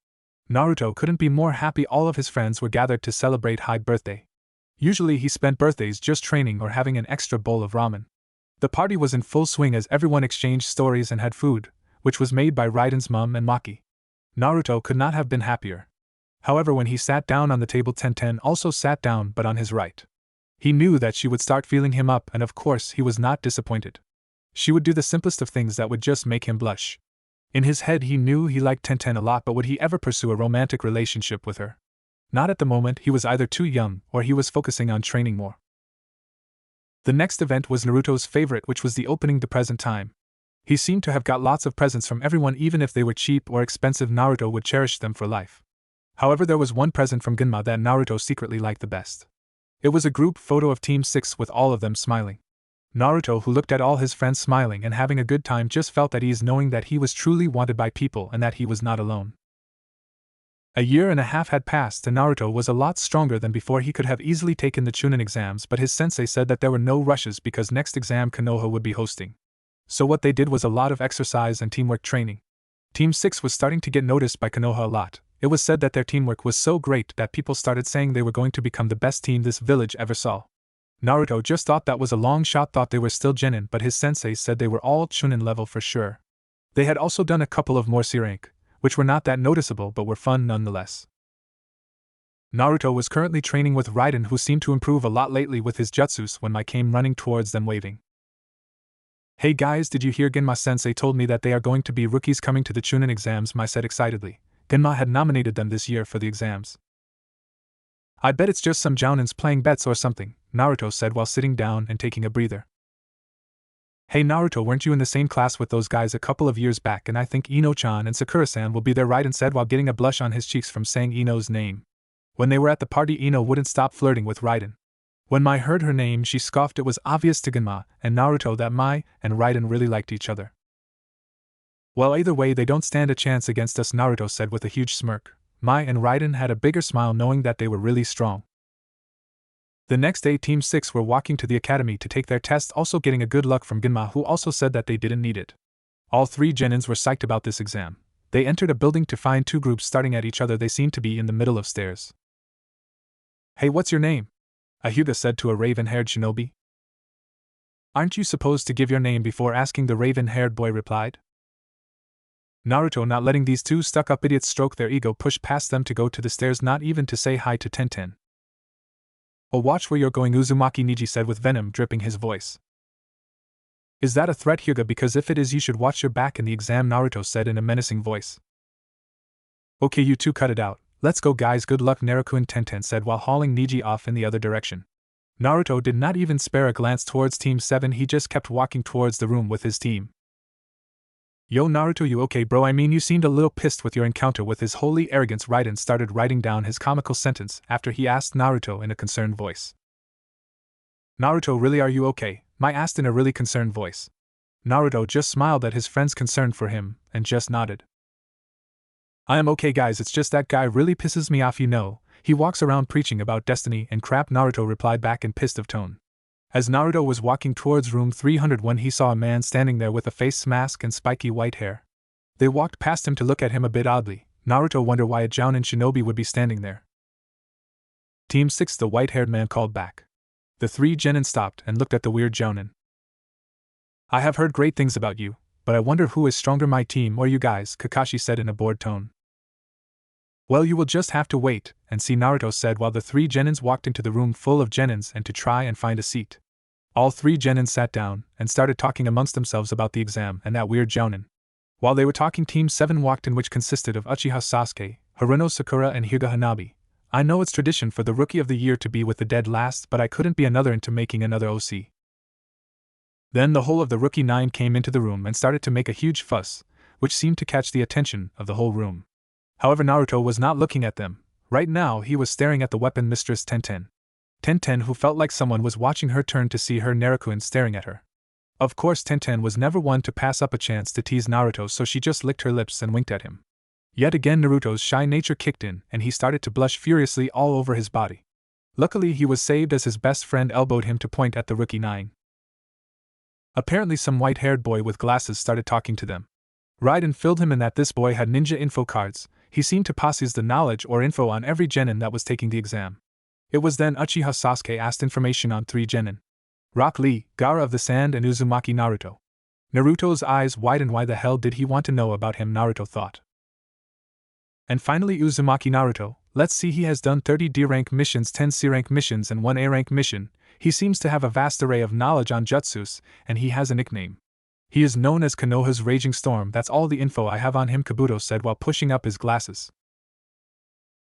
Speaker 1: Naruto couldn't be more happy. All of his friends were gathered to celebrate his birthday. Usually he spent birthdays just training or having an extra bowl of ramen. The party was in full swing as everyone exchanged stories and had food, which was made by Raiden's mom and Maki. Naruto could not have been happier. However, when he sat down on the table, Tenten also sat down, but on his right. He knew that she would start feeling him up, and of course he was not disappointed. She would do the simplest of things that would just make him blush. In his head he knew he liked Tenten a lot, but would he ever pursue a romantic relationship with her? Not at the moment. He was either too young or he was focusing on training more. The next event was Naruto's favorite, which was the opening the present time. He seemed to have got lots of presents from everyone, even if they were cheap or expensive. Naruto would cherish them for life. However, there was one present from Gunma that Naruto secretly liked the best. It was a group photo of Team 6 with all of them smiling. Naruto, who looked at all his friends smiling and having a good time, just felt at ease knowing that he was truly wanted by people and that he was not alone. A year and a half had passed and Naruto was a lot stronger than before. He could have easily taken the Chunin exams, but his sensei said that there were no rushes because next exam Konoha would be hosting. So what they did was a lot of exercise and teamwork training. Team 6 was starting to get noticed by Konoha a lot. It was said that their teamwork was so great that people started saying they were going to become the best team this village ever saw. Naruto just thought that was a long shot, thought they were still Genin, but his sensei said they were all Chunin level for sure. They had also done a couple of more C rank, which were not that noticeable but were fun nonetheless. Naruto was currently training with Raiden, who seemed to improve a lot lately with his jutsus, when Mai came running towards them waving. "Hey guys, did you hear? Genma-sensei told me that they are going to be rookies coming to the Chunin exams," Mai said excitedly. Genma had nominated them this year for the exams. "I bet it's just some jounins playing bets or something," Naruto said while sitting down and taking a breather. "Hey Naruto, weren't you in the same class with those guys a couple of years back, and I think Ino-chan and Sakura-san will be there," Raiden said while getting a blush on his cheeks from saying Ino's name. When they were at the party, Ino wouldn't stop flirting with Raiden. When Mai heard her name, she scoffed. It was obvious to Genma and Naruto that Mai and Raiden really liked each other. "Well, either way, they don't stand a chance against us," Naruto said with a huge smirk. Mai and Raiden had a bigger smile knowing that they were really strong. The next day, Team 6 were walking to the academy to take their test, also getting a good luck from Genma, who also said that they didn't need it. All three Genins were psyched about this exam. They entered a building to find two groups starting at each other. They seemed to be in the middle of stairs. "Hey, what's your name?" a Hyuga said to a raven-haired shinobi. "Aren't you supposed to give your name before asking?" the raven-haired boy replied. Naruto, not letting these two stuck-up idiots stroke their ego, pushed past them to go to the stairs, not even to say hi to Tenten. "Oh, watch where you're going," Uzumaki Niji said with venom dripping his voice. "Is that a threat, Hyuga? Because if it is, you should watch your back in the exam," Naruto said in a menacing voice. "Okay, you two cut it out. Let's go, guys. Good luck, Naruto," Tenten said while hauling Niji off in the other direction. Naruto did not even spare a glance towards Team 7, he just kept walking towards the room with his team. "Yo Naruto, you okay bro? I mean, you seemed a little pissed with your encounter with his holy arrogance." Raiden started writing down his comical sentence after he asked Naruto in a concerned voice. "Naruto, really, are you okay?" Mai asked in a really concerned voice. Naruto just smiled at his friend's concern for him and just nodded. "I am okay guys, it's just that guy really pisses me off, you know. He walks around preaching about destiny and crap," Naruto replied back in pissed of tone. As Naruto was walking towards room 301, he saw a man standing there with a face mask and spiky white hair. They walked past him to look at him a bit oddly. Naruto wondered why a Jounin shinobi would be standing there. "Team 6," the white-haired man called back. The three Genin stopped and looked at the weird Jounin. "I have heard great things about you, but I wonder who is stronger, my team or you guys," Kakashi said in a bored tone. "Well, you will just have to wait and see," Naruto said while the three Genins walked into the room full of Genins and to try and find a seat. All three Genins sat down and started talking amongst themselves about the exam and that weird Jounin. While they were talking, Team 7 walked in, which consisted of Uchiha Sasuke, Haruno Sakura and Hyuga Hanabi. "I know it's tradition for the Rookie of the Year to be with the dead last, but I couldn't be another into making another OC." Then the whole of the Rookie 9 came into the room and started to make a huge fuss, which seemed to catch the attention of the whole room. However, Naruto was not looking at them. Right now he was staring at the weapon mistress Tenten. Tenten, who felt like someone was watching her, turned to see her Naruto staring at her. Of course, Tenten was never one to pass up a chance to tease Naruto, so she just licked her lips and winked at him. Yet again Naruto's shy nature kicked in and he started to blush furiously all over his body. Luckily he was saved as his best friend elbowed him to point at the Rookie 9. Apparently some white-haired boy with glasses started talking to them. Raiden filled him in that this boy had ninja info cards. He seemed to possess the knowledge or info on every Genin that was taking the exam. It was then Uchiha Sasuke asked information on three Genin: Rock Lee, Gaara of the Sand and Uzumaki Naruto. Naruto's eyes widened. Why the hell did he want to know about him, Naruto thought. And finally Uzumaki Naruto. Let's see, he has done 30 D-rank missions, 10 C-rank missions and 1 A-rank mission. He seems to have a vast array of knowledge on jutsus, and he has a nickname. He is known as Konoha's Raging Storm. That's all the info I have on him, Kabuto said while pushing up his glasses.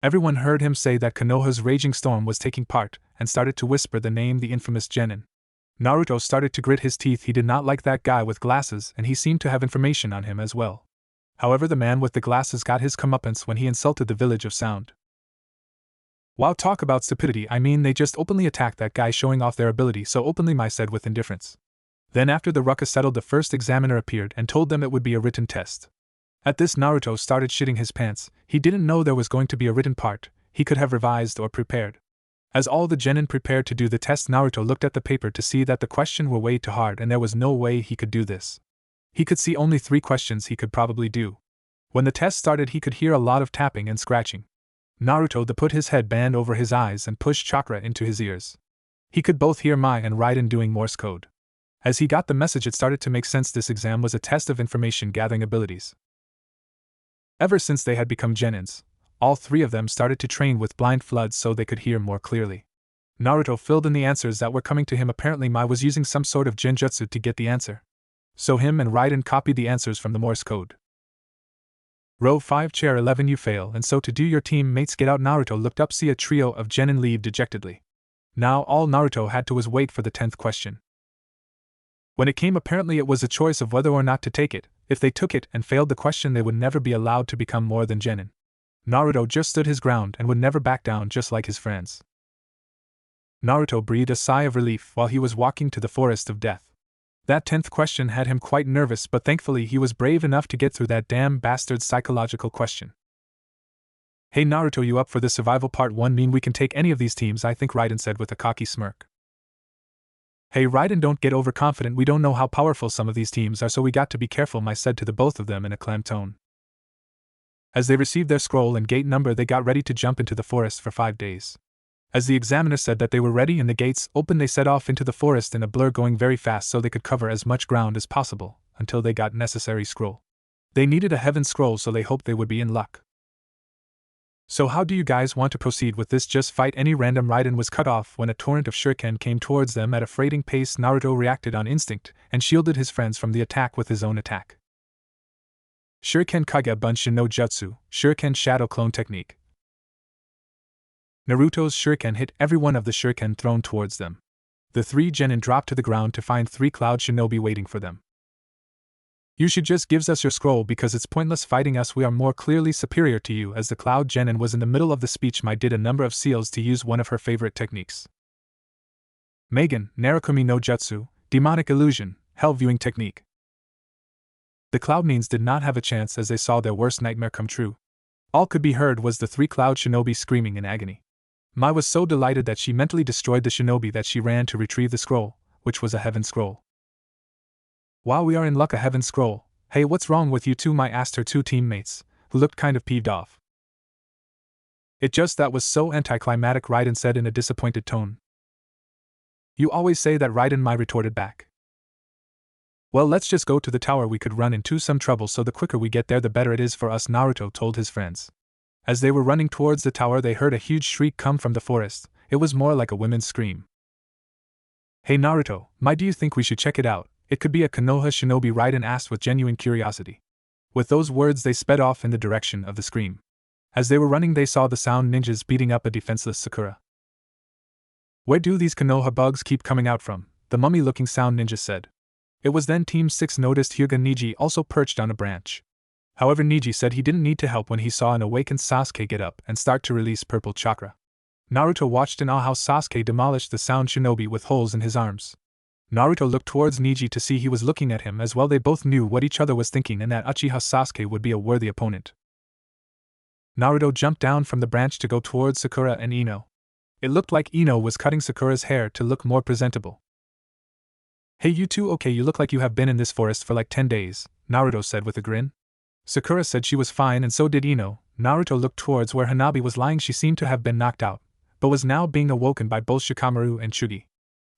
Speaker 1: Everyone heard him say that Konoha's Raging Storm was taking part, and started to whisper the name, the infamous Genin. Naruto started to grit his teeth. He did not like that guy with glasses, and he seemed to have information on him as well. However, the man with the glasses got his comeuppance when he insulted the village of sound. Wow, talk about stupidity. I mean, they just openly attacked that guy, showing off their ability so openly, Mai said with indifference. Then after the ruckus settled, the first examiner appeared and told them it would be a written test. At this, Naruto started shitting his pants. He didn't know there was going to be a written part. He could have revised or prepared. As all the genin prepared to do the test, Naruto looked at the paper to see that the questions were way too hard and there was no way he could do this. He could see only 3 questions he could probably do. When the test started, he could hear a lot of tapping and scratching. Naruto put his headband over his eyes and pushed chakra into his ears. He could both hear Mai and Raiden doing Morse code. As he got the message, it started to make sense. This exam was a test of information gathering abilities. Ever since they had become genins, all 3 of them started to train with blind floods so they could hear more clearly. Naruto filled in the answers that were coming to him. Apparently Mai was using some sort of genjutsu to get the answer. So him and Raiden copied the answers from the Morse code. Row 5, chair 11, you fail, and so to do your teammates get out. Naruto looked up, see a trio of genin leave dejectedly. Now all Naruto had to was wait for the 10th question. When it came, apparently it was a choice of whether or not to take it. If they took it and failed the question, they would never be allowed to become more than genin. Naruto just stood his ground and would never back down, just like his friends. Naruto breathed a sigh of relief while he was walking to the forest of death. That 10th question had him quite nervous, but thankfully he was brave enough to get through that damn bastard's psychological question. Hey Naruto, you up for the survival part 1? Mean we can take any of these teams, I think, Raiden said with a cocky smirk. Hey Raiden, don't get overconfident. We don't know how powerful some of these teams are, so we got to be careful, Mai said to the both of them in a calm tone. As they received their scroll and gate number, they got ready to jump into the forest for 5 days. As the examiner said that they were ready and the gates opened, they set off into the forest in a blur, going very fast so they could cover as much ground as possible until they got necessary scroll. They needed a heaven scroll, so they hoped they would be in luck. So how do you guys want to proceed with this? Just fight any random? Raiden was cut off when a torrent of shuriken came towards them at a frightening pace. Naruto reacted on instinct and shielded his friends from the attack with his own attack. Shuriken Kage Bunshin no Jutsu, Shuriken Shadow Clone Technique. Naruto's shuriken hit every one of the shuriken thrown towards them. The 3 genin dropped to the ground to find 3 cloud shinobi waiting for them. You should just give us your scroll because it's pointless fighting us. We are more clearly superior to you. As the cloud genin was in the middle of the speech, Mai did a number of seals to use one of her favorite techniques. Megan, Narukumi no Jutsu, Demonic Illusion, Hell Viewing Technique. The Cloudnines did not have a chance as they saw their worst nightmare come true. All could be heard was the 3 cloud shinobi screaming in agony. Mai was so delighted that she mentally destroyed the shinobi that she ran to retrieve the scroll, which was a heaven scroll. Wow, we are in luck, a heaven scroll. Hey, what's wrong with you two? Mai asked her 2 teammates, who looked kind of peeved off. It just that was so anticlimactic, Raiden said in a disappointed tone. You always say that, Raiden, Mai retorted back. Well, let's just go to the tower. We could run into some trouble, so the quicker we get there the better it is for us, Naruto told his friends. As they were running towards the tower, they heard a huge shriek come from the forest. It was more like a woman's scream. Hey Naruto, Mai, do you think we should check it out? It could be a Konoha shinobi, Raiden asked with genuine curiosity. With those words, they sped off in the direction of the scream. As they were running, they saw the sound ninjas beating up a defenseless Sakura. Where do these Konoha bugs keep coming out from? The mummy-looking sound ninja said. It was then Team 6 noticed Hyuga Niji also perched on a branch. However, Niji said he didn't need to help when he saw an awakened Sasuke get up and start to release purple chakra. Naruto watched in awe how Sasuke demolished the sound shinobi with holes in his arms. Naruto looked towards Niji to see he was looking at him as well. They both knew what each other was thinking and that Uchiha Sasuke would be a worthy opponent. Naruto jumped down from the branch to go towards Sakura and Ino. It looked like Ino was cutting Sakura's hair to look more presentable. Hey you two, okay, you look like you have been in this forest for like 10 days, Naruto said with a grin. Sakura said she was fine and so did Ino. Naruto looked towards where Hanabi was lying. She seemed to have been knocked out, but was now being awoken by both Shikamaru and Chugi.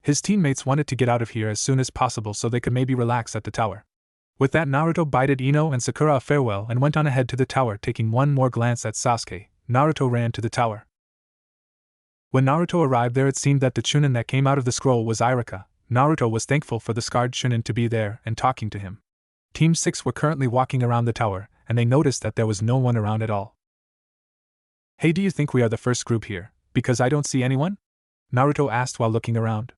Speaker 1: His teammates wanted to get out of here as soon as possible so they could maybe relax at the tower. With that, Naruto bided Ino and Sakura a farewell and went on ahead to the tower. Taking one more glance at Sasuke, Naruto ran to the tower. When Naruto arrived there, it seemed that the Chunin that came out of the scroll was Irika. Naruto was thankful for the scarred Chunin to be there and talking to him. Team 6 were currently walking around the tower, and they noticed that there was no one around at all. Hey, do you think we are the first group here, because I don't see anyone? Naruto asked while looking around.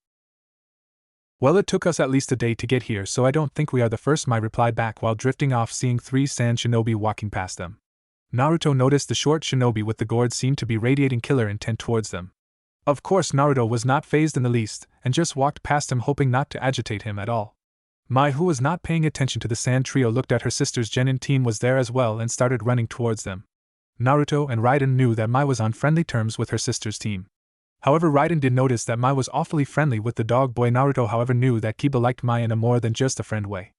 Speaker 1: Well, it took us at least a day to get here, so I don't think we are the first, Mai replied back while drifting off, seeing 3 sand shinobi walking past them. Naruto noticed the short shinobi with the gourd seemed to be radiating killer intent towards them. Of course, Naruto was not fazed in the least, and just walked past him, hoping not to agitate him at all. Mai, who was not paying attention to the sand trio, looked at her sister's genin team was there as well and started running towards them. Naruto and Raiden knew that Mai was on friendly terms with her sister's team. However, Raiden did notice that Mai was awfully friendly with the dog boy. Naruto, however, knew that Kiba liked Mai in a more than just a friend way.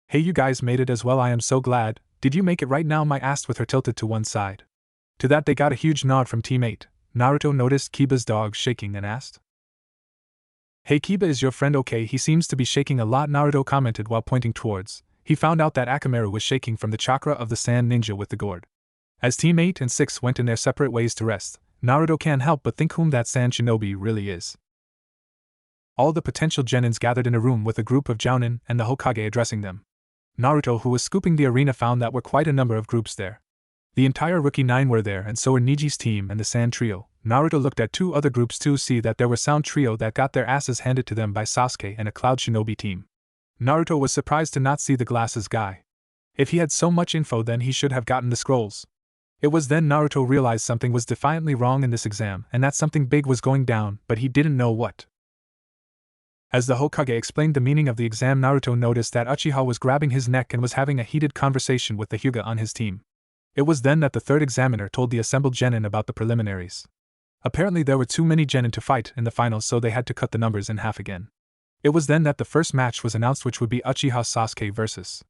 Speaker 1: Hey, you guys made it as well, I am so glad. Did you make it right now? Mai asked with her tilted to one side. To that they got a huge nod from Team 8. Naruto noticed Kiba's dog shaking and asked, Hey, Kiba, is your friend okay? He seems to be shaking a lot, Naruto commented while pointing towards. He found out that Akamaru was shaking from the chakra of the sand ninja with the gourd. As Team 8 and 6 went in their separate ways to rest, Naruto can't help but think whom that sand shinobi really is. All the potential genins gathered in a room with a group of jounin and the Hokage addressing them. Naruto, who was scooping the arena, found that were quite a number of groups there. The entire Rookie 9 were there, and so were Niji's team and the Sand Trio. Naruto looked at 2 other groups to see that there were Sound Trio that got their asses handed to them by Sasuke and a Cloud Shinobi team. Naruto was surprised to not see the glasses guy. If he had so much info, then he should have gotten the scrolls. It was then Naruto realized something was defiantly wrong in this exam, and that something big was going down, but he didn't know what. As the Hokage explained the meaning of the exam, Naruto noticed that Uchiha was grabbing his neck and was having a heated conversation with the Hyuga on his team. It was then that the third examiner told the assembled genin about the preliminaries. Apparently there were too many genin to fight in the finals, so they had to cut the numbers in half again. It was then that the first match was announced, which would be Uchiha Sasuke vs.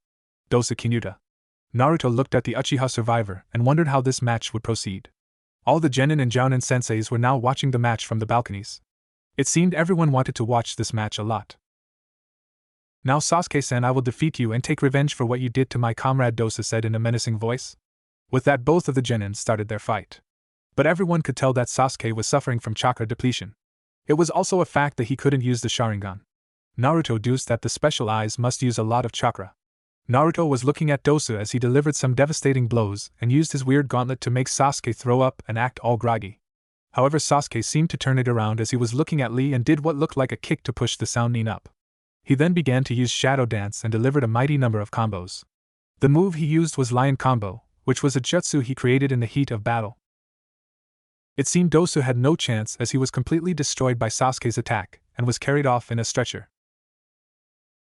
Speaker 1: Dosa Kinuta. Naruto looked at the Uchiha survivor and wondered how this match would proceed. All the genin and jounin senseis were now watching the match from the balconies. It seemed everyone wanted to watch this match a lot. Now Sasuke-san, I will defeat you and take revenge for what you did to my comrade, Dosa said in a menacing voice. With that, both of the genin started their fight. But everyone could tell that Sasuke was suffering from chakra depletion. It was also a fact that he couldn't use the Sharingan. Naruto deduced that the special eyes must use a lot of chakra. Naruto was looking at Dosa as he delivered some devastating blows and used his weird gauntlet to make Sasuke throw up and act all groggy. However, Sasuke seemed to turn it around as he was looking at Lee and did what looked like a kick to push the Sound Nin up. He then began to use Shadow Dance and delivered a mighty number of combos. The move he used was Lion Combo, which was a jutsu he created in the heat of battle. It seemed Dosa had no chance as he was completely destroyed by Sasuke's attack and was carried off in a stretcher.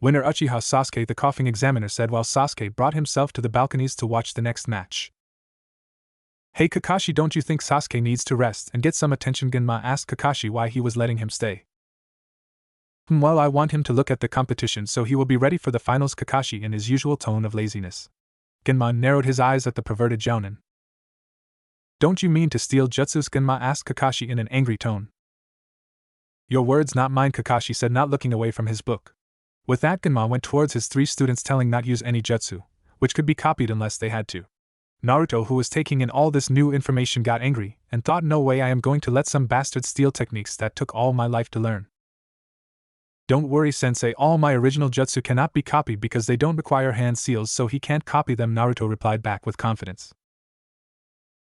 Speaker 1: Winner Uchiha Sasuke, the coughing examiner said while Sasuke brought himself to the balconies to watch the next match. Hey Kakashi, don't you think Sasuke needs to rest and get some attention? Genma asked Kakashi why he was letting him stay. Well, I want him to look at the competition so he will be ready for the finals, Kakashi in his usual tone of laziness. Genma narrowed his eyes at the perverted jounin. Don't you mean to steal jutsus? Genma asked Kakashi in an angry tone. Your words, not mine, Kakashi said, not looking away from his book. With that, Genma went towards his 3 students, telling not use any jutsu, which could be copied unless they had to. Naruto, who was taking in all this new information, got angry and thought, no way, I am going to let some bastard steal techniques that took all my life to learn. Don't worry, sensei, all my original jutsu cannot be copied because they don't require hand seals, so he can't copy them, Naruto replied back with confidence.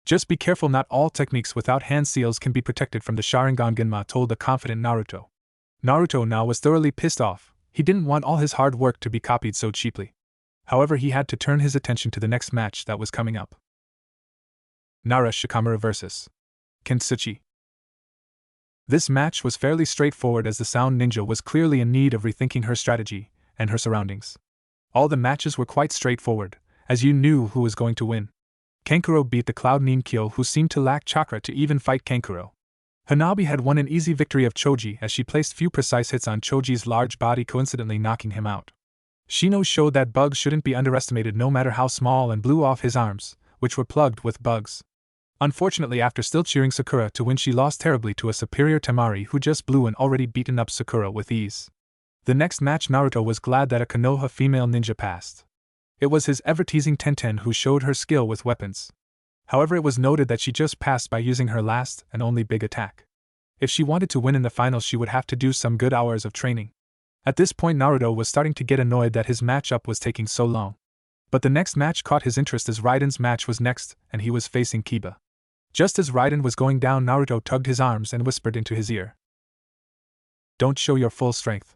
Speaker 1: Just be careful, not all techniques without hand seals can be protected from the Sharingan, Genma told the confident Naruto. Naruto now was thoroughly pissed off. He didn't want all his hard work to be copied so cheaply. However, he had to turn his attention to the next match that was coming up. Nara Shikamaru vs. Kintsuchi. This match was fairly straightforward as the Sound Ninja was clearly in need of rethinking her strategy and her surroundings. All the matches were quite straightforward, as you knew who was going to win. Kankuro beat the Cloud Ninkyo, who seemed to lack chakra to even fight Kankuro. Hanabi had won an easy victory of Choji as she placed few precise hits on Choji's large body, coincidentally knocking him out. Shino showed that bugs shouldn't be underestimated no matter how small, and blew off his arms, which were plugged with bugs. Unfortunately, after still cheering Sakura to win, she lost terribly to a superior Temari who just blew an already beaten up Sakura with ease. The next match, Naruto was glad that a Konoha female ninja passed. It was his ever-teasing Tenten who showed her skill with weapons. However, it was noted that she just passed by using her last and only big attack. If she wanted to win in the finals, she would have to do some good hours of training. At this point, Naruto was starting to get annoyed that his matchup was taking so long. But the next match caught his interest as Raiden's match was next, and he was facing Kiba. Just as Raiden was going down, Naruto tugged his arms and whispered into his ear. Don't show your full strength.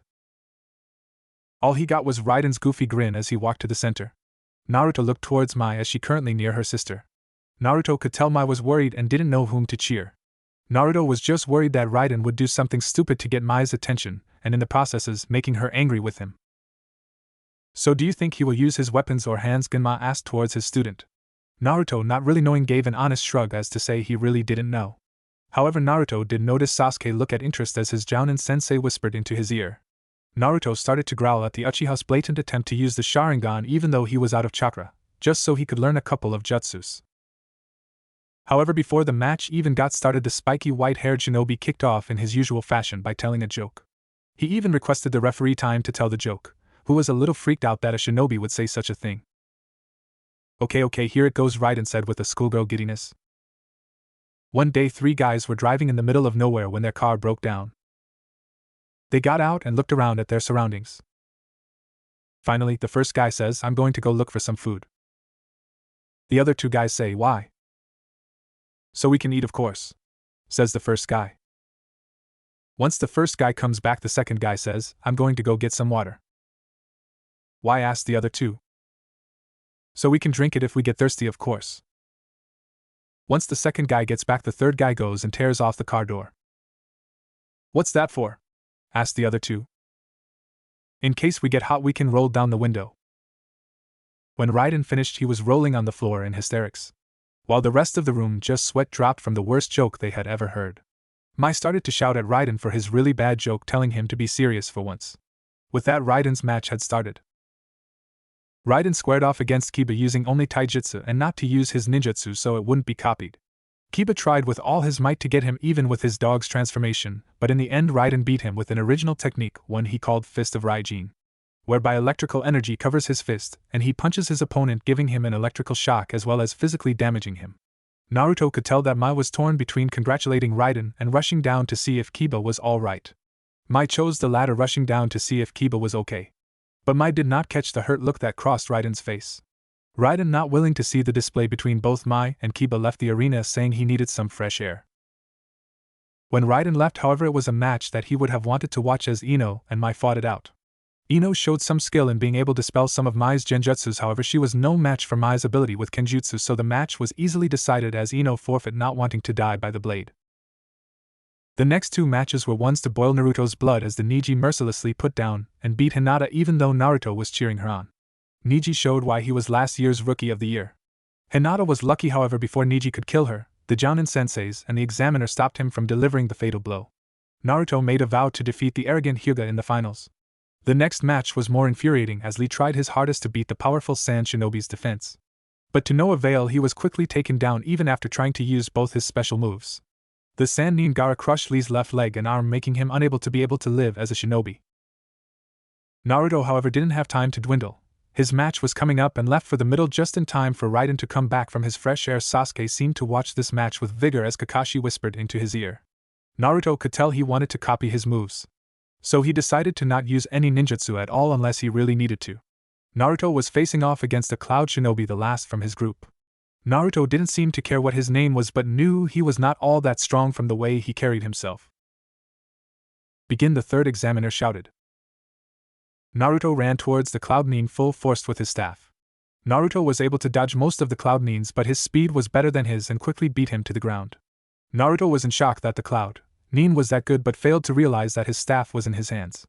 Speaker 1: All he got was Raiden's goofy grin as he walked to the center. Naruto looked towards Mai as she currently near her sister. Naruto could tell Mai was worried and didn't know whom to cheer. Naruto was just worried that Raiden would do something stupid to get Mai's attention, and in the processes making her angry with him. So do you think he will use his weapons or hands? Genma asked towards his student. Naruto, not really knowing, gave an honest shrug as to say he really didn't know. However, Naruto did notice Sasuke look at interest as his Jounin sensei whispered into his ear. Naruto started to growl at the Uchiha's blatant attempt to use the Sharingan even though he was out of chakra, just so he could learn a couple of jutsus. However, before the match even got started, the spiky white-haired shinobi kicked off in his usual fashion by telling a joke. He even requested the referee time to tell the joke, who was a little freaked out that a shinobi would say such a thing. Okay, here it goes, Raiden said with a schoolgirl giddiness. One day 3 guys were driving in the middle of nowhere when their car broke down. They got out and looked around at their surroundings. Finally, the first guy says, "I'm going to go look for some food." The other 2 guys say, "Why?" "So we can eat, of course," says the first guy. Once the first guy comes back, the second guy says, "I'm going to go get some water." "Why?" asked the other 2. "So we can drink it if we get thirsty, of course." Once the second guy gets back, the third guy goes and tears off the car door. "What's that for?" asked the other 2. "In case we get hot, we can roll down the window." When Raiden finished, he was rolling on the floor in hysterics, while the rest of the room just sweat dropped from the worst joke they had ever heard. Mai started to shout at Raiden for his really bad joke, telling him to be serious for once. With that, Raiden's match had started. Raiden squared off against Kiba using only taijutsu and not to use his ninjutsu so it wouldn't be copied. Kiba tried with all his might to get him even with his dog's transformation, but in the end Raiden beat him with an original technique, one he called Fist of Raijin, whereby electrical energy covers his fist and he punches his opponent, giving him an electrical shock as well as physically damaging him. Naruto could tell that Mai was torn between congratulating Raiden and rushing down to see if Kiba was alright. Mai chose the latter, rushing down to see if Kiba was okay. But Mai did not catch the hurt look that crossed Raiden's face. Raiden, not willing to see the display between both Mai and Kiba, left the arena saying he needed some fresh air. When Raiden left, however, it was a match that he would have wanted to watch as Ino and Mai fought it out. Ino showed some skill in being able to spell some of Mai's genjutsus, however she was no match for Mai's ability with kenjutsu, so the match was easily decided as Ino forfeit, not wanting to die by the blade. The next 2 matches were ones to boil Naruto's blood as the Neji mercilessly put down and beat Hinata even though Naruto was cheering her on. Neji showed why he was last year's Rookie of the Year. Hinata was lucky, however, before Neji could kill her, the Jounin senseis and the examiner stopped him from delivering the fatal blow. Naruto made a vow to defeat the arrogant Hyuga in the finals. The next match was more infuriating as Lee tried his hardest to beat the powerful Sand Shinobi's defense. But to no avail, he was quickly taken down even after trying to use both his special moves. The Sand Ningara crushed Lee's left leg and arm, making him unable to live as a shinobi. Naruto, however, didn't have time to dwindle. His match was coming up and left for the middle just in time for Raiden to come back from his fresh air. Sasuke seemed to watch this match with vigor as Kakashi whispered into his ear. Naruto could tell he wanted to copy his moves, so he decided to not use any ninjutsu at all unless he really needed to. Naruto was facing off against a Cloud Shinobi, the last from his group. Naruto didn't seem to care what his name was but knew he was not all that strong from the way he carried himself. "Begin," the third examiner shouted. Naruto ran towards the Cloud Nin full force with his staff. Naruto was able to dodge most of the Cloud Nins, but his speed was better than his and quickly beat him to the ground. Naruto was in shock that the Cloud Nin was that good but failed to realize that his staff was in his hands.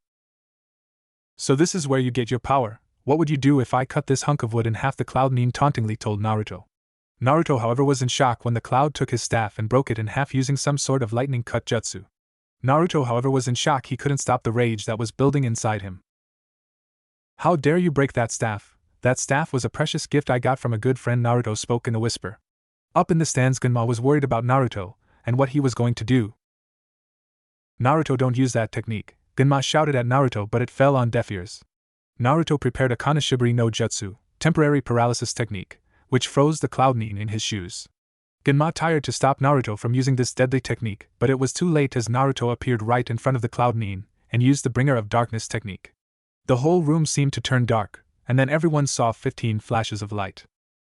Speaker 1: "So this is where you get your power. What would you do if I cut this hunk of wood in half?" the Cloud Nin tauntingly told Naruto. Naruto, however, was in shock when the Cloud took his staff and broke it in half using some sort of lightning cut jutsu. Naruto, however, was in shock. He couldn't stop the rage that was building inside him. "How dare you break that staff? That staff was a precious gift I got from a good friend," Naruto spoke in a whisper. Up in the stands, Genma was worried about Naruto and what he was going to do. "Naruto, don't use that technique," Genma shouted at Naruto, but it fell on deaf ears. Naruto prepared a Kanashibari no Jutsu, temporary paralysis technique, which froze the Cloud Nin in his shoes. Genma tried to stop Naruto from using this deadly technique, but it was too late as Naruto appeared right in front of the Cloud Nin and used the Bringer of Darkness technique. The whole room seemed to turn dark, and then everyone saw 15 flashes of light.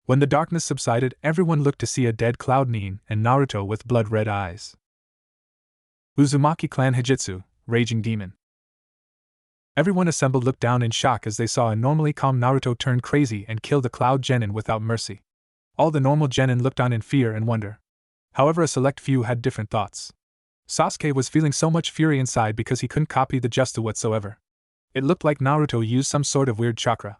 Speaker 1: When the darkness subsided, everyone looked to see a dead Cloud Nin and Naruto with blood-red eyes. Uzumaki clan Hijitsu, Raging Demon. Everyone assembled looked down in shock as they saw a normally calm Naruto turn crazy and kill the Cloud Genin without mercy. All the normal Genin looked on in fear and wonder. However, a select few had different thoughts. Sasuke was feeling so much fury inside because he couldn't copy the Jutsu whatsoever. It looked like Naruto used some sort of weird chakra.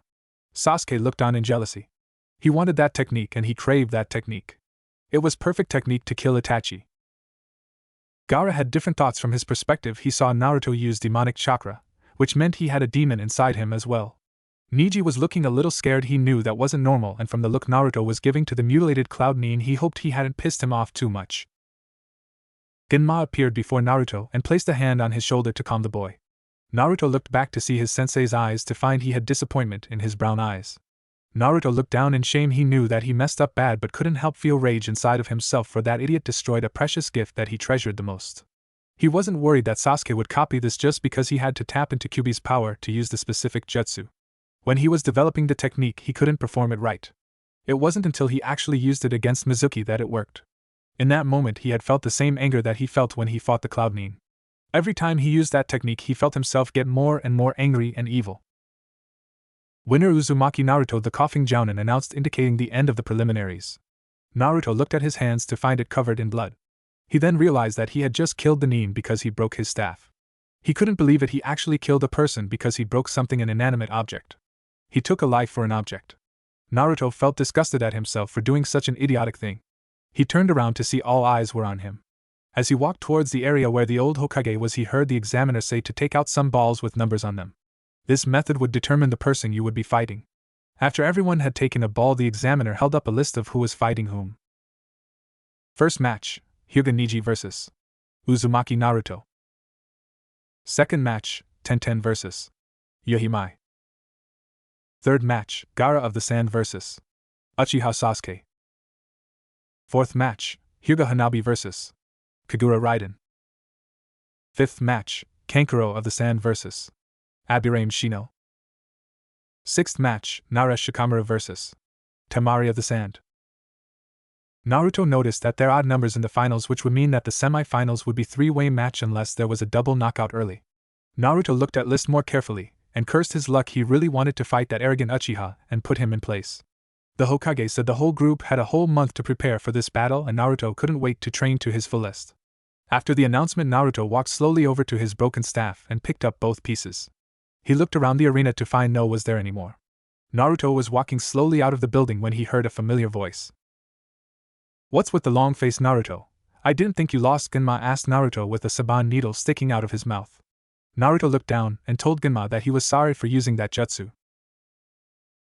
Speaker 1: Sasuke looked on in jealousy. He wanted that technique and he craved that technique. It was perfect technique to kill Itachi. Gaara had different thoughts. From his perspective. He saw Naruto use demonic chakra, which meant he had a demon inside him as well. Neji was looking a little scared. He knew that wasn't normal, and from the look Naruto was giving to the mutilated Cloud Nin, he hoped he hadn't pissed him off too much. Genma appeared before Naruto and placed a hand on his shoulder to calm the boy. Naruto looked back to see his sensei's eyes to find he had disappointment in his brown eyes. Naruto looked down in shame. He knew that he messed up bad but couldn't help feel rage inside of himself for that idiot destroyed a precious gift that he treasured the most. He wasn't worried that Sasuke would copy this just because he had to tap into Kyuubi's power to use the specific jutsu. When he was developing the technique, he couldn't perform it right. It wasn't until he actually used it against Mizuki that it worked. In that moment he had felt the same anger that he felt when he fought the Cloud Nin. Every time he used that technique he felt himself get more and more angry and evil. Winner Uzumaki Naruto, the coughing jounin, announced, indicating the end of the preliminaries. Naruto looked at his hands to find it covered in blood. He then realized that he had just killed the Nin because he broke his staff. He couldn't believe it. He actually killed a person because he broke something, an inanimate object. He took a life for an object. Naruto felt disgusted at himself for doing such an idiotic thing. He turned around to see all eyes were on him. As he walked towards the area where the old Hokage was, he heard the examiner say to take out some balls with numbers on them. This method would determine the person you would be fighting. After everyone had taken a ball, the examiner held up a list of who was fighting whom. First match, Hyuga Neji vs. Uzumaki Naruto. Second match, Tenten vs. Yohimai. Third match, Gaara of the Sand vs. Uchiha Sasuke. Fourth match, Hyuga Hanabi vs. Kagura Raiden. Fifth match, Kankuro of the Sand vs. Abirame Shino. Sixth match, Naresh Shikamaru vs. Temari of the Sand. Naruto noticed that there are odd numbers in the finals, which would mean that the semi-finals would be three-way match unless there was a double knockout early. Naruto looked at list more carefully, and cursed his luck. He really wanted to fight that arrogant Uchiha and put him in place. The Hokage said the whole group had a whole month to prepare for this battle, and Naruto couldn't wait to train to his fullest. After the announcement, Naruto walked slowly over to his broken staff and picked up both pieces. He looked around the arena to find no one was there anymore. Naruto was walking slowly out of the building when he heard a familiar voice. "What's with the long face, Naruto? I didn't think you lost," Genma asked Naruto with a saban needle sticking out of his mouth. Naruto looked down and told Genma that he was sorry for using that jutsu.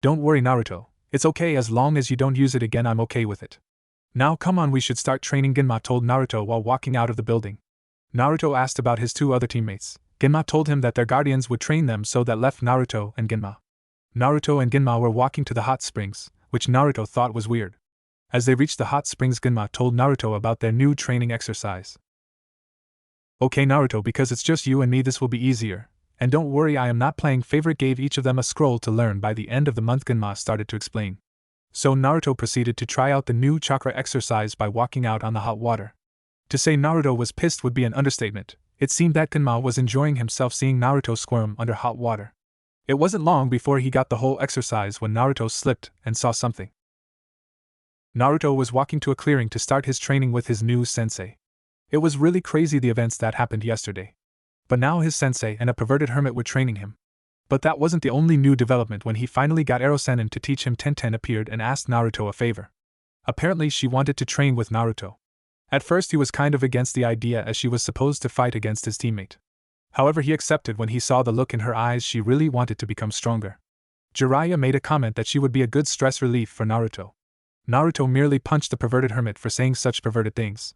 Speaker 1: "Don't worry, Naruto. It's okay as long as you don't use it again. I'm okay with it. Now come on, we should start training," Genma told Naruto while walking out of the building. Naruto asked about his two other teammates. Genma told him that their guardians would train them, so that left Naruto and Genma. Naruto and Genma were walking to the hot springs, which Naruto thought was weird. As they reached the hot springs, Genma told Naruto about their new training exercise. "Okay, Naruto, because it's just you and me, this will be easier. And don't worry, I am not playing favorite." Gave each of them a scroll to learn by the end of the month, Genma started to explain. So Naruto proceeded to try out the new chakra exercise by walking out on the hot water. To say Naruto was pissed would be an understatement. It seemed that Genma was enjoying himself seeing Naruto squirm under hot water. It wasn't long before he got the whole exercise when Naruto slipped and saw something. Naruto was walking to a clearing to start his training with his new sensei. It was really crazy, the events that happened yesterday. But now his sensei and a perverted hermit were training him. But that wasn't the only new development. When he finally got Ero-Sennin to teach him, Tenten appeared and asked Naruto a favor. Apparently she wanted to train with Naruto. At first he was kind of against the idea, as she was supposed to fight against his teammate. However, he accepted when he saw the look in her eyes. She really wanted to become stronger. Jiraiya made a comment that she would be a good stress relief for Naruto. Naruto merely punched the perverted hermit for saying such perverted things.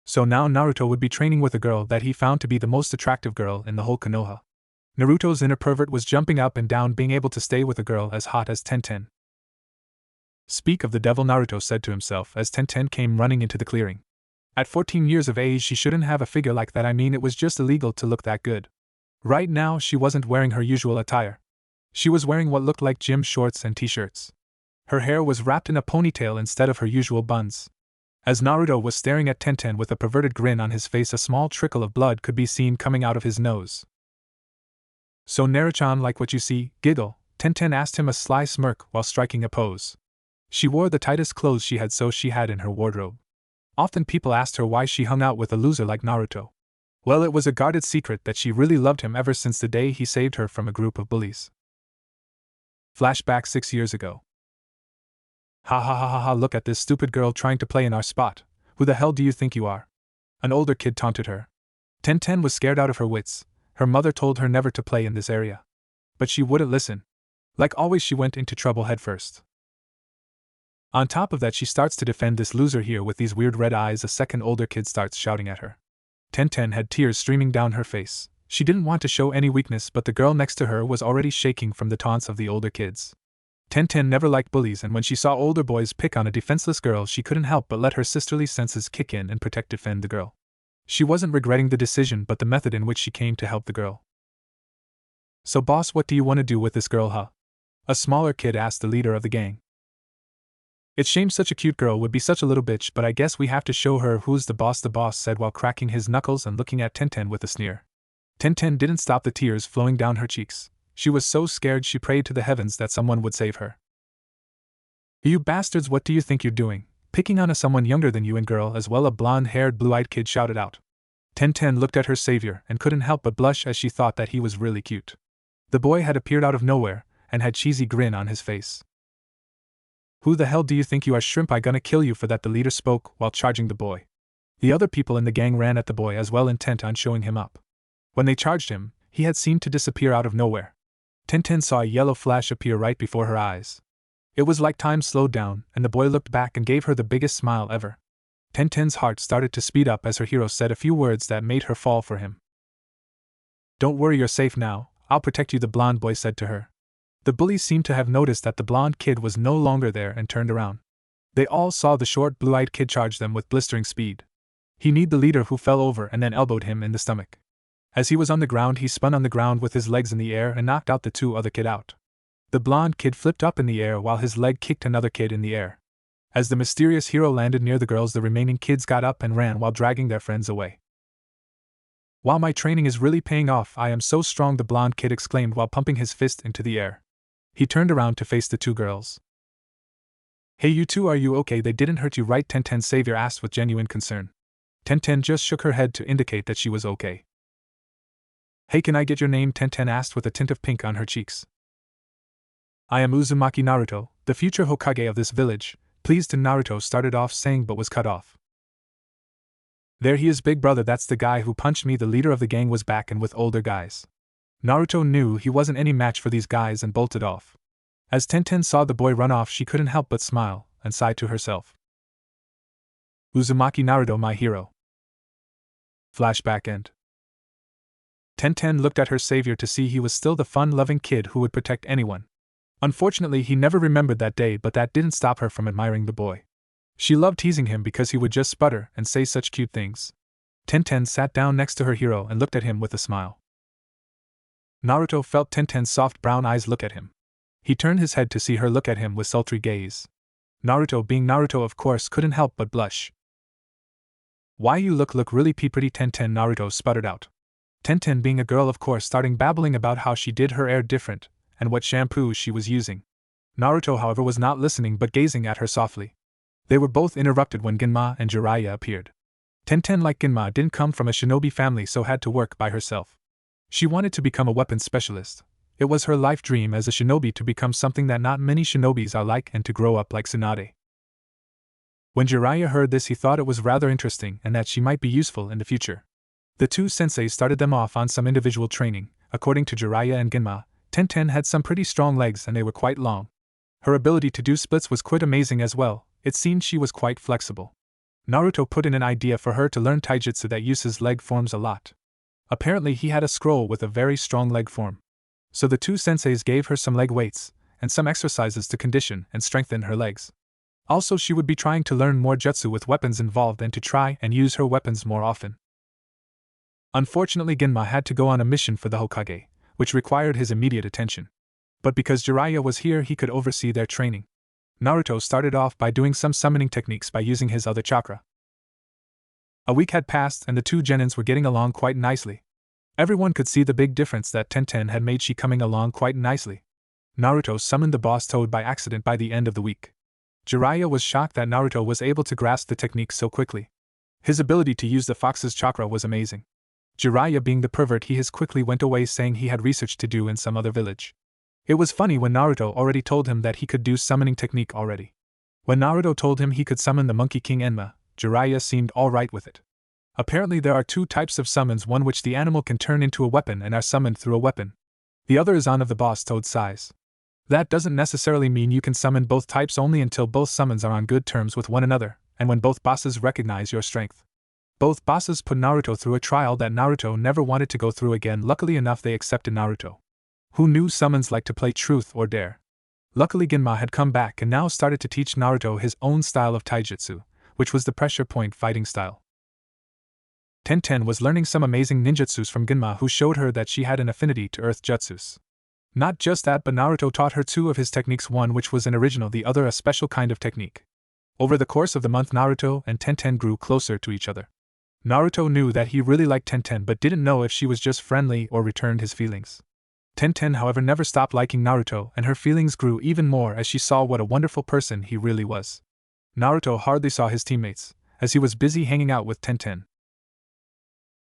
Speaker 1: So now Naruto would be training with a girl that he found to be the most attractive girl in the whole Konoha. Naruto's inner pervert was jumping up and down, being able to stay with a girl as hot as Tenten. "Speak of the devil," Naruto said to himself as Tenten came running into the clearing. At 14 years of age she shouldn't have a figure like that. I mean, it was just illegal to look that good. Right now she wasn't wearing her usual attire. She was wearing what looked like gym shorts and t-shirts. Her hair was wrapped in a ponytail instead of her usual buns. As Naruto was staring at Tenten with a perverted grin on his face, a small trickle of blood could be seen coming out of his nose. "So Naruto-chan like what you see, giggle?" Tenten asked him, a sly smirk while striking a pose. She wore the tightest clothes she had in her wardrobe. Often people asked her why she hung out with a loser like Naruto. Well, it was a guarded secret that she really loved him ever since the day he saved her from a group of bullies. Flashback 6 years ago. "Ha ha ha ha ha, look at this stupid girl trying to play in our spot. Who the hell do you think you are?" An older kid taunted her. Tenten was scared out of her wits. Her mother told her never to play in this area. But she wouldn't listen. Like always, she went into trouble headfirst. On top of that, she starts to defend this loser here with these weird red eyes. A second older kid starts shouting at her. Tenten had tears streaming down her face. She didn't want to show any weakness, but the girl next to her was already shaking from the taunts of the older kids. Tenten never liked bullies, and when she saw older boys pick on a defenseless girl, she couldn't help but let her sisterly senses kick in and defend the girl. She wasn't regretting the decision, but the method in which she came to help the girl. "So boss, what do you want to do with this girl, huh?" a smaller kid asked the leader of the gang. "It's shame such a cute girl would be such a little bitch, but I guess we have to show her who's the boss," said while cracking his knuckles and looking at Tenten with a sneer. Tenten didn't stop the tears flowing down her cheeks. She was so scared she prayed to the heavens that someone would save her. "You bastards, what do you think you're doing? Picking on someone younger than you and girl as well," a blonde-haired, blue-eyed kid shouted out. Tenten looked at her savior and couldn't help but blush as she thought that he was really cute. The boy had appeared out of nowhere and had cheesy grin on his face. "Who the hell do you think you are, shrimp? I gonna kill you for that," the leader spoke while charging the boy. The other people in the gang ran at the boy as well, intent on showing him up. When they charged him, he had seemed to disappear out of nowhere. Tenten saw a yellow flash appear right before her eyes. It was like time slowed down, and the boy looked back and gave her the biggest smile ever. Tenten's heart started to speed up as her hero said a few words that made her fall for him. "Don't worry, you're safe now, I'll protect you," the blonde boy said to her. The bullies seemed to have noticed that the blonde kid was no longer there and turned around. They all saw the short, blue-eyed kid charge them with blistering speed. He kneed the leader, who fell over and then elbowed him in the stomach. As he was on the ground, he spun on the ground with his legs in the air and knocked out the two other kid out. The blonde kid flipped up in the air while his leg kicked another kid in the air. As the mysterious hero landed near the girls, the remaining kids got up and ran while dragging their friends away. "Wow, my training is really paying off. I am so strong," the blonde kid exclaimed while pumping his fist into the air. He turned around to face the two girls. "Hey, you two, are you okay? They didn't hurt you, right?" Tenten's savior asked with genuine concern. Tenten just shook her head to indicate that she was okay. "Hey, can I get your name?" Tenten asked with a tint of pink on her cheeks. "I am Uzumaki Naruto, the future Hokage of this village," pleased to Naruto started off saying, but was cut off. "There he is, big brother, that's the guy who punched me." The leader of the gang was back and with older guys. Naruto knew he wasn't any match for these guys and bolted off. As Tenten saw the boy run off, she couldn't help but smile and sigh to herself. Uzumaki Naruto, my hero. Flashback end. Tenten looked at her savior to see he was still the fun-loving kid who would protect anyone. Unfortunately, he never remembered that day, but that didn't stop her from admiring the boy. She loved teasing him because he would just sputter and say such cute things. Tenten sat down next to her hero and looked at him with a smile. Naruto felt Tenten's soft brown eyes look at him. He turned his head to see her look at him with sultry gaze. Naruto, being Naruto, of course, couldn't help but blush. "Why, you look really pretty," Tenten, Naruto sputtered out. Tenten, being a girl, of course, starting babbling about how she did her hair different and what shampoo she was using. Naruto, however, was not listening but gazing at her softly. They were both interrupted when Genma and Jiraiya appeared. Tenten, like Genma, didn't come from a shinobi family, so had to work by herself. She wanted to become a weapons specialist. It was her life dream as a shinobi to become something that not many shinobis are like and to grow up like Tsunade. When Jiraiya heard this, he thought it was rather interesting and that she might be useful in the future. The two senseis started them off on some individual training. According to Jiraiya and Genma, Tenten had some pretty strong legs and they were quite long. Her ability to do splits was quite amazing as well. It seemed she was quite flexible. Naruto put in an idea for her to learn taijutsu that uses leg forms a lot. Apparently he had a scroll with a very strong leg form. So the two senseis gave her some leg weights and some exercises to condition and strengthen her legs. Also, she would be trying to learn more jutsu with weapons involved and to try and use her weapons more often. Unfortunately, Genma had to go on a mission for the Hokage, which required his immediate attention. But because Jiraiya was here, he could oversee their training. Naruto started off by doing some summoning techniques by using his other chakra. A week had passed and the two genins were getting along quite nicely. Everyone could see the big difference that Tenten had made she coming along quite nicely. Naruto summoned the boss toad by accident by the end of the week. Jiraiya was shocked that Naruto was able to grasp the technique so quickly. His ability to use the fox's chakra was amazing. Jiraiya, being the pervert he is, quickly went away saying he had research to do in some other village. It was funny when Naruto already told him that he could do summoning technique already. When Naruto told him he could summon the Monkey King Enma, Jiraiya seemed alright with it. Apparently there are two types of summons, one which the animal can turn into a weapon and are summoned through a weapon. The other is on of the boss toad size. That doesn't necessarily mean you can summon both types only until both summons are on good terms with one another, and when both bosses recognize your strength. Both bosses put Naruto through a trial that Naruto never wanted to go through again. Luckily enough they accepted Naruto, who knew summons like to play truth or dare. Luckily Ginma had come back and now started to teach Naruto his own style of taijutsu, which was the pressure point fighting style. Tenten was learning some amazing ninjutsus from Ginma, who showed her that she had an affinity to earth jutsus. Not just that, but Naruto taught her two of his techniques, one which was an original, the other a special kind of technique. Over the course of the month Naruto and Tenten grew closer to each other. Naruto knew that he really liked Tenten but didn't know if she was just friendly or returned his feelings. Tenten, however, never stopped liking Naruto, and her feelings grew even more as she saw what a wonderful person he really was. Naruto hardly saw his teammates, as he was busy hanging out with Tenten.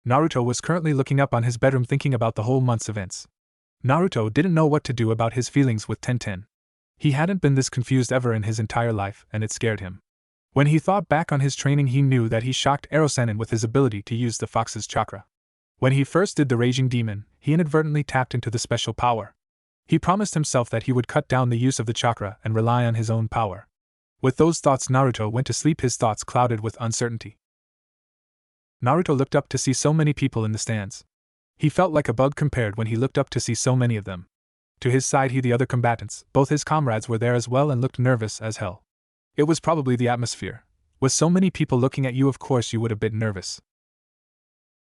Speaker 1: Naruto was currently looking up on his bedroom thinking about the whole month's events. Naruto didn't know what to do about his feelings with Tenten. He hadn't been this confused ever in his entire life, and it scared him. When he thought back on his training, he knew that he shocked Erosanin with his ability to use the fox's chakra. When he first did the Raging Demon, he inadvertently tapped into the special power. He promised himself that he would cut down the use of the chakra and rely on his own power. With those thoughts Naruto went to sleep, his thoughts clouded with uncertainty. Naruto looked up to see so many people in the stands. He felt like a bug compared when he looked up to see so many of them. To his side the other combatants, both his comrades, were there as well and looked nervous as hell. It was probably the atmosphere. With so many people looking at you, of course you would have been nervous.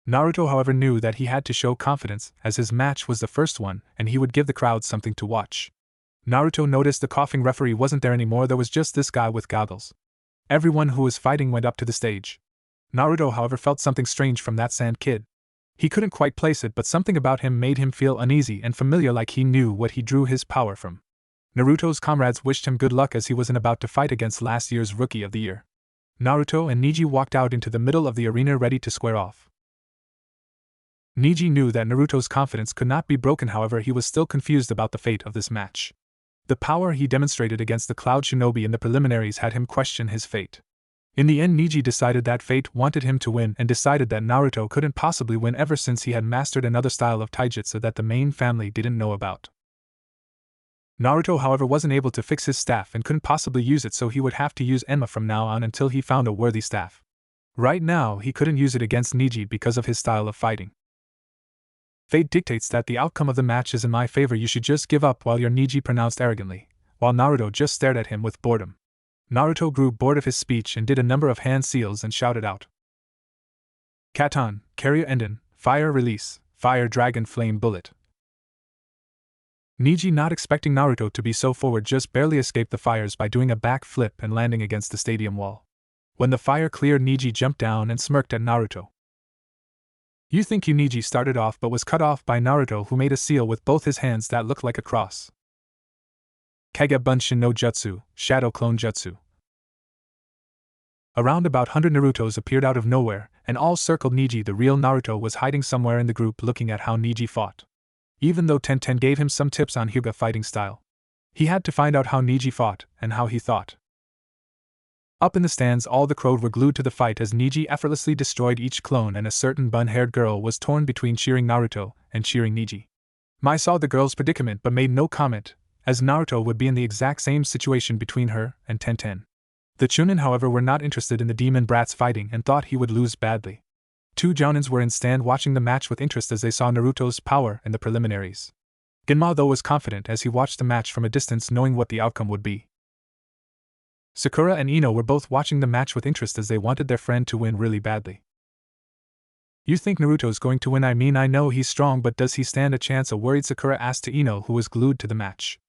Speaker 1: Naruto, however, knew that he had to show confidence, as his match was the first one, and he would give the crowd something to watch. Naruto noticed the coughing referee wasn't there anymore, there was just this guy with goggles. Everyone who was fighting went up to the stage. Naruto, however, felt something strange from that sand kid. He couldn't quite place it, but something about him made him feel uneasy and familiar, like he knew what he drew his power from. Naruto's comrades wished him good luck as he wasn't about to fight against last year's Rookie of the Year. Naruto and Neji walked out into the middle of the arena ready to square off. Neji knew that Naruto's confidence could not be broken, however he was still confused about the fate of this match. The power he demonstrated against the Cloud Shinobi in the preliminaries had him question his fate. In the end, Neji decided that fate wanted him to win and decided that Naruto couldn't possibly win ever since he had mastered another style of taijutsu that the main family didn't know about. Naruto, however, wasn't able to fix his staff and couldn't possibly use it, so he would have to use Enma from now on until he found a worthy staff. Right now, he couldn't use it against Neji because of his style of fighting. Fate dictates that the outcome of the match is in my favor, you should just give up, while your Neji pronounced arrogantly, while Naruto just stared at him with boredom. Naruto grew bored of his speech and did a number of hand seals and shouted out. Katan, Carrier Enden, Fire Release, Fire Dragon Flame Bullet. Neji, not expecting Naruto to be so forward, just barely escaped the fires by doing a back flip and landing against the stadium wall. When the fire cleared, Neji jumped down and smirked at Naruto. You think you, Neji started off but was cut off by Naruto, who made a seal with both his hands that looked like a cross. Kage Bunshin no Jutsu, Shadow Clone Jutsu. Around about 100 Narutos appeared out of nowhere, and all circled Neji. The real Naruto was hiding somewhere in the group looking at how Neji fought. Even though Tenten gave him some tips on Hyuga fighting style, he had to find out how Neji fought and how he thought. Up in the stands, all the crowd were glued to the fight as Neji effortlessly destroyed each clone, and a certain bun-haired girl was torn between cheering Naruto and cheering Neji. Mai saw the girl's predicament but made no comment, as Naruto would be in the exact same situation between her and Tenten. The Chunin, however, were not interested in the demon brats fighting and thought he would lose badly. Two Jounins were in stand watching the match with interest as they saw Naruto's power in the preliminaries. Ginma, though, was confident as he watched the match from a distance, knowing what the outcome would be. Sakura and Ino were both watching the match with interest as they wanted their friend to win really badly. You think Naruto's going to win? I mean, I know he's strong, but does he stand a chance? A worried Sakura asked to Ino, who was glued to the match.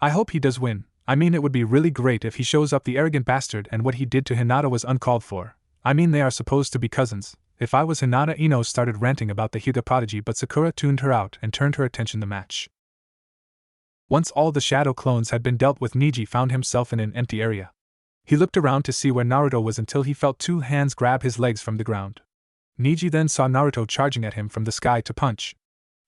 Speaker 1: I hope he does win. I mean, it would be really great if he shows up, the arrogant bastard, and what he did to Hinata was uncalled for. I mean, they are supposed to be cousins. If I was Hinata, Ino started ranting about the Hyuga prodigy, but Sakura tuned her out and turned her attention to the match. Once all the shadow clones had been dealt with, Niji found himself in an empty area. He looked around to see where Naruto was until he felt two hands grab his legs from the ground. Niji then saw Naruto charging at him from the sky to punch.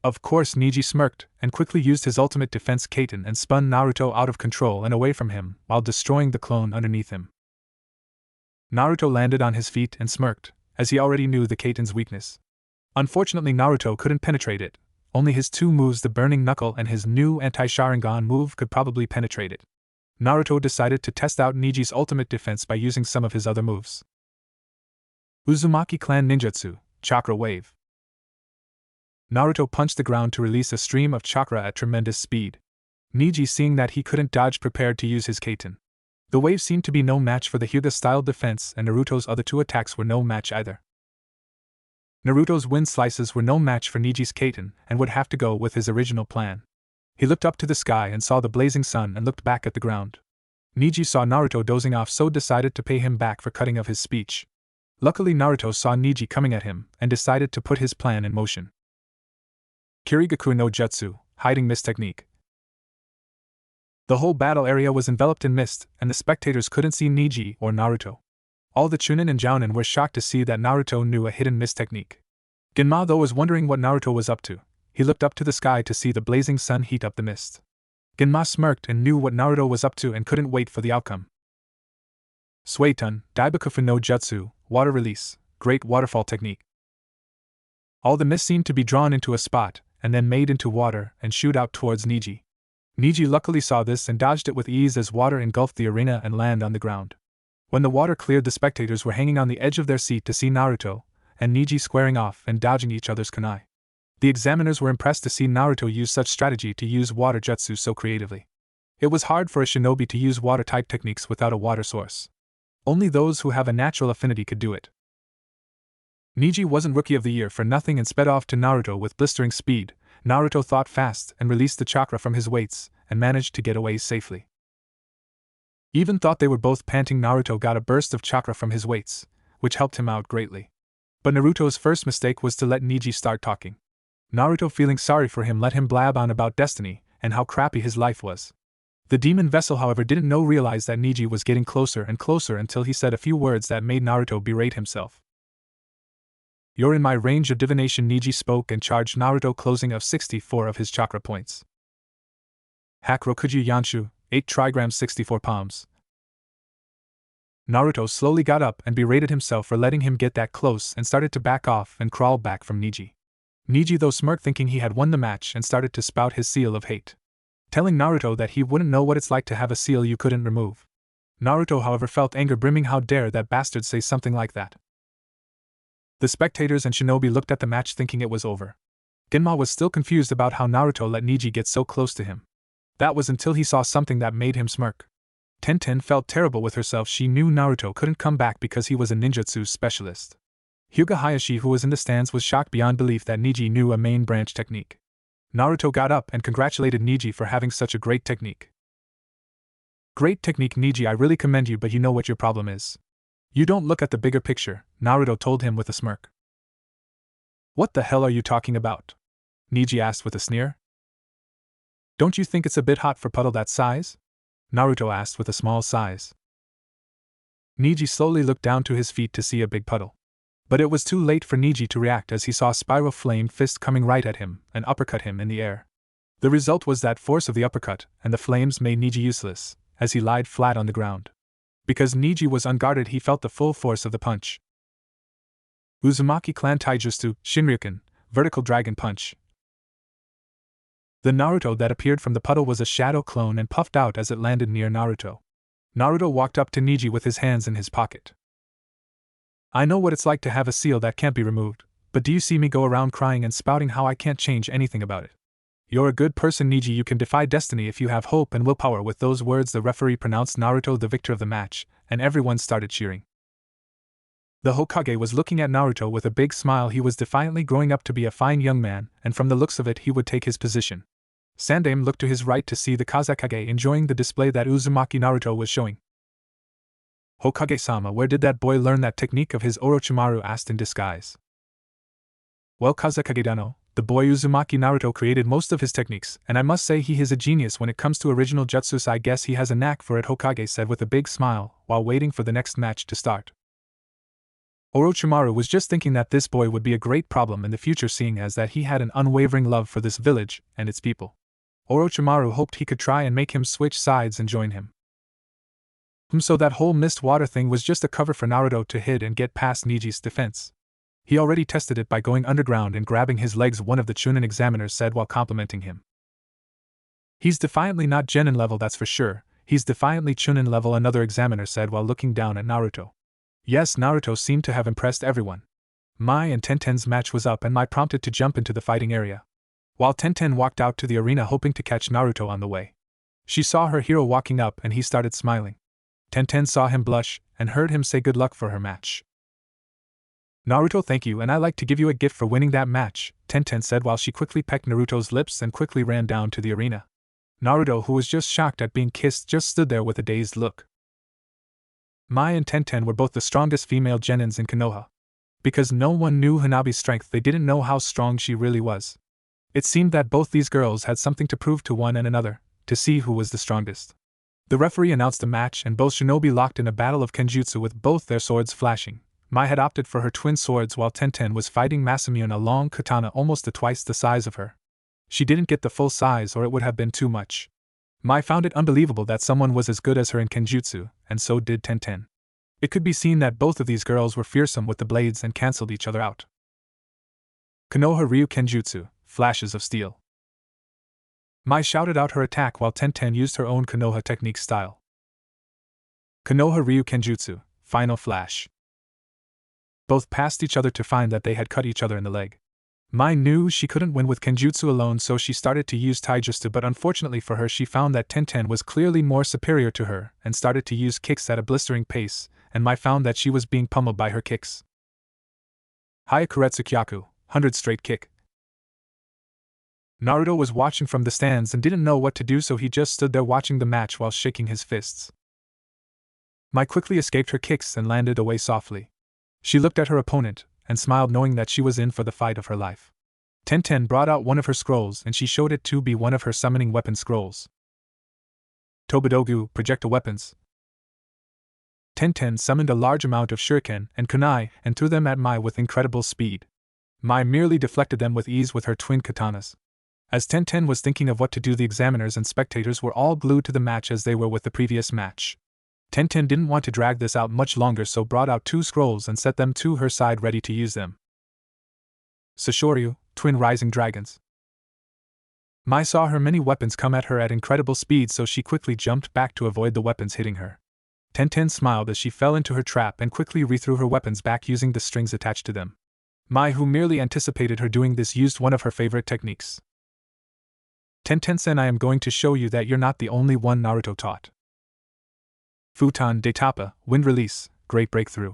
Speaker 1: Of course, Niji smirked and quickly used his ultimate defense Kaiten and spun Naruto out of control and away from him while destroying the clone underneath him. Naruto landed on his feet and smirked, as he already knew the Kaiten's weakness. Unfortunately, Naruto couldn't penetrate it. Only his two moves, the Burning Knuckle and his new anti-Sharingan move, could probably penetrate it. Naruto decided to test out Niji's ultimate defense by using some of his other moves. Uzumaki Clan Ninjutsu, Chakra Wave. Naruto punched the ground to release a stream of chakra at tremendous speed. Niji, seeing that he couldn't dodge, prepared to use his Kaiten. The wave seemed to be no match for the Hyuga-style defense, and Naruto's other two attacks were no match either. Naruto's wind slices were no match for Niji's Kaiten and would have to go with his original plan. He looked up to the sky and saw the blazing sun and looked back at the ground. Niji saw Naruto dozing off, so decided to pay him back for cutting of his speech. Luckily, Naruto saw Niji coming at him and decided to put his plan in motion. Kirigaku no Jutsu, Hiding Mist Technique. The whole battle area was enveloped in mist, and the spectators couldn't see Niji or Naruto. All the Chunin and Jounin were shocked to see that Naruto knew a hidden mist technique. Genma, though, was wondering what Naruto was up to. He looked up to the sky to see the blazing sun heat up the mist. Genma smirked and knew what Naruto was up to and couldn't wait for the outcome. Suetun, Daibakufu no Jutsu, Water Release, Great Waterfall Technique. All the mist seemed to be drawn into a spot, and then made into water and shoot out towards Niji. Niji luckily saw this and dodged it with ease as water engulfed the arena and landed on the ground. When the water cleared, the spectators were hanging on the edge of their seat to see Naruto and Niji squaring off and dodging each other's kunai. The examiners were impressed to see Naruto use such strategy to use water jutsu so creatively. It was hard for a shinobi to use water-type techniques without a water source. Only those who have a natural affinity could do it. Niji wasn't Rookie of the Year for nothing and sped off to Naruto with blistering speed. Naruto thought fast and released the chakra from his weights and managed to get away safely. Even thought they were both panting, Naruto got a burst of chakra from his weights, which helped him out greatly. But Naruto's first mistake was to let Niji start talking. Naruto, feeling sorry for him, let him blab on about destiny and how crappy his life was. The demon vessel, however, didn't realize that Niji was getting closer and closer until he said a few words that made Naruto berate himself. "You're in my range of divination," Niji spoke and charged Naruto, closing of 64 of his chakra points. Hakurokuju Yanshu, 8 trigrams 64 palms. Naruto slowly got up and berated himself for letting him get that close and started to back off and crawl back from Niji. Niji, though, smirked, thinking he had won the match, and started to spout his seal of hate, telling Naruto that he wouldn't know what it's like to have a seal you couldn't remove. Naruto, however, felt anger brimming. How dare that bastard say something like that? The spectators and shinobi looked at the match thinking it was over. Genma was still confused about how Naruto let Niji get so close to him. That was until he saw something that made him smirk. Tenten felt terrible with herself. She knew Naruto couldn't come back because he was a ninjutsu specialist. Hyuga Hayashi, who was in the stands, was shocked beyond belief that Niji knew a main branch technique. Naruto got up and congratulated Niji for having such a great technique. "Great technique, Niji, I really commend you, but you know what your problem is. You don't look at the bigger picture," Naruto told him with a smirk. "What the hell are you talking about?" Niji asked with a sneer. "Don't you think it's a bit hot for puddle that size?" Naruto asked with a small size. Niji slowly looked down to his feet to see a big puddle. But it was too late for Niji to react as he saw a spiral flame fist coming right at him and uppercut him in the air. The result was that force of the uppercut and the flames made Niji useless, as he lied flat on the ground. Because Niji was unguarded, he felt the full force of the punch. Uzumaki Clan Taijutsu, Shinryoken, Vertical Dragon Punch. The Naruto that appeared from the puddle was a shadow clone and puffed out as it landed near Naruto. Naruto walked up to Niji with his hands in his pocket. "I know what it's like to have a seal that can't be removed, but do you see me go around crying and spouting how I can't change anything about it? You're a good person, Niji, you can defy destiny if you have hope and willpower." With those words, the referee pronounced Naruto the victor of the match, and everyone started cheering. The Hokage was looking at Naruto with a big smile. He was defiantly growing up to be a fine young man, and from the looks of it he would take his position. Sandaime looked to his right to see the Kazekage enjoying the display that Uzumaki Naruto was showing. Hokage-sama, where did that boy learn that technique of his? Orochimaru asked in disguise. Well, Kazekage-dano, the boy Uzumaki Naruto created most of his techniques, and I must say he is a genius when it comes to original jutsus. I guess he has a knack for it, Hokage said with a big smile, while waiting for the next match to start. Orochimaru was just thinking that this boy would be a great problem in the future, seeing as that he had an unwavering love for this village and its people. Orochimaru hoped he could try and make him switch sides and join him. So that whole mist water thing was just a cover for Naruto to hide and get past Niji's defense. He already tested it by going underground and grabbing his legs, one of the Chunin examiners said while complimenting him. He's defiantly not Genin level, that's for sure. He's defiantly Chunin level, another examiner said while looking down at Naruto. Yes, Naruto seemed to have impressed everyone. Mai and Tenten's match was up and Mai prompted to jump into the fighting area, while Tenten walked out to the arena hoping to catch Naruto on the way. She saw her hero walking up and he started smiling. Tenten saw him blush and heard him say good luck for her match. Naruto, thank you, and I'd like to give you a gift for winning that match, Tenten said while she quickly pecked Naruto's lips and quickly ran down to the arena. Naruto, who was just shocked at being kissed, just stood there with a dazed look. Mai and Tenten were both the strongest female genins in Konoha. Because no one knew Hanabi's strength, they didn't know how strong she really was. It seemed that both these girls had something to prove to one and another, to see who was the strongest. The referee announced a match and both shinobi locked in a battle of kenjutsu with both their swords flashing. Mai had opted for her twin swords while Tenten was fighting Masamune, a long katana almost twice the size of her. She didn't get the full size or it would have been too much. Mai found it unbelievable that someone was as good as her in kenjutsu, and so did Tenten. It could be seen that both of these girls were fearsome with the blades and cancelled each other out. Konoha Ryu Kenjutsu, flashes of steel. Mai shouted out her attack while Tenten used her own Konoha technique style. Konoha Ryu Kenjutsu, final flash. Both passed each other to find that they had cut each other in the leg. Mai knew she couldn't win with kenjutsu alone, so she started to use taijutsu, but unfortunately for her she found that Tenten was clearly more superior to her and started to use kicks at a blistering pace, and Mai found that she was being pummeled by her kicks. Hayakuretsu Kyaku, 100 straight kick. Naruto was watching from the stands and didn't know what to do, so he just stood there watching the match while shaking his fists. Mai quickly escaped her kicks and landed away softly. She looked at her opponent and smiled, knowing that she was in for the fight of her life. Tenten brought out one of her scrolls and she showed it to be one of her summoning weapon scrolls. Tobidogu, projectile weapons. Tenten summoned a large amount of shuriken and kunai and threw them at Mai with incredible speed. Mai merely deflected them with ease with her twin katanas. As Tenten was thinking of what to do, the examiners and spectators were all glued to the match as they were with the previous match. Tenten didn't want to drag this out much longer, so brought out 2 scrolls and set them to her side ready to use them. Sashoryu, twin rising dragons. Mai saw her many weapons come at her at incredible speed, so she quickly jumped back to avoid the weapons hitting her. Tenten smiled as she fell into her trap and quickly rethrew her weapons back using the strings attached to them. Mai, who merely anticipated her doing this, used one of her favorite techniques. Tenten-sen, I am going to show you that you're not the only one, Naruto taught. Futon de Tapa, wind release, great breakthrough.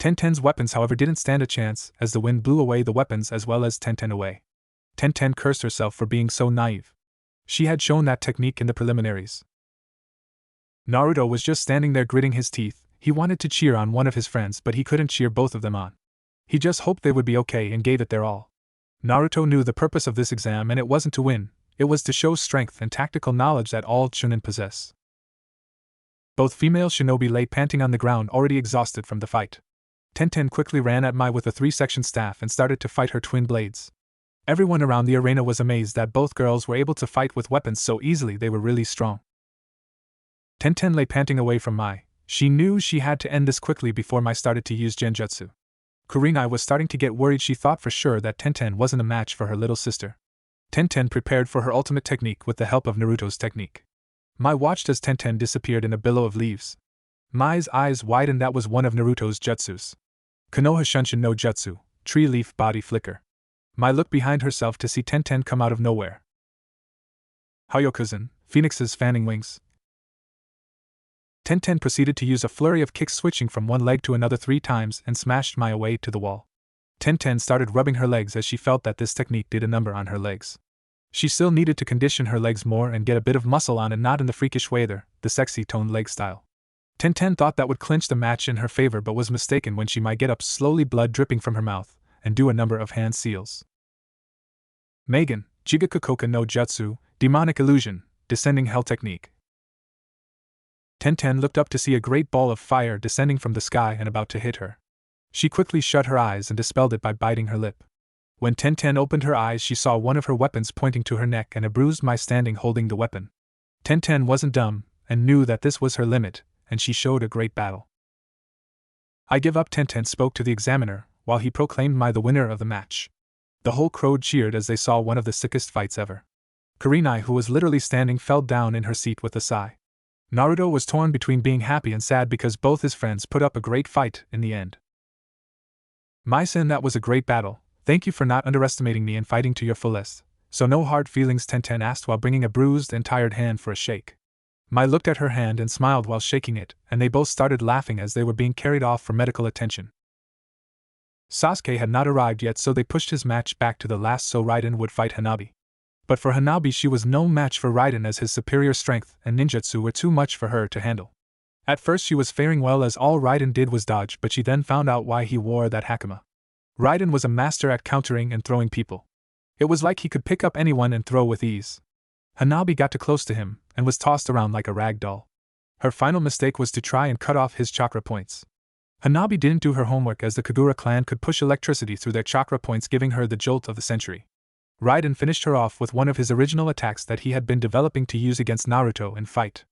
Speaker 1: Tenten's weapons, however, didn't stand a chance, as the wind blew away the weapons as well as Tenten away. Tenten cursed herself for being so naive. She had shown that technique in the preliminaries. Naruto was just standing there gritting his teeth. He wanted to cheer on one of his friends, but he couldn't cheer both of them on. He just hoped they would be okay and gave it their all. Naruto knew the purpose of this exam, and it wasn't to win, it was to show strength and tactical knowledge that all Chunin possess. Both female shinobi lay panting on the ground, already exhausted from the fight. Tenten quickly ran at Mai with a 3-section staff and started to fight her twin blades. Everyone around the arena was amazed that both girls were able to fight with weapons so easily. They were really strong. Tenten lay panting away from Mai. She knew she had to end this quickly before Mai started to use genjutsu. Kurenai was starting to get worried. She thought for sure that Tenten wasn't a match for her little sister. Tenten prepared for her ultimate technique with the help of Naruto's technique. Mai watched as Tenten disappeared in a billow of leaves. Mai's eyes widened. That was one of Naruto's jutsus. Konoha Shunshin no Jutsu, tree leaf body flicker. Mai looked behind herself to see Tenten come out of nowhere. Hayokuzan, Phoenix's fanning wings. Tenten proceeded to use a flurry of kicks, switching from one leg to another 3 times and smashed Mai away to the wall. Tenten started rubbing her legs as she felt that this technique did a number on her legs. She still needed to condition her legs more and get a bit of muscle on, and not in the freakish way the sexy toned leg style. Tenten thought that would clinch the match in her favor, but was mistaken when she might get up slowly, blood dripping from her mouth, and do a number of hand seals. Megan, Jigakukoka no Jutsu, Demonic Illusion, Descending Hell Technique. Tenten looked up to see a great ball of fire descending from the sky and about to hit her. She quickly shut her eyes and dispelled it by biting her lip. When Tenten opened her eyes, she saw one of her weapons pointing to her neck and a bruised Mai standing holding the weapon. Tenten wasn't dumb, and knew that this was her limit, and she showed a great battle. I give up, Tenten spoke to the examiner, while he proclaimed Mai the winner of the match. The whole crowd cheered as they saw one of the sickest fights ever. Kurenai, who was literally standing, fell down in her seat with a sigh. Naruto was torn between being happy and sad because both his friends put up a great fight in the end. Mai-san, that was a great battle. Thank you for not underestimating me and fighting to your fullest. So no hard feelings, Tenten asked while bringing a bruised and tired hand for a shake. Mai looked at her hand and smiled while shaking it, and they both started laughing as they were being carried off for medical attention. Sasuke had not arrived yet, so they pushed his match back to the last so Raiden would fight Hanabi. But for Hanabi, she was no match for Raiden, as his superior strength and ninjutsu were too much for her to handle. At first she was faring well, as all Raiden did was dodge, but she then found out why he wore that hakama. Raiden was a master at countering and throwing people. It was like he could pick up anyone and throw with ease. Hanabi got too close to him, and was tossed around like a rag doll. Her final mistake was to try and cut off his chakra points. Hanabi didn't do her homework, as the Kagura clan could push electricity through their chakra points, giving her the jolt of the century. Raiden finished her off with one of his original attacks that he had been developing to use against Naruto in fight.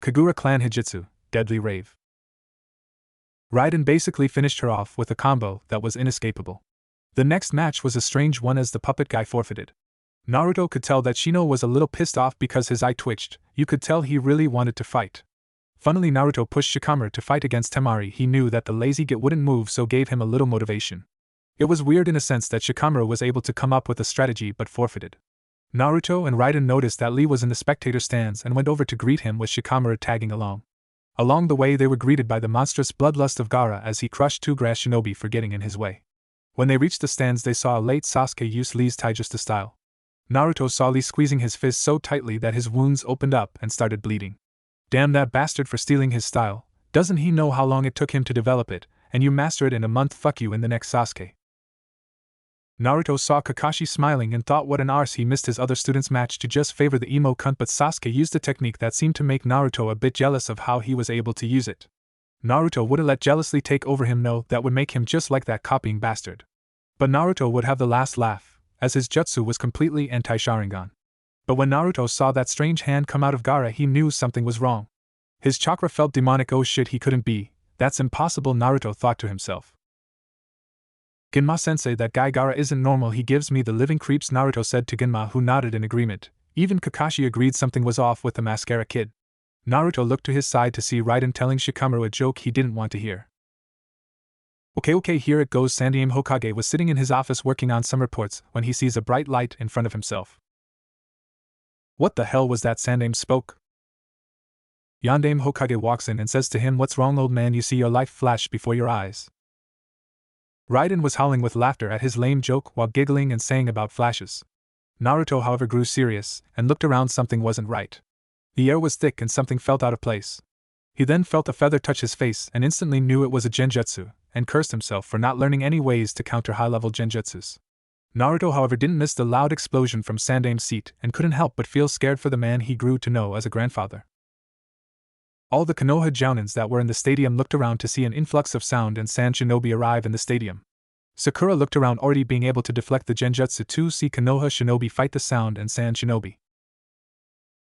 Speaker 1: Kagura clan Hijitsu, Deadly Rave. Raiden basically finished her off with a combo that was inescapable. The next match was a strange one, as the puppet guy forfeited. Naruto could tell that Shino was a little pissed off because his eye twitched. You could tell he really wanted to fight. Funnily, Naruto pushed Shikamaru to fight against Temari. He knew that the lazy git wouldn't move, so gave him a little motivation. It was weird in a sense that Shikamaru was able to come up with a strategy but forfeited. Naruto and Raiden noticed that Lee was in the spectator stands and went over to greet him, with Shikamaru tagging along. Along the way they were greeted by the monstrous bloodlust of Gaara as he crushed two grass shinobi for getting in his way. When they reached the stands, they saw a late Sasuke use Lee's Taijutsu style. Naruto saw Lee squeezing his fist so tightly that his wounds opened up and started bleeding. Damn that bastard for stealing his style. Doesn't he know how long it took him to develop it, and you master it in a month? Fuck you in the next, Sasuke. Naruto saw Kakashi smiling and thought what an arse he missed his other students' match to just favor the emo cunt, but Sasuke used a technique that seemed to make Naruto a bit jealous of how he was able to use it. Naruto wouldn't let jealously take over him, no, that would make him just like that copying bastard. But Naruto would have the last laugh, as his jutsu was completely anti-Sharingan. But when Naruto saw that strange hand come out of Gaara, he knew something was wrong. His chakra felt demonic. Oh shit, he couldn't be. That's impossible, Naruto thought to himself. Ginma-sensei, that guy Gaara isn't normal, he gives me the living creeps, Naruto said to Ginma, who nodded in agreement. Even Kakashi agreed something was off with the mascara kid. Naruto looked to his side to see Raiden telling Shikamaru a joke he didn't want to hear. Okay, here it goes. Sandaime Hokage was sitting in his office working on some reports when he sees a bright light in front of himself. What the hell was that? Sandaime spoke. Yondaime Hokage walks in and says to him, "What's wrong, old man? You see your life flash before your eyes." Raiden was howling with laughter at his lame joke while giggling and saying about flashes. Naruto, however, grew serious and looked around. Something wasn't right. The air was thick and something felt out of place. He then felt a feather touch his face and instantly knew it was a genjutsu, and cursed himself for not learning any ways to counter high-level genjutsus. Naruto, however, didn't miss the loud explosion from Sandaime's seat and couldn't help but feel scared for the man he grew to know as a grandfather. All the Konoha Jounins that were in the stadium looked around to see an influx of sound and sand shinobi arrive in the stadium. Sakura looked around, already being able to deflect the genjutsu to see Konoha shinobi fight the sound and sand shinobi.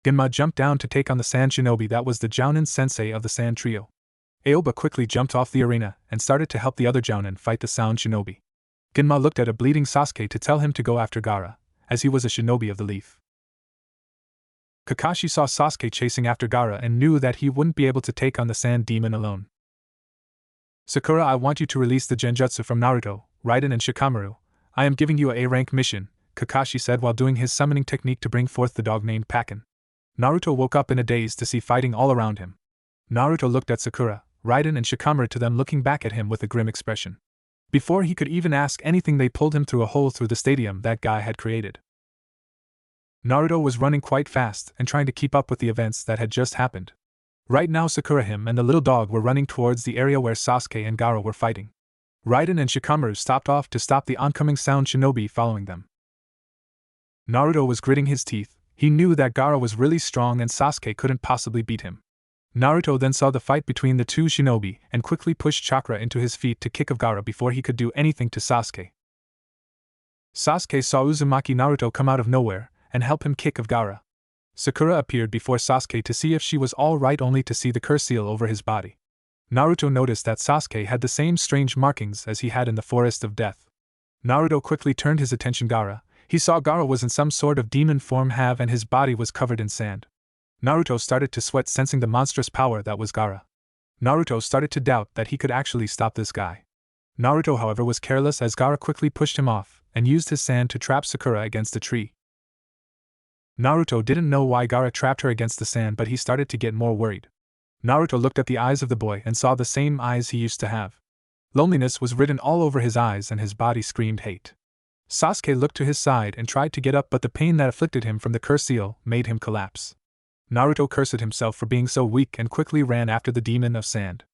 Speaker 1: Genma jumped down to take on the sand shinobi that was the Jounin sensei of the sand trio. Aoba quickly jumped off the arena and started to help the other Jounin fight the sound shinobi. Genma looked at a bleeding Sasuke to tell him to go after Gaara, as he was a shinobi of the leaf. Kakashi saw Sasuke chasing after Gaara and knew that he wouldn't be able to take on the sand demon alone. Sakura, I want you to release the genjutsu from Naruto, Raiden and Shikamaru. I am giving you a A-rank mission, Kakashi said while doing his summoning technique to bring forth the dog named Pakken. Naruto woke up in a daze to see fighting all around him. Naruto looked at Sakura, Raiden and Shikamaru, to them looking back at him with a grim expression. Before he could even ask anything, they pulled him through a hole through the stadium that guy had created. Naruto was running quite fast and trying to keep up with the events that had just happened. Right now Sakura him and the little dog were running towards the area where Sasuke and Gaara were fighting. Raiden and Shikamaru stopped off to stop the oncoming sound shinobi following them. Naruto was gritting his teeth. He knew that Gaara was really strong and Sasuke couldn't possibly beat him. Naruto then saw the fight between the two shinobi and quickly pushed chakra into his feet to kick of Gaara before he could do anything to Sasuke. Sasuke saw Uzumaki Naruto come out of nowhere and help him kick of Gaara. Sakura appeared before Sasuke to see if she was all right, only to see the curse seal over his body. Naruto noticed that Sasuke had the same strange markings as he had in the Forest of Death. Naruto quickly turned his attention to Gaara. He saw Gaara was in some sort of demon form and his body was covered in sand. Naruto started to sweat, sensing the monstrous power that was Gaara. Naruto started to doubt that he could actually stop this guy. Naruto, however, was careless as Gaara quickly pushed him off and used his sand to trap Sakura against a tree. Naruto didn't know why Gaara trapped her against the sand, but he started to get more worried. Naruto looked at the eyes of the boy and saw the same eyes he used to have. Loneliness was written all over his eyes and his body screamed hate. Sasuke looked to his side and tried to get up, but the pain that afflicted him from the curse seal made him collapse. Naruto cursed himself for being so weak and quickly ran after the demon of sand.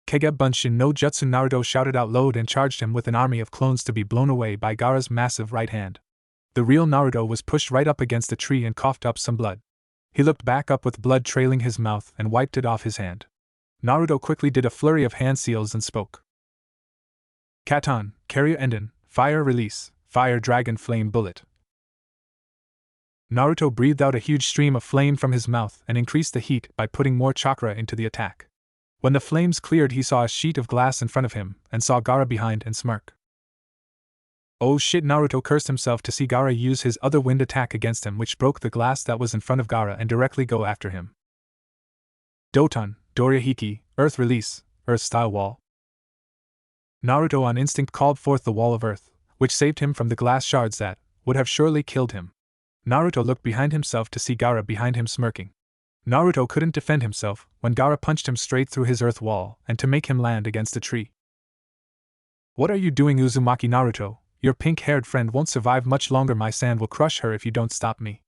Speaker 1: Kage Bunshin no Jutsu. Naruto shouted out loud and charged him with an army of clones to be blown away by Gaara's massive right hand. The real Naruto was pushed right up against a tree and coughed up some blood. He looked back up with blood trailing his mouth and wiped it off his hand. Naruto quickly did a flurry of hand seals and spoke. Katon, Carrier Enden, Fire Release, Fire Dragon Flame Bullet. Naruto breathed out a huge stream of flame from his mouth and increased the heat by putting more chakra into the attack. When the flames cleared, he saw a sheet of glass in front of him and saw Gaara behind and smirk. Oh shit! Naruto cursed himself to see Gaara use his other wind attack against him, which broke the glass that was in front of Gaara and directly go after him. Doton, Dorihiki, Earth Release, Earth Style Wall. Naruto on instinct called forth the wall of earth, which saved him from the glass shards that would have surely killed him. Naruto looked behind himself to see Gaara behind him smirking. Naruto couldn't defend himself when Gaara punched him straight through his earth wall and to make him land against a tree. What are you doing, Uzumaki Naruto? Your pink-haired friend won't survive much longer. My sand will crush her if you don't stop me.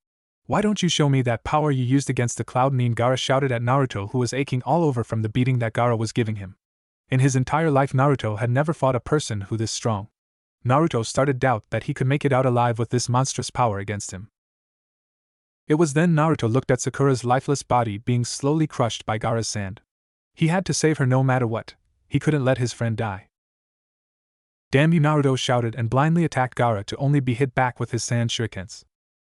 Speaker 1: Why don't you show me that power you used against the Cloud Nin? Gaara shouted at Naruto, who was aching all over from the beating that Gaara was giving him. In his entire life, Naruto had never fought a person who this strong. Naruto started doubt that he could make it out alive with this monstrous power against him. It was then Naruto looked at Sakura's lifeless body being slowly crushed by Gaara's sand. He had to save her no matter what. He couldn't let his friend die. Damn you! Naruto shouted and blindly attacked Gaara to only be hit back with his sand shurikens.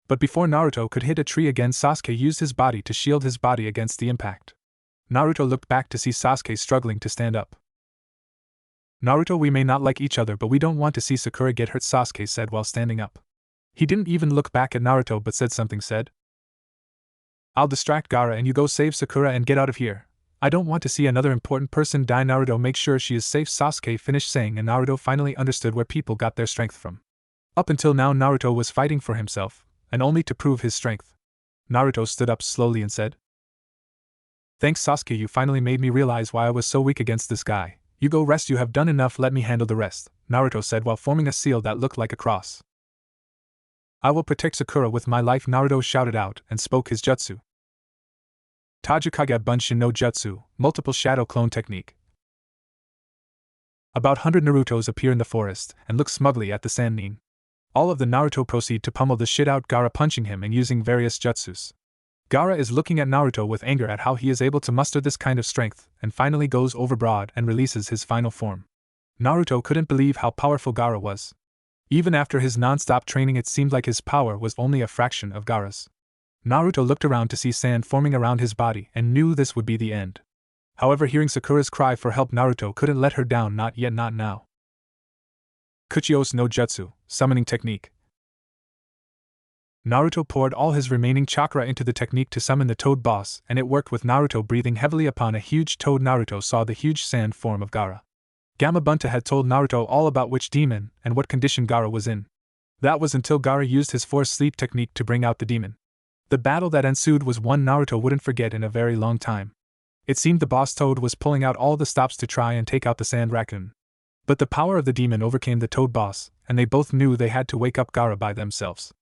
Speaker 1: But before Naruto could hit a tree again, Sasuke used his body to shield his body against the impact. Naruto looked back to see Sasuke struggling to stand up. Naruto, we may not like each other, but we don't want to see Sakura get hurt, Sasuke said while standing up. He didn't even look back at Naruto but said, I'll distract Gaara and you go save Sakura and get out of here. I don't want to see another important person die. Naruto, make sure she is safe, Sasuke finished saying, and Naruto finally understood where people got their strength from. Up until now, Naruto was fighting for himself, and only to prove his strength. Naruto stood up slowly and said, Thanks, Sasuke, you finally made me realize why I was so weak against this guy. You go rest, you have done enough, let me handle the rest, Naruto said while forming a seal that looked like a cross. I will protect Sakura with my life, Naruto shouted out and spoke his jutsu. Tajikage Bunshin no Jutsu, Multiple Shadow Clone Technique. About 100 Narutos appear in the forest and look smugly at the sand nin. All of the Naruto proceed to pummel the shit out Gaara, punching him and using various jutsus. Gaara is looking at Naruto with anger at how he is able to muster this kind of strength and finally goes overboard and releases his final form. Naruto couldn't believe how powerful Gaara was. Even after his non-stop training, it seemed like his power was only a fraction of Gaara's. Naruto looked around to see sand forming around his body and knew this would be the end. However, hearing Sakura's cry for help, Naruto couldn't let her down, not yet, not now. Kuchios no Jutsu, Summoning Technique. Naruto poured all his remaining chakra into the technique to summon the toad boss, and it worked with Naruto breathing heavily upon a huge toad. Naruto saw the huge sand form of Gaara. Gamabunta had told Naruto all about which demon and what condition Gaara was in. That was until Gaara used his forced sleep technique to bring out the demon. The battle that ensued was one Naruto wouldn't forget in a very long time. It seemed the boss toad was pulling out all the stops to try and take out the sand raccoon. But the power of the demon overcame the toad boss, and they both knew they had to wake up Gaara by themselves.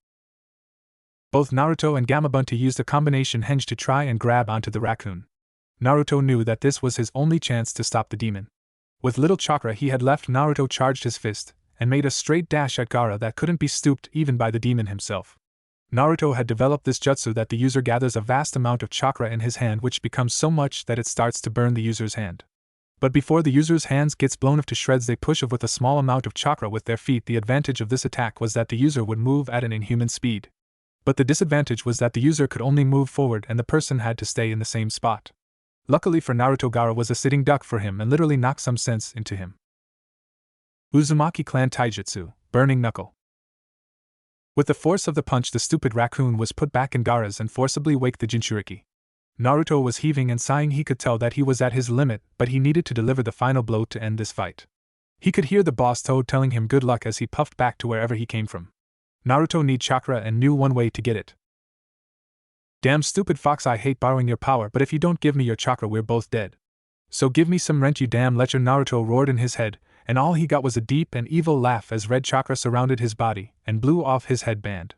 Speaker 1: Both Naruto and Gamabunta used a combination henge to try and grab onto the raccoon. Naruto knew that this was his only chance to stop the demon. With little chakra he had left, Naruto charged his fist and made a straight dash at Gaara that couldn't be stopped even by the demon himself. Naruto had developed this jutsu that the user gathers a vast amount of chakra in his hand, which becomes so much that it starts to burn the user's hand. But before the user's hands gets blown up to shreds, they push off with a small amount of chakra with their feet. The advantage of this attack was that the user would move at an inhuman speed. But the disadvantage was that the user could only move forward and the person had to stay in the same spot. Luckily for Naruto, Gaara was a sitting duck for him and literally knocked some sense into him. Uzumaki Clan Taijutsu, Burning Knuckle. With the force of the punch, the stupid raccoon was put back in Gaara's and forcibly waked the Jinchuriki. Naruto was heaving and sighing. He could tell that he was at his limit, but he needed to deliver the final blow to end this fight. He could hear the boss toad telling him good luck as he puffed back to wherever he came from. Naruto needed chakra and knew one way to get it. Damn stupid fox, I hate borrowing your power, but if you don't give me your chakra we're both dead. So give me some rent, you damn lecher, Naruto roared in his head, and all he got was a deep and evil laugh as red chakra surrounded his body and blew off his headband.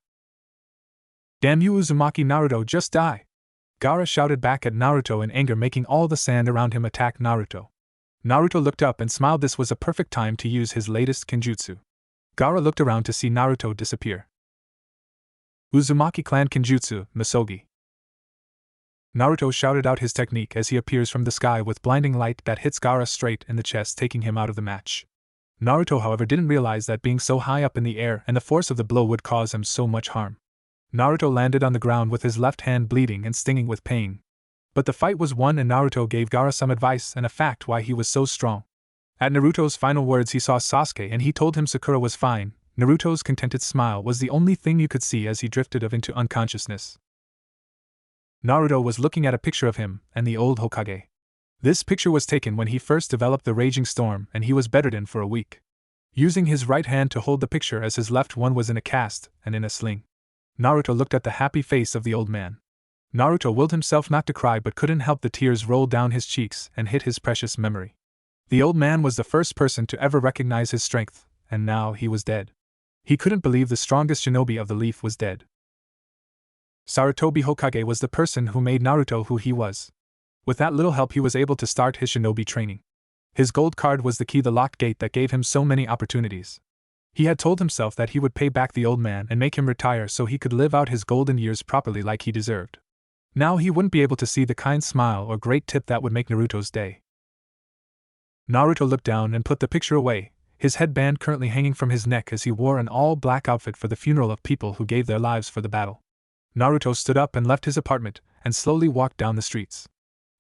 Speaker 1: Damn you Uzumaki, Naruto, just die! Gaara shouted back at Naruto in anger, making all the sand around him attack Naruto. Naruto looked up and smiled. This was a perfect time to use his latest Kenjutsu. Gaara looked around to see Naruto disappear. Uzumaki Clan Kenjutsu, Misogi. Naruto shouted out his technique as he appears from the sky with blinding light that hits Gaara straight in the chest, taking him out of the match. Naruto, however, didn't realize that being so high up in the air and the force of the blow would cause him so much harm. Naruto landed on the ground with his left hand bleeding and stinging with pain. But the fight was won and Naruto gave Gaara some advice and a fact why he was so strong. At Naruto's final words he saw Sasuke and he told him Sakura was fine. Naruto's contented smile was the only thing you could see as he drifted off into unconsciousness. Naruto was looking at a picture of him and the old Hokage. This picture was taken when he first developed the Raging Storm and he was bedridden for a week. Using his right hand to hold the picture as his left one was in a cast and in a sling. Naruto looked at the happy face of the old man. Naruto willed himself not to cry but couldn't help the tears roll down his cheeks and hit his precious memory. The old man was the first person to ever recognize his strength, and now he was dead. He couldn't believe the strongest shinobi of the leaf was dead. Sarutobi Hokage was the person who made Naruto who he was. With that little help he was able to start his shinobi training. His gold card was the key, the locked gate that gave him so many opportunities. He had told himself that he would pay back the old man and make him retire so he could live out his golden years properly like he deserved. Now he wouldn't be able to see the kind smile or great tip that would make Naruto's day. Naruto looked down and put the picture away, his headband currently hanging from his neck as he wore an all-black outfit for the funeral of people who gave their lives for the battle. Naruto stood up and left his apartment and slowly walked down the streets.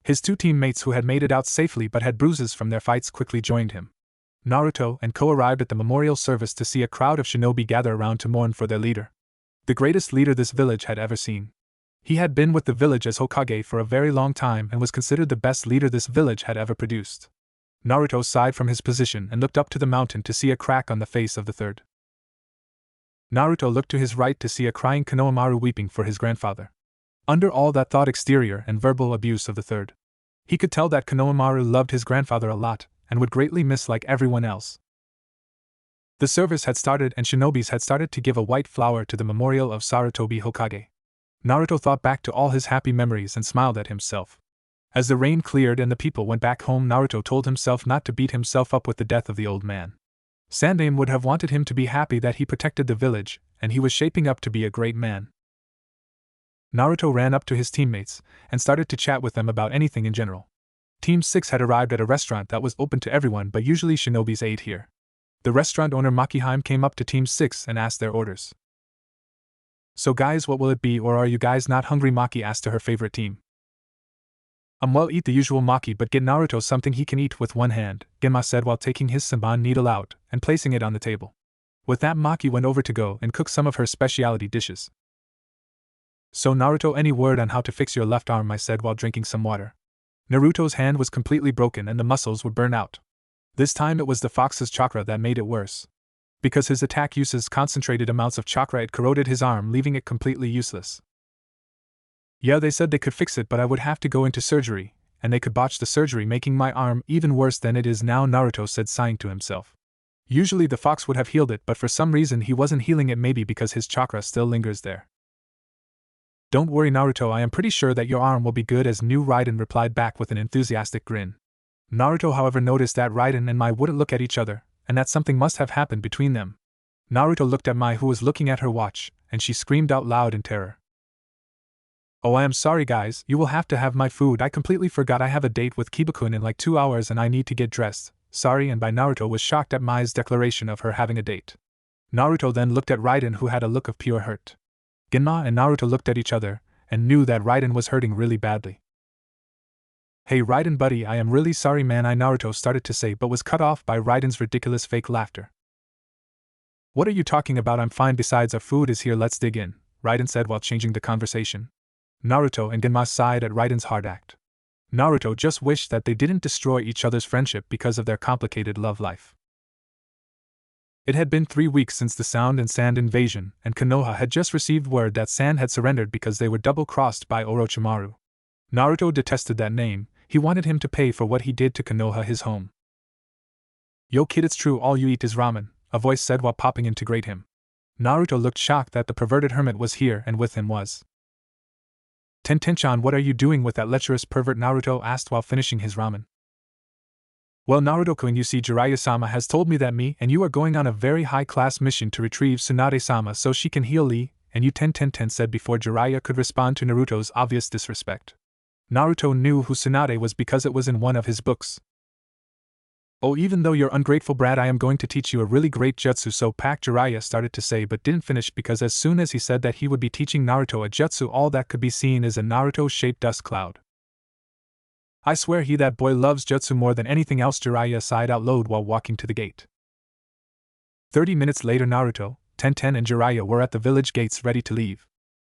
Speaker 1: His two teammates who had made it out safely but had bruises from their fights quickly joined him. Naruto and Ko arrived at the memorial service to see a crowd of shinobi gather around to mourn for their leader. The greatest leader this village had ever seen. He had been with the village as Hokage for a very long time and was considered the best leader this village had ever produced. Naruto sighed from his position and looked up to the mountain to see a crack on the face of the third. Naruto looked to his right to see a crying Konohamaru weeping for his grandfather. Under all that thought, exterior and verbal abuse of the third, he could tell that Konohamaru loved his grandfather a lot and would greatly miss like everyone else. The service had started and shinobis had started to give a white flower to the memorial of Sarutobi Hokage. Naruto thought back to all his happy memories and smiled at himself. As the rain cleared and the people went back home, Naruto told himself not to beat himself up with the death of the old man. Sandaime would have wanted him to be happy that he protected the village, and he was shaping up to be a great man. Naruto ran up to his teammates and started to chat with them about anything in general. Team 6 had arrived at a restaurant that was open to everyone, but usually shinobis ate here. The restaurant owner Makiheim came up to Team 6 and asked their orders. "So guys, what will it be, or are you guys not hungry?" Maki asked to her favorite team. Well, eat the usual, Maki, but get Naruto something he can eat with one hand," Genma said while taking his senbon needle out and placing it on the table. With that, Maki went over to go and cook some of her specialty dishes. "So Naruto, any word on how to fix your left arm?" I said while drinking some water. Naruto's hand was completely broken and the muscles would burn out. This time it was the fox's chakra that made it worse. Because his attack uses concentrated amounts of chakra, it corroded his arm, leaving it completely useless. "Yeah, they said they could fix it, but I would have to go into surgery, and they could botch the surgery, making my arm even worse than it is now," Naruto said, sighing to himself. Usually the fox would have healed it, but for some reason he wasn't healing it, maybe because his chakra still lingers there. Don't worry Naruto, I am pretty sure that your arm will be good as new. Raiden replied back with an enthusiastic grin. Naruto however noticed that Raiden and Mai wouldn't look at each other, and that something must have happened between them. Naruto looked at Mai, who was looking at her watch, and she screamed out loud in terror. Oh, I am sorry guys, you will have to have my food. I completely forgot I have a date with Kiba-kun in like 2 hours and I need to get dressed. Sorry. And Naruto was shocked at Mai's declaration of her having a date. Naruto then looked at Raiden, who had a look of pure hurt. Genma and Naruto looked at each other, and knew that Raiden was hurting really badly. Hey Raiden buddy, I am really sorry man, Naruto started to say but was cut off by Raiden's ridiculous fake laughter. What are you talking about? I'm fine, besides our food is here, let's dig in, Raiden said while changing the conversation. Naruto and Genma sighed at Raiden's hard act. Naruto just wished that they didn't destroy each other's friendship because of their complicated love life. It had been 3 weeks since the Sound and Sand invasion, and Konoha had just received word that Sand had surrendered because they were double-crossed by Orochimaru. Naruto detested that name. He wanted him to pay for what he did to Konoha, his home. Yo kid, it's true, all you eat is ramen, a voice said while popping in to greet him. Naruto looked shocked that the perverted hermit was here, and with him was Tenten-chan. What are you doing with that lecherous pervert? Naruto asked while finishing his ramen. Well Naruto-kun, you see Jiraiya-sama has told me that me and you are going on a very high-class mission to retrieve Tsunade-sama so she can heal Lee, and you Tenten said before Jiraiya could respond to Naruto's obvious disrespect. Naruto knew who Tsunade was because it was in one of his books. Oh, even though you're ungrateful brat, I am going to teach you a really great jutsu so packed, Jiraiya started to say but didn't finish because as soon as he said that he would be teaching Naruto a jutsu, all that could be seen is a Naruto-shaped dust cloud. I swear that boy loves jutsu more than anything else, Jiraiya sighed out loud while walking to the gate. 30 minutes later, Naruto, Tenten and Jiraiya were at the village gates ready to leave.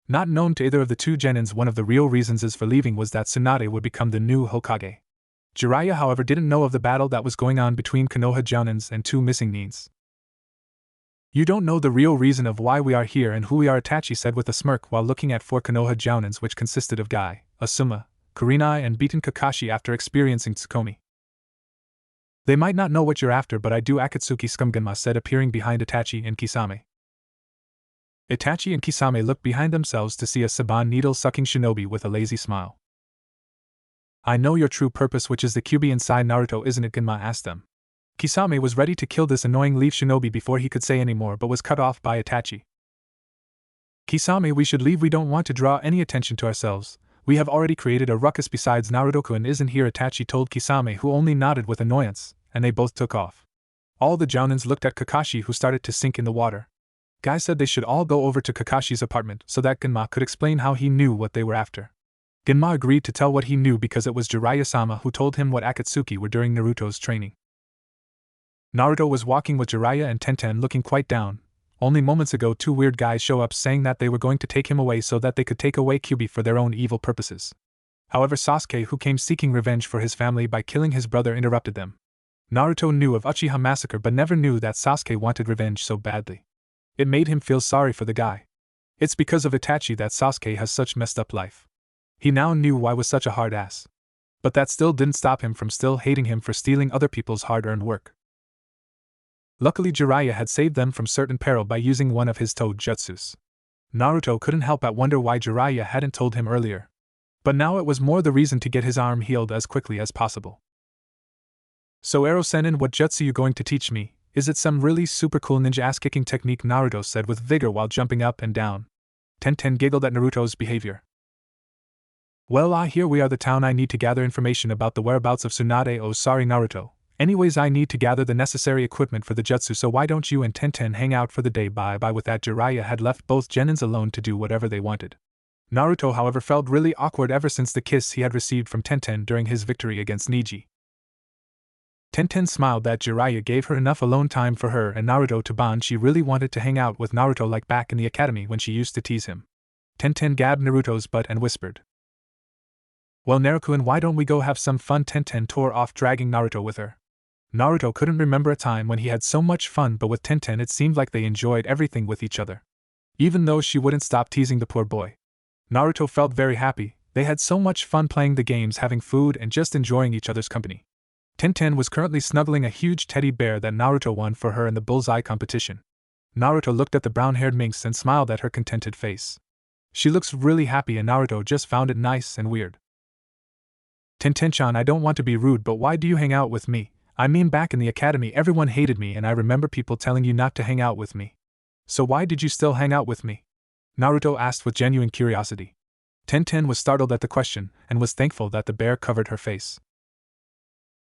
Speaker 1: Not known to either of the two genins, one of the real reasons for leaving was that Tsunade would become the new Hokage. Jiraiya however didn't know of the battle that was going on between Konoha Jounins and two missing nins. You don't know the real reason of why we are here and who we are, Itachi said with a smirk while looking at 4 Konoha Jounins, which consisted of Guy, Asuma, Kurenai and beaten Kakashi after experiencing Tsukomi. They might not know what you're after, but I do, Akatsuki Genma said, appearing behind Itachi and Kisame. Itachi and Kisame looked behind themselves to see a Saban needle-sucking shinobi with a lazy smile. I know your true purpose, which is the Kyuubi inside Naruto, isn't it? Genma asked them. Kisame was ready to kill this annoying leaf shinobi before he could say any more but was cut off by Itachi. Kisame, we should leave, we don't want to draw any attention to ourselves. We have already created a ruckus, besides Naruto-kun isn't here, Itachi told Kisame, who only nodded with annoyance, and they both took off. All the Jounins looked at Kakashi, who started to sink in the water. Guy said they should all go over to Kakashi's apartment so that Genma could explain how he knew what they were after. Genma agreed to tell what he knew because it was Jiraiya-sama who told him what Akatsuki were during Naruto's training. Naruto was walking with Jiraiya and Tenten looking quite down. Only moments ago 2 weird guys show up saying that they were going to take him away so that they could take away Kyuubi for their own evil purposes. However, Sasuke, who came seeking revenge for his family by killing his brother, interrupted them. Naruto knew of Uchiha massacre but never knew that Sasuke wanted revenge so badly. It made him feel sorry for the guy. It's because of Itachi that Sasuke has such messed up life. He now knew why was such a hard ass. But that still didn't stop him from still hating him for stealing other people's hard-earned work. Luckily, Jiraiya had saved them from certain peril by using one of his toad jutsus. Naruto couldn't help but wonder why Jiraiya hadn't told him earlier. But now it was more the reason to get his arm healed as quickly as possible. So Ero-sennin, what jutsu you going to teach me? Is it some really super cool ninja ass-kicking technique? Naruto said with vigor while jumping up and down. Tenten giggled at Naruto's behavior. Well, here we are the town. I need to gather information about the whereabouts of Tsunade. Oh sorry Naruto. Anyways, I need to gather the necessary equipment for the jutsu, so why don't you and Tenten hang out for the day? Bye. With that, Jiraiya had left both genins alone to do whatever they wanted. Naruto however felt really awkward ever since the kiss he had received from Tenten during his victory against Neji. Tenten smiled that Jiraiya gave her enough alone time for her and Naruto to bond. She really wanted to hang out with Naruto like back in the academy when she used to tease him. Tenten grabbed Naruto's butt and whispered, well Naruto-kun, why don't we go have some fun? Tenten tore off, dragging Naruto with her. Naruto couldn't remember a time when he had so much fun, but with Tenten it seemed like they enjoyed everything with each other. Even though she wouldn't stop teasing the poor boy. Naruto felt very happy. They had so much fun playing the games, having food, and just enjoying each other's company. Tenten was currently snuggling a huge teddy bear that Naruto won for her in the bullseye competition. Naruto looked at the brown-haired minx and smiled at her contented face. She looks really happy and Naruto just found it nice and weird. Tenten-chan, I don't want to be rude, but why do you hang out with me? I mean, back in the academy everyone hated me and I remember people telling you not to hang out with me. So why did you still hang out with me? Naruto asked with genuine curiosity. Tenten was startled at the question and was thankful that the bear covered her face.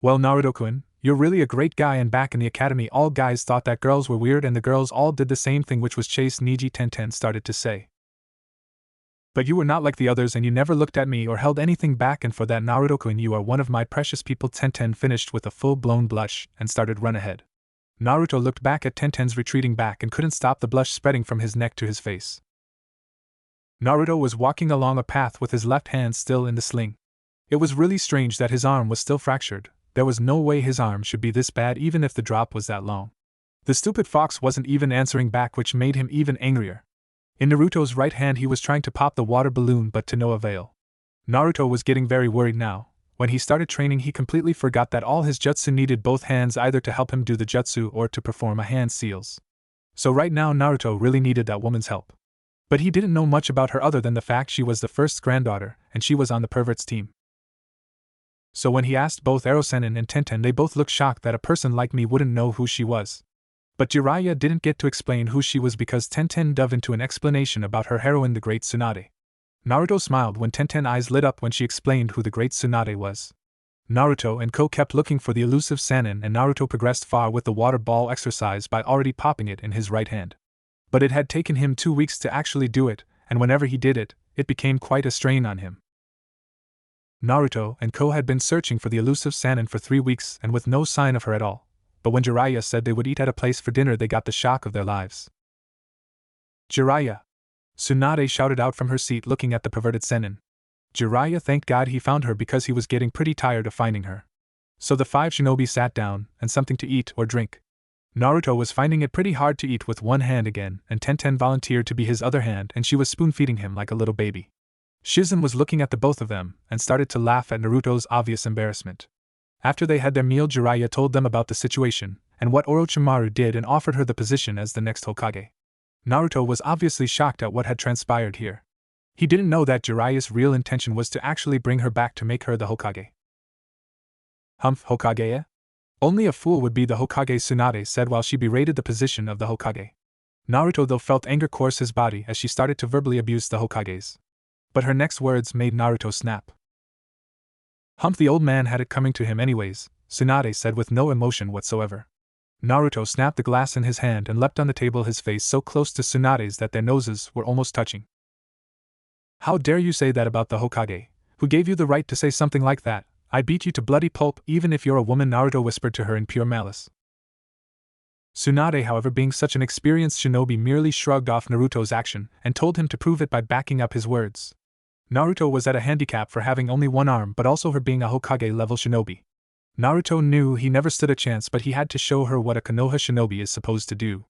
Speaker 1: Well, Naruto-kun, you're really a great guy, and back in the academy all guys thought that girls were weird and the girls all did the same thing, which was chase Niji, Tenten started to say. But you were not like the others and you never looked at me or held anything back, and for that, Naruto-kun, you are one of my precious people. Tenten finished with a full-blown blush and started run ahead. Naruto looked back at Tenten's retreating back and couldn't stop the blush spreading from his neck to his face. Naruto was walking along a path with his left hand still in the sling. It was really strange that his arm was still fractured. There was no way his arm should be this bad even if the drop was that long. The stupid fox wasn't even answering back, which made him even angrier. In Naruto's right hand he was trying to pop the water balloon, but to no avail. Naruto was getting very worried now. When he started training he completely forgot that all his jutsu needed both hands, either to help him do the jutsu or to perform a hand seals. So right now Naruto really needed that woman's help. But he didn't know much about her other than the fact she was the first granddaughter, and she was on the pervert's team. So when he asked both Erosenin and Tenten, they both looked shocked that a person like me wouldn't know who she was. But Jiraiya didn't get to explain who she was because Tenten dove into an explanation about her heroine, the great Tsunade. Naruto smiled when Tenten's eyes lit up when she explained who the great Tsunade was. Naruto and Ko kept looking for the elusive Sannin, and Naruto progressed far with the water ball exercise by already popping it in his right hand. But it had taken him 2 weeks to actually do it, and whenever he did it, it became quite a strain on him. Naruto and Ko had been searching for the elusive Sannin for 3 weeks and with no sign of her at all, but when Jiraiya said they would eat at a place for dinner they got the shock of their lives. Jiraiya! Tsunade shouted out from her seat looking at the perverted Sannin. Jiraiya thanked God he found her because he was getting pretty tired of finding her. So the 5 shinobi sat down and something to eat or drink. Naruto was finding it pretty hard to eat with one hand again, and Tenten volunteered to be his other hand and she was spoon-feeding him like a little baby. Shizen was looking at the both of them and started to laugh at Naruto's obvious embarrassment. After they had their meal, Jiraiya told them about the situation and what Orochimaru did and offered her the position as the next Hokage. Naruto was obviously shocked at what had transpired here. He didn't know that Jiraiya's real intention was to actually bring her back to make her the Hokage. Humph, Hokage? Only a fool would be the Hokage, Tsunade said while she berated the position of the Hokage. Naruto though felt anger course his body as she started to verbally abuse the Hokages. But her next words made Naruto snap. Humph, the old man had it coming to him anyways, Tsunade said with no emotion whatsoever. Naruto snapped the glass in his hand and leapt on the table, his face so close to Tsunade's that their noses were almost touching. How dare you say that about the Hokage? Who gave you the right to say something like that? I beat you to bloody pulp even if you're a woman, Naruto whispered to her in pure malice. Tsunade, however, being such an experienced shinobi, merely shrugged off Naruto's action and told him to prove it by backing up his words. Naruto was at a handicap for having only one arm, but also her being a Hokage-level shinobi. Naruto knew he never stood a chance, but he had to show her what a Konoha shinobi is supposed to do.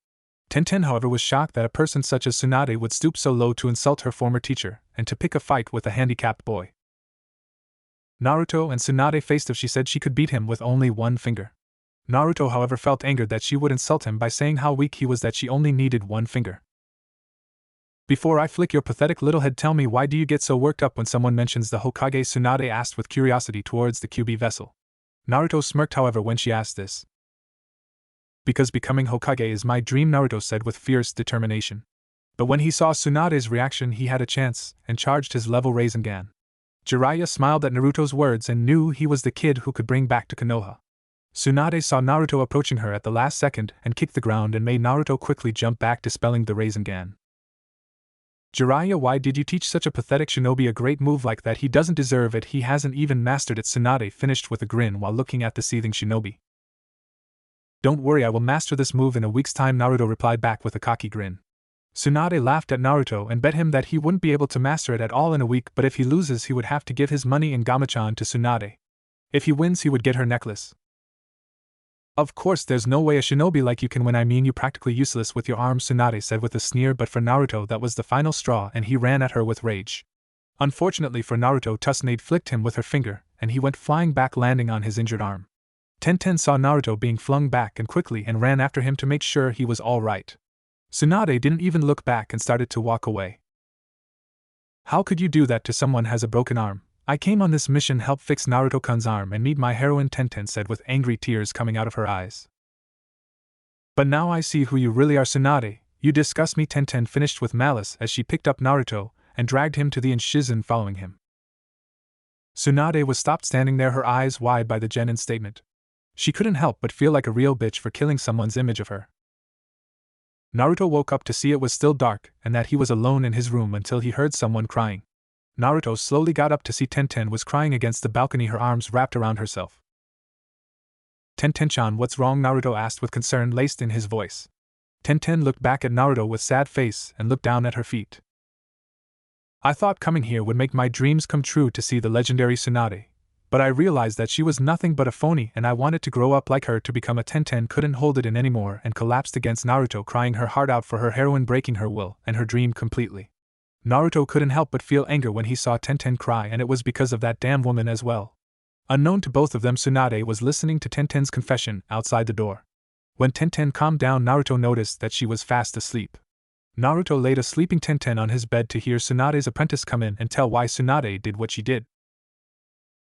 Speaker 1: Tenten, however, was shocked that a person such as Tsunade would stoop so low to insult her former teacher and to pick a fight with a handicapped boy. Naruto and Tsunade faced if she said she could beat him with only one finger. Naruto, however, felt angered that she would insult him by saying how weak he was, that she only needed one finger. Before I flick your pathetic little head, tell me, why do you get so worked up when someone mentions the Hokage? Tsunade asked with curiosity towards the QB vessel. Naruto smirked, however, when she asked this. Because becoming Hokage is my dream, Naruto said with fierce determination. But when he saw Tsunade's reaction, he had a chance and charged his level Rasengan. Jiraiya smiled at Naruto's words and knew he was the kid who could bring back to Konoha. Tsunade saw Naruto approaching her at the last second and kicked the ground and made Naruto quickly jump back, dispelling the Rasengan. Jiraiya, why did you teach such a pathetic shinobi a great move like that? He doesn't deserve it, he hasn't even mastered it, Tsunade finished with a grin while looking at the seething shinobi. Don't worry, I will master this move in a week's time, Naruto replied back with a cocky grin. Tsunade laughed at Naruto and bet him that he wouldn't be able to master it at all in a week, but if he loses he would have to give his money and Gamachan to Tsunade. If he wins he would get her necklace. Of course, there's no way a shinobi like you can win, I mean you practically useless with your arms, Tsunade said with a sneer, but for Naruto that was the final straw and he ran at her with rage. Unfortunately for Naruto, Tsunade flicked him with her finger and he went flying back, landing on his injured arm. Tenten saw Naruto being flung back and quickly and ran after him to make sure he was all right. Tsunade didn't even look back and started to walk away. How could you do that to someone has a broken arm? I came on this mission help fix Naruto-kun's arm and meet my heroine, Tenten said with angry tears coming out of her eyes. But now I see who you really are, Tsunade. You disgust me, Tenten finished with malice as she picked up Naruto and dragged him to the Shizen following him. Tsunade was stopped standing there, her eyes wide by the genin statement. She couldn't help but feel like a real bitch for killing someone's image of her. Naruto woke up to see it was still dark and that he was alone in his room until he heard someone crying. Naruto slowly got up to see Tenten was crying against the balcony, her arms wrapped around herself. Tenten-chan, what's wrong? Naruto asked with concern laced in his voice. Tenten looked back at Naruto with sad face and looked down at her feet. I thought coming here would make my dreams come true to see the legendary Tsunade, but I realized that she was nothing but a phony and I wanted to grow up like her to become a Tenten couldn't hold it in anymore and collapsed against Naruto, crying her heart out for her heroine breaking her will and her dream completely. Naruto couldn't help but feel anger when he saw Tenten cry, and it was because of that damn woman as well. Unknown to both of them, Tsunade was listening to Tenten's confession outside the door. When Tenten calmed down, Naruto noticed that she was fast asleep. Naruto laid a sleeping Tenten on his bed to hear Tsunade's apprentice come in and tell why Tsunade did what she did.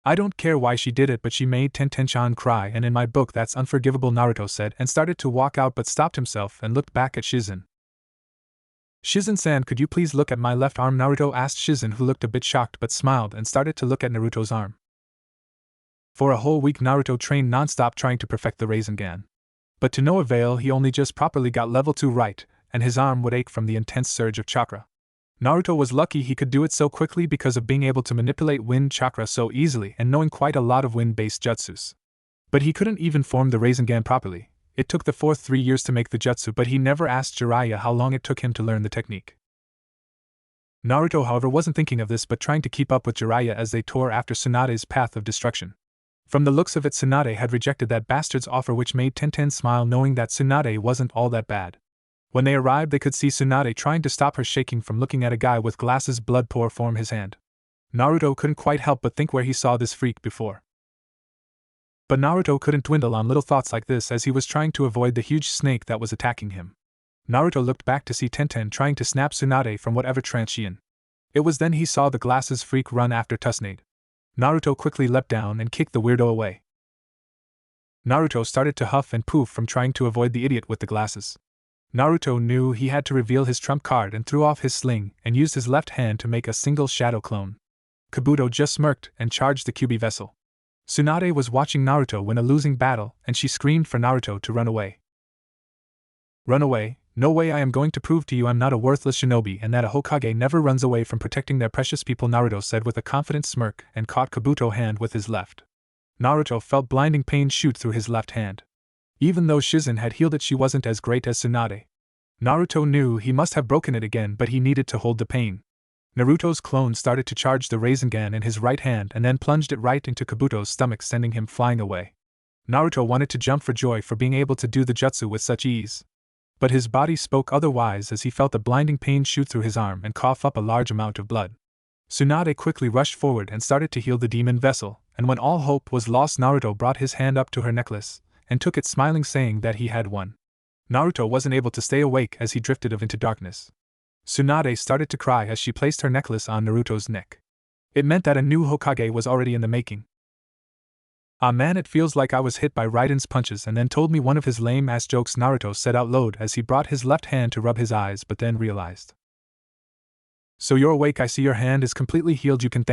Speaker 1: I don't care why she did it, but she made Tenten-chan cry, and in my book that's unforgivable, Naruto said and started to walk out but stopped himself and looked back at Shizen. Shizen-san, could you please look at my left arm? Naruto asked Shizen, who looked a bit shocked but smiled and started to look at Naruto's arm. For a whole week Naruto trained non-stop trying to perfect the Rasengan. But to no avail, he only just properly got level 2 right, and his arm would ache from the intense surge of chakra. Naruto was lucky he could do it so quickly because of being able to manipulate wind chakra so easily and knowing quite a lot of wind-based jutsus. But he couldn't even form the Rasengan properly. It took the fourth 3 years to make the jutsu, but he never asked Jiraiya how long it took him to learn the technique. Naruto, however, wasn't thinking of this but trying to keep up with Jiraiya as they tore after Tsunade's path of destruction. From the looks of it, Tsunade had rejected that bastard's offer, which made Tenten smile, knowing that Tsunade wasn't all that bad. When they arrived, they could see Tsunade trying to stop her, shaking from looking at a guy with glasses, blood pour from his hand. Naruto couldn't quite help but think where he saw this freak before. But Naruto couldn't dwindle on little thoughts like this as he was trying to avoid the huge snake that was attacking him. Naruto looked back to see Tenten trying to snap Tsunade from whatever trance she in. It was then he saw the glasses freak run after Tsunade. Naruto quickly leapt down and kicked the weirdo away. Naruto started to huff and poof from trying to avoid the idiot with the glasses. Naruto knew he had to reveal his trump card and threw off his sling and used his left hand to make a single shadow clone. Kabuto just smirked and charged the Kyuubi vessel. Tsunade was watching Naruto win a losing battle and she screamed for Naruto to run away. Run away? No way, I am going to prove to you I'm not a worthless shinobi and that a Hokage never runs away from protecting their precious people, Naruto said with a confident smirk and caught Kabuto's hand with his left. Naruto felt blinding pain shoot through his left hand. Even though Shizen had healed it, she wasn't as great as Tsunade. Naruto knew he must have broken it again, but he needed to hold the pain. Naruto's clone started to charge the Rasengan in his right hand and then plunged it right into Kabuto's stomach, sending him flying away. Naruto wanted to jump for joy for being able to do the jutsu with such ease. But his body spoke otherwise as he felt the blinding pain shoot through his arm and cough up a large amount of blood. Tsunade quickly rushed forward and started to heal the demon vessel, and when all hope was lost, Naruto brought his hand up to her necklace and took it, smiling, saying that he had won. Naruto wasn't able to stay awake as he drifted off into darkness. Tsunade started to cry as she placed her necklace on Naruto's neck. It meant that a new Hokage was already in the making. Ah man, it feels like I was hit by Raiden's punches and then told me one of his lame-ass jokes, Naruto said out loud as he brought his left hand to rub his eyes, but then realized. So you're awake, I see your hand is completely healed, you can thank